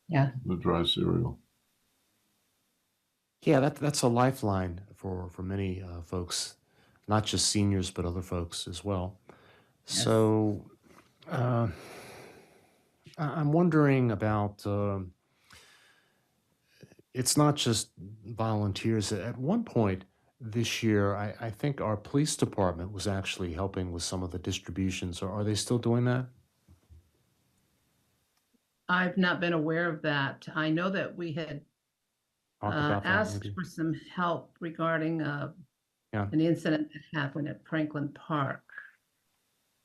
Yeah. the dry cereal. Yeah, that's a lifeline for many folks, not just seniors, but other folks as well. So I'm wondering about it's not just volunteers. At one point this year, I think our police department was actually helping with some of the distributions. Are they still doing that? I've not been aware of that. I know that we had Talk about that asked maybe. for some help regarding Yeah. an incident that happened at Franklin Park.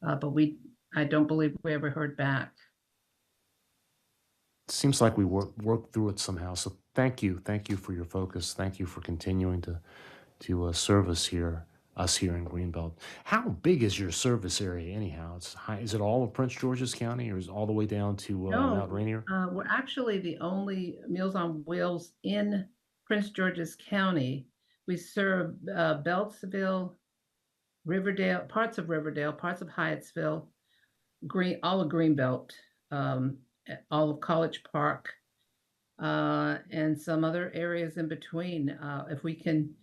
But I don't believe we ever heard back. Seems like we worked through it somehow. So thank you for your focus. Thank you for continuing to serve us here in Greenbelt. How big is your service area anyhow? It's high. Is it all of Prince George's County, or is it all the way down to Mount No, Rainier? we're actually the only Meals on Wheels in Prince George's County. We serve Beltsville, Riverdale, parts of Hyattsville, all of Greenbelt, all of College Park, and some other areas in between. If we can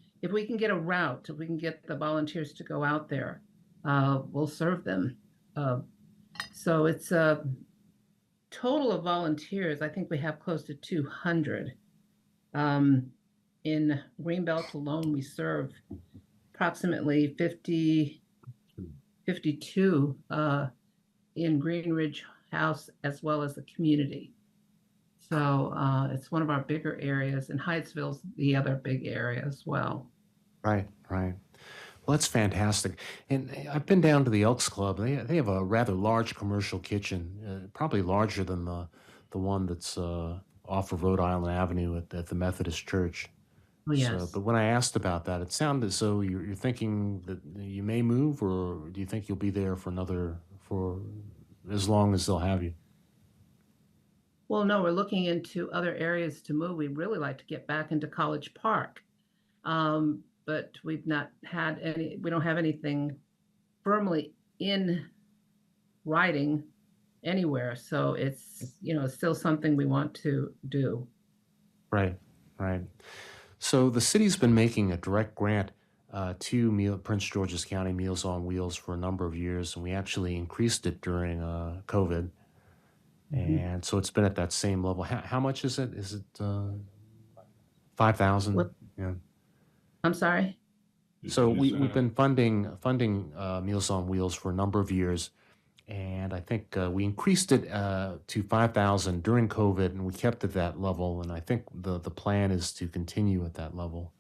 get a route, if we can get the volunteers to go out there, we'll serve them. So it's a total of volunteers. I think we have close to 200. In Greenbelt alone, we serve approximately 52 in Green Ridge House as well as the community. So it's one of our bigger areas, and Hyattsville's the other big area as well. Right. Well, that's fantastic. And I've been down to the Elks Club. They have a rather large commercial kitchen, probably larger than the one that's off of Rhode Island Avenue at the Methodist Church. Oh, yes. But when I asked about that, it sounded as though you're thinking that you may move, or do you think you'll be there for as long as they'll have you? Well, no, we're looking into other areas to move. We'd really like to get back into College Park. But we've not had we don't have anything firmly in writing anywhere. So it's still something we want to do. Right. So the city's been making a direct grant to Prince George's County Meals on Wheels for a number of years, and we actually increased it during COVID. And so it's been at that same level. How much is it? Is it 5,000? Yeah. I'm sorry? So we've been funding Meals on Wheels for a number of years, and I think we increased it to 5,000 during COVID, and we kept it at that level. And I think the plan is to continue at that level.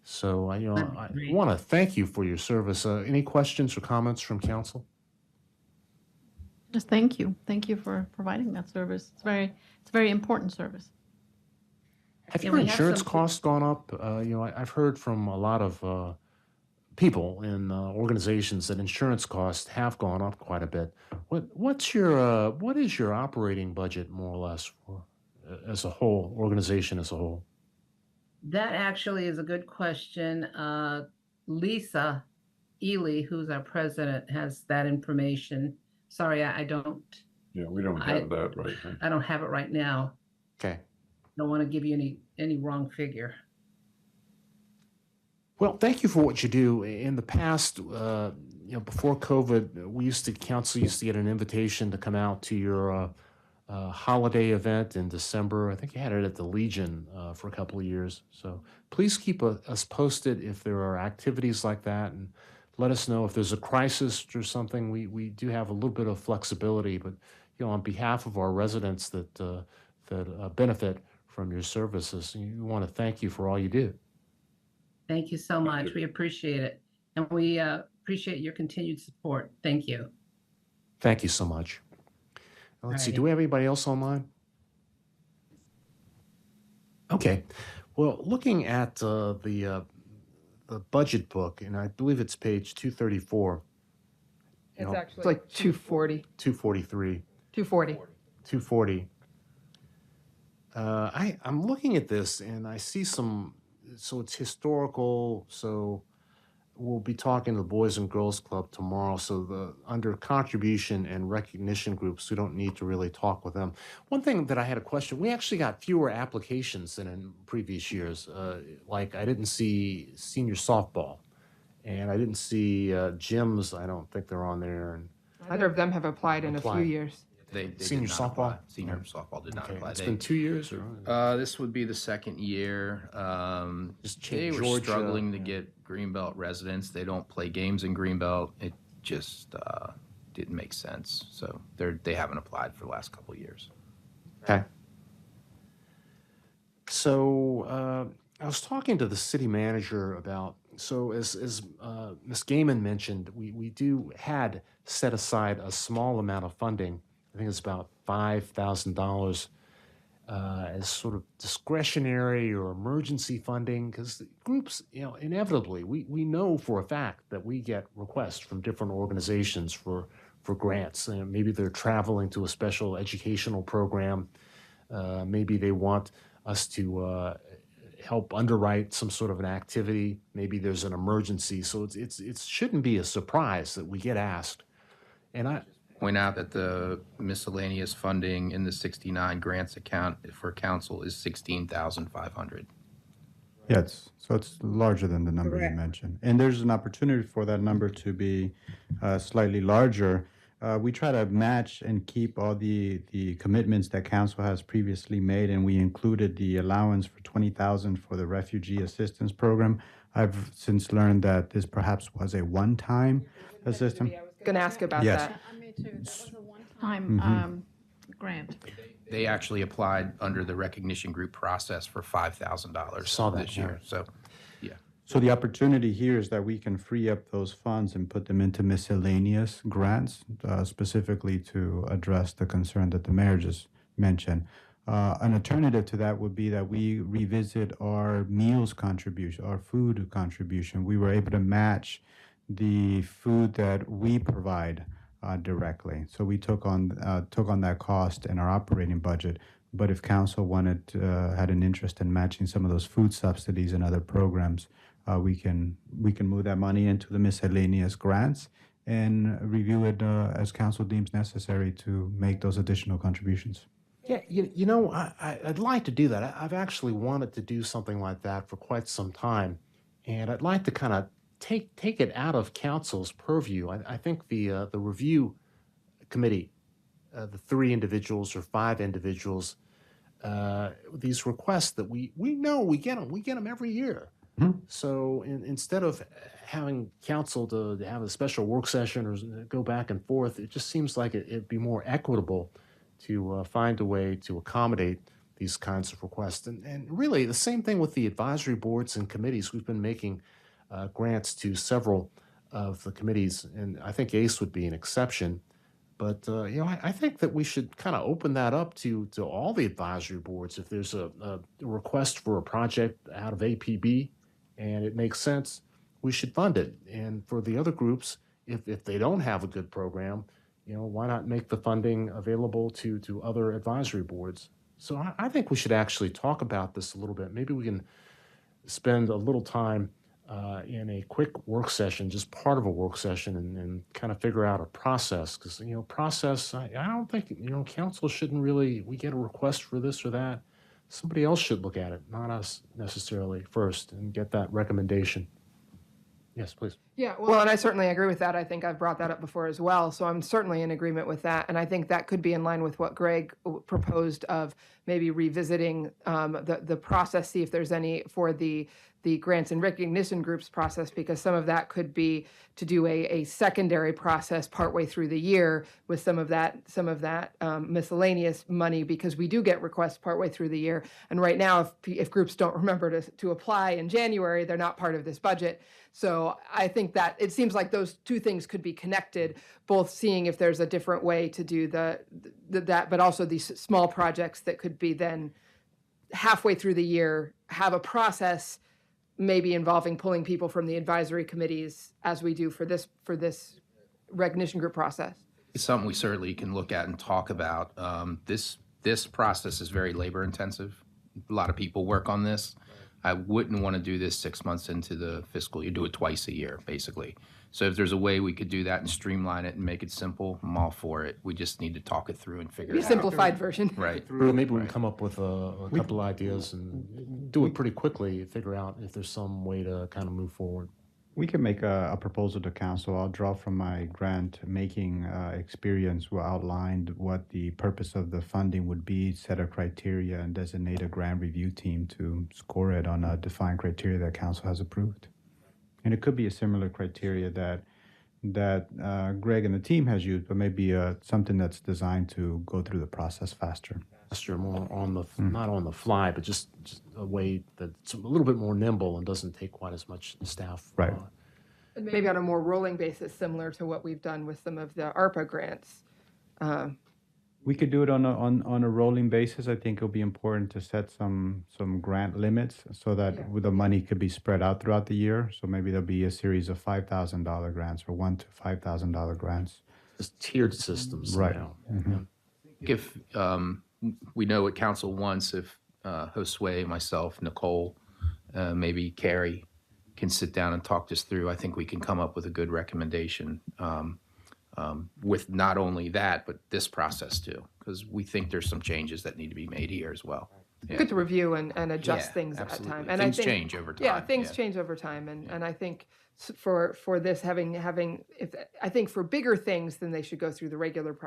So I want to thank you for your service. Any questions or comments from council? Just thank you. Thank you for providing that service. It's a very important service. Have Yeah, your we have insurance some- costs gone up? I've heard from a lot of people in organizations that insurance costs have gone up quite a bit. What is your operating budget more or less for as a whole organization as a whole? That actually is a good question. Lisa Ely, who's our president, has that information. Sorry, I don't. Yeah, we don't have that right now. I don't have it right now. Okay. Don't want to give you any wrong figure. Well, thank you for what you do. In the past, before COVID, council used to get an invitation to come out to your holiday event in December. I think you had it at the Legion for a couple of years. So please keep us posted if there are activities like that, and let us know if there's a crisis or something. We do have a little bit of flexibility, but on behalf of our residents that benefit from your services, we want to thank you for all you do. Thank you so much. We appreciate it. And we appreciate your continued support. Thank you. Thank you so much. Now, let's see, Alrighty. do we have anybody else online? Okay. Well, looking at the budget book, and I believe it's page 234. It's actually like 240. 243. 240. 240. I'm looking at this and I see so it's historical. So we'll be talking to the Boys and Girls Club tomorrow. So under contribution and recognition groups, we don't need to really talk with them. One thing that I had a question, we actually got fewer applications than in previous years. Like I didn't see senior softball and I didn't see gyms. I don't think they're on there. And Neither of them have applied in a few years. They did Senior not softball? apply. Senior softball did not Okay, apply. it's been 2 years or? This would be the second year. They were Georgia, struggling to get Greenbelt residents. They don't play games in Greenbelt. It just didn't make sense. So they haven't applied for the last couple of years. Okay. So I was talking to the city manager about, so as Ms. Gaiman mentioned, we had set aside a small amount of funding. I think it's about $5,000 as sort of discretionary or emergency funding, because groups, inevitably, we know for a fact that we get requests from different organizations for grants. Maybe they're traveling to a special educational program. Maybe they want us to help underwrite some sort of an activity. Maybe there's an emergency. So it shouldn't be a surprise that we get asked. And Point out that the miscellaneous funding in the 69 grants account for council is $16,500. Yeah, it's larger than the number you mentioned. And there's an opportunity for that number to be slightly larger. We try to match and keep all the commitments that council has previously made, and we included the allowance for $20,000 for the refugee assistance program. I've since learned that this perhaps was a one-time assistance. Going to ask about Yes. that. Me too. That was a one-time grant. They actually applied under the recognition group process for $5,000 Saw that, this year. So, yeah. So the opportunity here is that we can free up those funds and put them into miscellaneous grants, specifically to address the concern that the mayor just mentioned. An alternative to that would be that we revisit our meals contribution, our food contribution. We were able to match the food that we provide directly. So we took on that cost in our operating budget. But if council had an interest in matching some of those food subsidies and other programs, we can move that money into the miscellaneous grants and review it as council deems necessary to make those additional contributions. Yeah, I'd like to do that. I've actually wanted to do something like that for quite some time, and I'd like to kind of take it out of council's purview. I think the review committee, the 3 individuals or 5 individuals, these requests that we know we get them every year. So instead of having council to have a special work session or go back and forth, it just seems like it'd be more equitable to find a way to accommodate these kinds of requests. And really, the same thing with the advisory boards and committees. We've been making grants to several of the committees, and I think ACE would be an exception. But I think that we should kind of open that up to all the advisory boards. If there's a request for a project out of APB and it makes sense, we should fund it. And for the other groups, if they don't have a good program, why not make the funding available to other advisory boards? So I think we should actually talk about this a little bit. Maybe we can spend a little time in a quick work session, just part of a work session, and kind of figure out a process. Because, process, I don't think, council shouldn't really, we get a request for this or that. Somebody else should look at it, not us necessarily first, and get that recommendation. Yes, please. Yeah, well, and I certainly agree with that. I think I've brought that up before as well. So I'm certainly in agreement with that. And I think that could be in line with what Greg proposed of maybe revisiting the process, see if there's any for the grants and recognition groups process, because some of that could be to do a secondary process partway through the year with some of that miscellaneous money, because we do get requests partway through the year. And right now, if groups don't remember to apply in January, they're not part of this budget. So I think that it seems like those two things could be connected, both seeing if there's a different way to do that, but also these small projects that could be then halfway through the year, have a process maybe involving pulling people from the advisory committees as we do for this recognition group process. It's something we certainly can look at and talk about. This process is very labor intensive. A lot of people work on this. I wouldn't want to do this 6 months into the fiscal year, do it twice a year, basically. So if there's a way we could do that and streamline it and make it simple, I'm all for it. We just need to talk it through and figure it out. A simplified version. Right. Maybe we can come up with a couple ideas and do it pretty quickly, figure out if there's some way to kind of move forward. We can make a proposal to council. I'll draw from my grant making experience, where I outlined what the purpose of the funding would be, set a criteria, and designate a grant review team to score it on a defined criteria that council has approved. And it could be a similar criteria that Greg and the team has used, but maybe something that's designed to go through the process faster. Faster, more on the not on the fly, but just a way that's a little bit more nimble and doesn't take quite as much staff. Right. And maybe on a more rolling basis, similar to what we've done with some of the ARPA grants. We could do it on a rolling basis. I think it'll be important to set some grant limits so that the money could be spread out throughout the year. So maybe there'll be a series of $5,000 grants or $1,000 to $5,000 grants. Just tiered systems. Right. Now. Mm-hmm. If we know what council wants, if Josue, myself, Nicole, maybe Carrie can sit down and talk this through, I think we can come up with a good recommendation. With not only that, but this process too, because we think there's some changes that need to be made here as well. Yeah. Good to review and adjust Yeah, things at that absolutely. time. And Things I think, change over Yeah, time, things yeah. change over time, and I think for this I think for bigger things, then they should go through the regular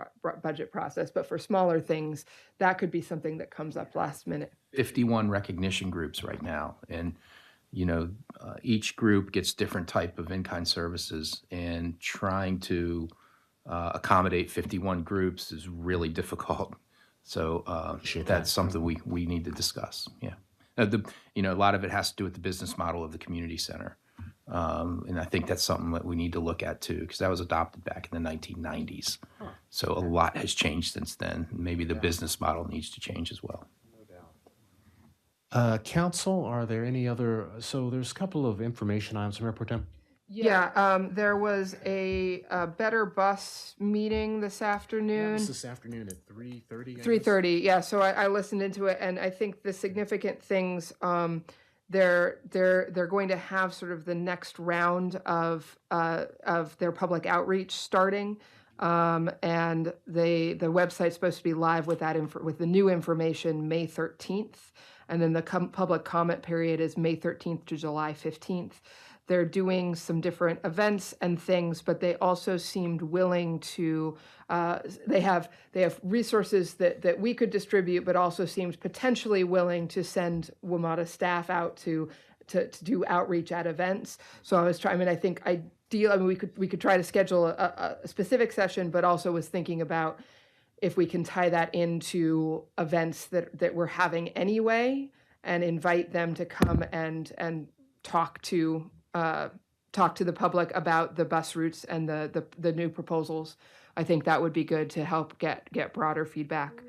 budget process. But for smaller things, that could be something that comes up last minute. 51 recognition groups right now, and each group gets different type of in-kind services, and trying to accommodate 51 groups is really difficult. So that's something we need to discuss. Yeah, a lot of it has to do with the business model of the community center, and I think that's something that we need to look at too, because that was adopted back in the 1990s. So a lot has changed since then. Maybe the business model needs to change as well. Council, are there any other? So there's a couple of information items, Mayor Pro Tem. Yeah, there was a Better Bus meeting this afternoon. This afternoon at 3:30. 3:30. Yeah, so I listened into it, and I think the significant things, they're going to have sort of the next round of their public outreach starting, and the website's supposed to be live with with the new information May 13th, and then the public comment period is May 13th to July 15th. They're doing some different events and things, but they also seemed willing to, they have resources that we could distribute, but also seemed potentially willing to send WMATA staff out to do outreach at events. So I was trying, I think we could try to schedule a specific session, but also was thinking about if we can tie that into events that we're having anyway, and invite them to come and talk to the public about the bus routes and the new proposals. I think that would be good to help get broader feedback.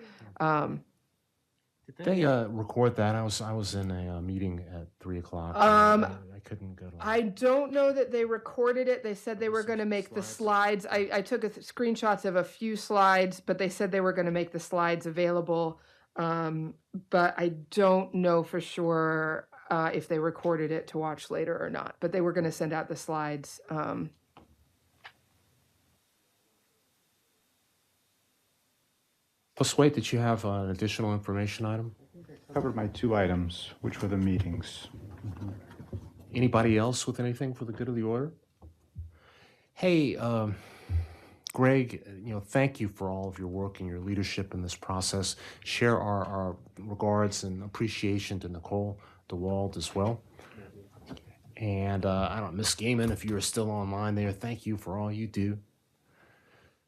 They record that. I was in a meeting at 3:00. I couldn't go to. I don't know that they recorded it. They said they were going to make the slides. I took screenshots of a few slides, but they said they were going to make the slides available. But I don't know for sure if they recorded it to watch later or not. But they were going to send out the slides. Plus, wait, did you have an additional information item? Covered my 2 items, which were the meetings. Anybody else with anything for the good of the order? Hey, Greg, thank you for all of your work and your leadership in this process. Share our regards and appreciation to Nicole DeWald as well. And I don't know, Miss Gaiman, if you're still online there, thank you for all you do.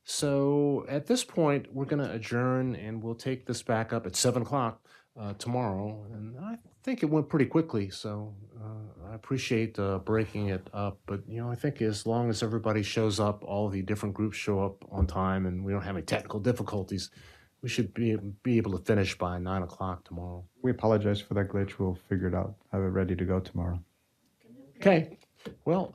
So at this point, we're going to adjourn and we'll take this back up at 7:00 tomorrow. And I think it went pretty quickly, so I appreciate breaking it up. But, I think as long as everybody shows up, all the different groups show up on time and we don't have any technical difficulties, we should be able to finish by 9:00 tomorrow. We apologize for that glitch. We'll figure it out. Have it ready to go tomorrow. Okay. Well,